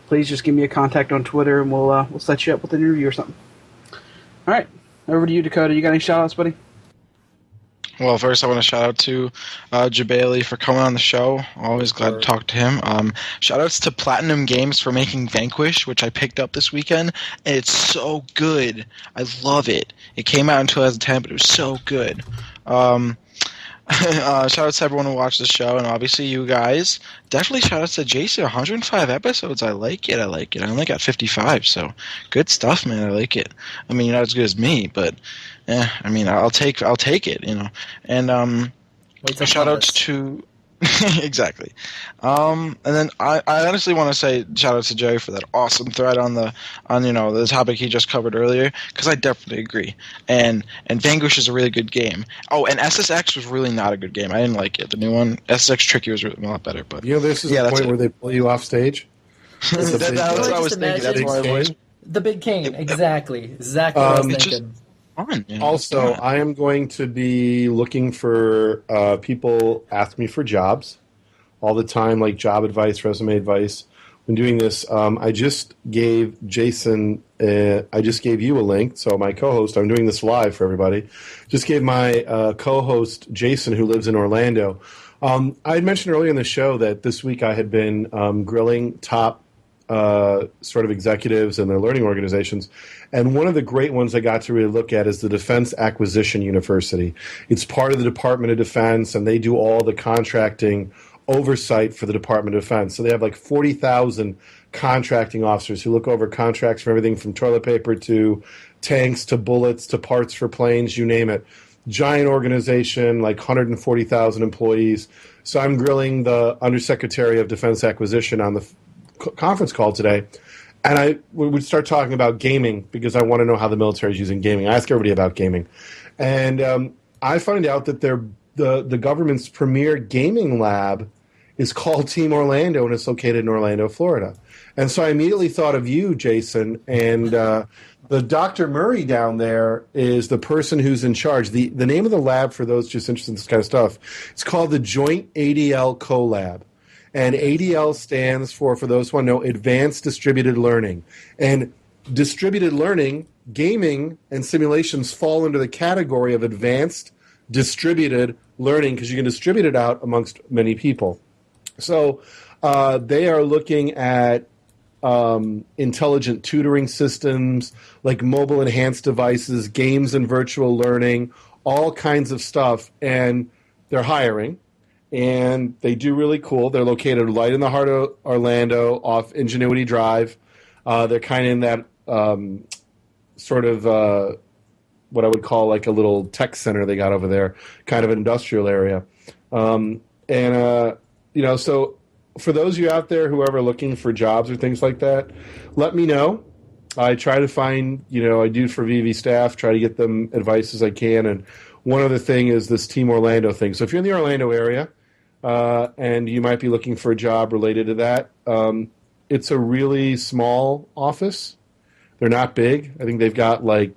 please just give me a contact on Twitter, and we'll set you up with an interview or something. All right, over to you, Dakota. You got any shout-outs, buddy? Well, first I want to shout out to Jebailey for coming on the show. Always glad to talk to him. Shout outs to Platinum Games for making Vanquish, which I picked up this weekend. And it's so good. I love it. It came out in 2010, but it was so good. Shout out to everyone who watched the show, and obviously you guys. Definitely shout out to Jason. 105 episodes. I like it. I only got 55, so good stuff, man. I like it. I mean, you're not as good as me, but I'll take it, And shout outs to Exactly. And then I honestly want to say shout out to Jerry for that awesome thread on the topic he just covered earlier, because I definitely agree. And Vanquish is a really good game. Oh, and SSX was really not a good game. I didn't like it. The new one, SSX Tricky, was really a lot better. But This is the point where they pull you off stage. that's what I was thinking. That's why I was. The big cane, exactly what I was It's thinking. Fun, Also, I am going to be looking for people ask me for jobs all the time, like job advice, resume advice. When doing this, I just gave Jason, I just gave you a link. So my co-host, I'm doing this live for everybody, just gave my co-host, Jason, who lives in Orlando. I had mentioned earlier in the show that this week I had been grilling top sort of executives and their learning organizations. And one of the great ones I got to really look at is the Defense Acquisition University. It's part of the Department of Defense, and they do all the contracting oversight for the Department of Defense. So they have like 40,000 contracting officers who look over contracts for everything from toilet paper to tanks to bullets to parts for planes, you name it. Giant organization, like 140,000 employees. So I'm grilling the Undersecretary of Defense Acquisition on the conference call today, and I would start talking about gaming because I want to know how the military is using gaming. I ask everybody about gaming, and I find out that the government's premier gaming lab is called Team Orlando, and it's located in Orlando, Florida. And so I immediately thought of you, Jason, and the Dr. Murray down there is the person who's in charge. The name of the lab, for those just interested in this kind of stuff, it's called the Joint ADL CoLab. And ADL stands for those who want to know, Advanced Distributed Learning. And distributed learning, gaming, and simulations fall into the category of advanced distributed learning because you can distribute it out amongst many people. So they are looking at intelligent tutoring systems, like mobile enhanced devices, games and virtual learning, all kinds of stuff. And they're hiring. And they do really cool. They're located right in the heart of Orlando off Ingenuity Drive. They're kind of in that sort of what I would call like a little tech center they got over there, kind of an industrial area. So for those of you out there who are ever looking for jobs or things like that, let me know. I try to find, I do for VV staff, try to get them advice as I can. And one other thing is this Team Orlando thing. So if you're in the Orlando area, and you might be looking for a job related to that. It's a really small office. They're not big. I think they've got like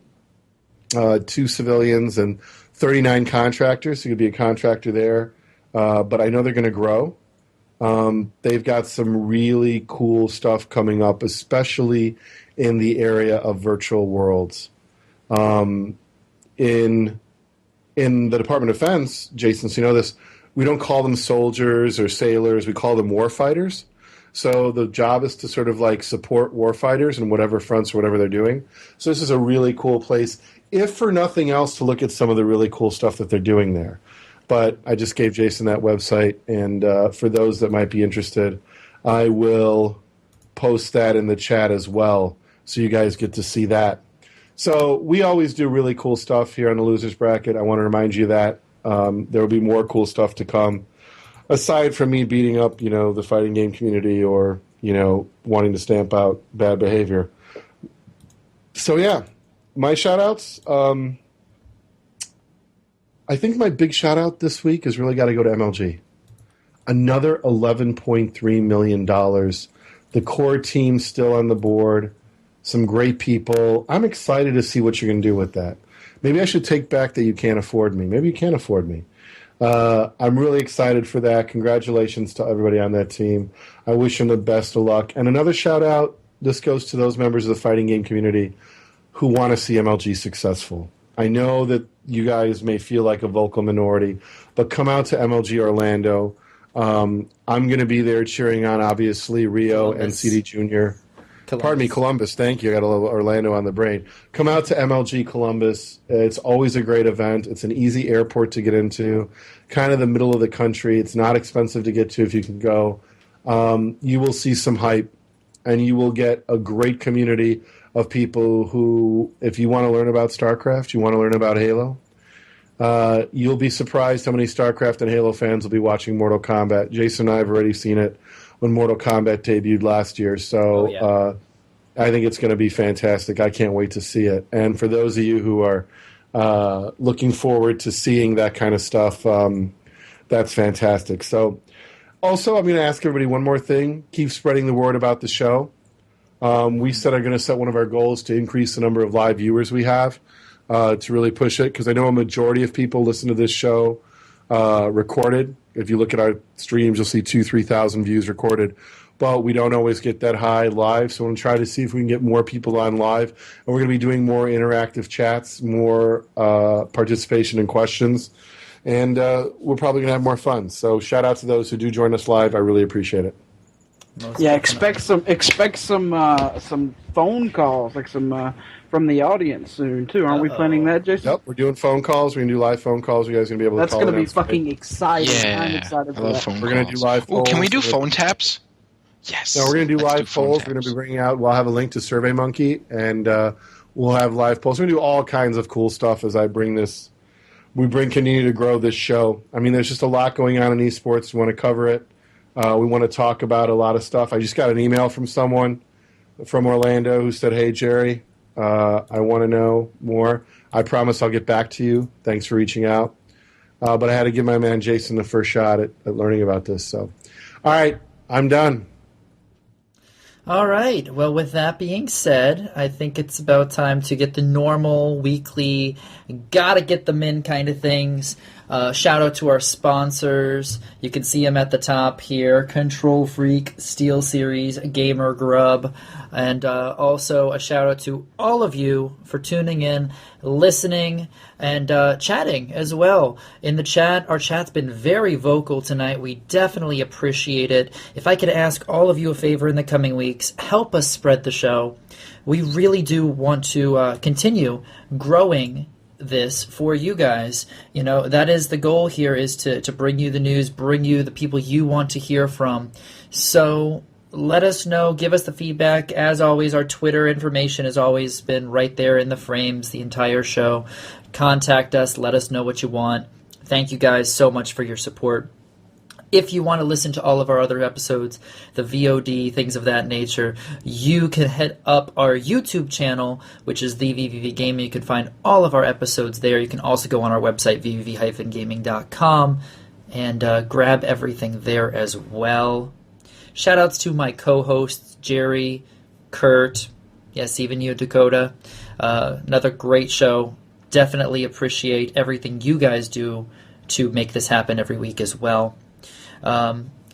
2 civilians and 39 contractors. So you could be a contractor there. But I know they're going to grow. They've got some really cool stuff coming up, especially in the area of virtual worlds. In the Department of Defense, Jason, so you know this, we don't call them soldiers or sailors. We call them warfighters. So the job is to sort of like support warfighters in whatever fronts or whatever they're doing. So this is a really cool place, if for nothing else, to look at some of the really cool stuff that they're doing there. But I just gave Jason that website, and for those that might be interested, I will post that in the chat as well, so you guys get to see that. So we always do really cool stuff here on the Losers Bracket. I want to remind you that. There will be more cool stuff to come, aside from me beating up, the fighting game community or, wanting to stamp out bad behavior. So, yeah, my shout-outs. I think my big shout-out this week has really got to go to MLG. Another $11.3 million. The core team still on the board. Some great people. I'm excited to see what you're going to do with that. Maybe I should take back that you can't afford me. Maybe you can't afford me. I'm really excited for that. Congratulations to everybody on that team. I wish them the best of luck. And another shout out, this goes to those members of the fighting game community who want to see MLG successful. I know that you guys may feel like a vocal minority, but come out to MLG Orlando. I'm going to be there cheering on, obviously, Rio and CD Jr. Pardon me, Columbus. Thank you. I got a little Orlando on the brain. Come out to MLG Columbus. It's always a great event. It's an easy airport to get into, kind of the middle of the country. It's not expensive to get to if you can go. You will see some hype, and you will get a great community of people who, if you want to learn about StarCraft, you want to learn about Halo, You'll be surprised how many StarCraft and Halo fans will be watching Mortal Kombat. Jason and I have already seen it when Mortal Kombat debuted last year, so I think it's going to be fantastic. I can't wait to see it. And for those of you who are looking forward to seeing that kind of stuff, that's fantastic. So also, I'm going to ask everybody one more thing. Keep spreading the word about the show. We said I'm going to set one of our goals to increase the number of live viewers we have to really push it, because I know a majority of people listen to this show recorded. If you look at our streams, you'll see 2,000-3,000 views recorded. But we don't always get that high live, so we're going to try to see if we can get more people on live. And we're going to be doing more interactive chats, more participation and questions. And we're probably going to have more fun. So shout out to those who do join us live. I really appreciate it. Expect some phone calls, like some from the audience soon too. Aren't we planning that, Jason? Yep, we're doing phone calls. We're going to do live phone calls. You guys are going to be able to call. That's going to be fucking exciting. Yeah, I'm excited for that. we're going to do live polls. Can we do phone taps? Yes. No, we're going to do Let's live polls. We're going to be bringing out. We'll have a link to SurveyMonkey, and we'll have live polls. We're going to do all kinds of cool stuff as I bring this. Continue to grow this show. I mean, there's just a lot going on in esports. We want to cover it. We want to talk about a lot of stuff. I just got an email from someone from Orlando who said, "Hey, Jerry, I want to know more. I promise I'll get back to you. Thanks for reaching out." But I had to give my man Jason the first shot at learning about this. So, all right, I'm done. All right. Well, with that being said, I think it's about time to get the normal weekly, gotta get them in kind of things. Shout out to our sponsors. You can see them at the top here. Control Freak, Steel Series, Gamer Grub. And also a shout out to all of you for tuning in, listening, and chatting as well. In the chat, our chat's been very vocal tonight. We definitely appreciate it. If I could ask all of you a favor in the coming weeks, help us spread the show. We really do want to continue growing this for you guys. You know, that is the goal here, is to bring you the news, bring you the people you want to hear from. So let us know, give us the feedback. As always, our Twitter information has always been right there in the frames the entire show. Contact us, let us know what you want. Thank you guys so much for your support. If you want to listen to all of our other episodes, the VOD, things of that nature, you can head up our YouTube channel, which is the VVV Gaming. You can find all of our episodes there. You can also go on our website, vvv-gaming.com, and grab everything there as well. Shout-outs to my co-hosts, Jerry, Kurt, yes, even you, Dakota. Another great show. Definitely appreciate everything you guys do to make this happen every week as well.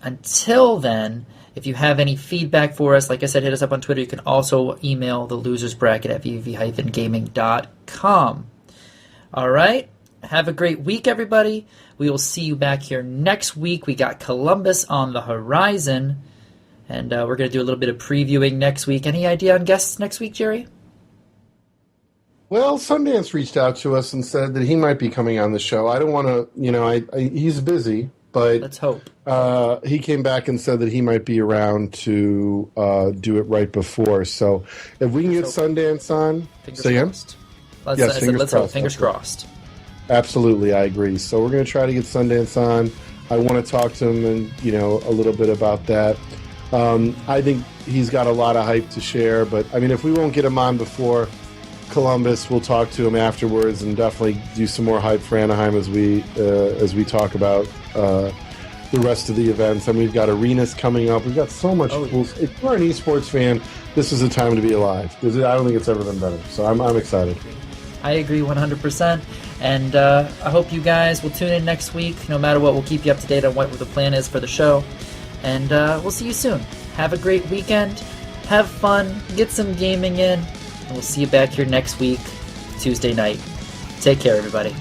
Until then, if you have any feedback for us, like I said, hit us up on Twitter. You can also email the losers bracket at vvv-gaming.com. All right. Have a great week, everybody. We will see you back here next week. We got Columbus on the horizon, and we're going to do a little bit of previewing next week. Any idea on guests next week, Jerry? Well, Sundance reached out to us and said that he might be coming on the show. I don't want to, he's busy. But let's hope. He came back and said that he might be around to do it right before. So if we can get Sundance on, say again? Let's hope. Fingers crossed. Absolutely, I agree. So we're going to try to get Sundance on. I want to talk to him and a little bit about that. I think he's got a lot of hype to share. But I mean, if we won't get him on before Columbus, we'll talk to him afterwards and definitely do some more hype for Anaheim as we talk about the rest of the events. And we've got arenas coming up. We've got so much cool. If you're an esports fan, this is the time to be alive, because I don't think it's ever been better. So I'm excited. I agree 100%. And I hope you guys will tune in next week. No matter what, we'll keep you up to date on what the plan is for the show. And we'll see you soon. Have a great weekend. Have fun. Get some gaming in. And we'll see you back here next week, Tuesday night. Take care, everybody.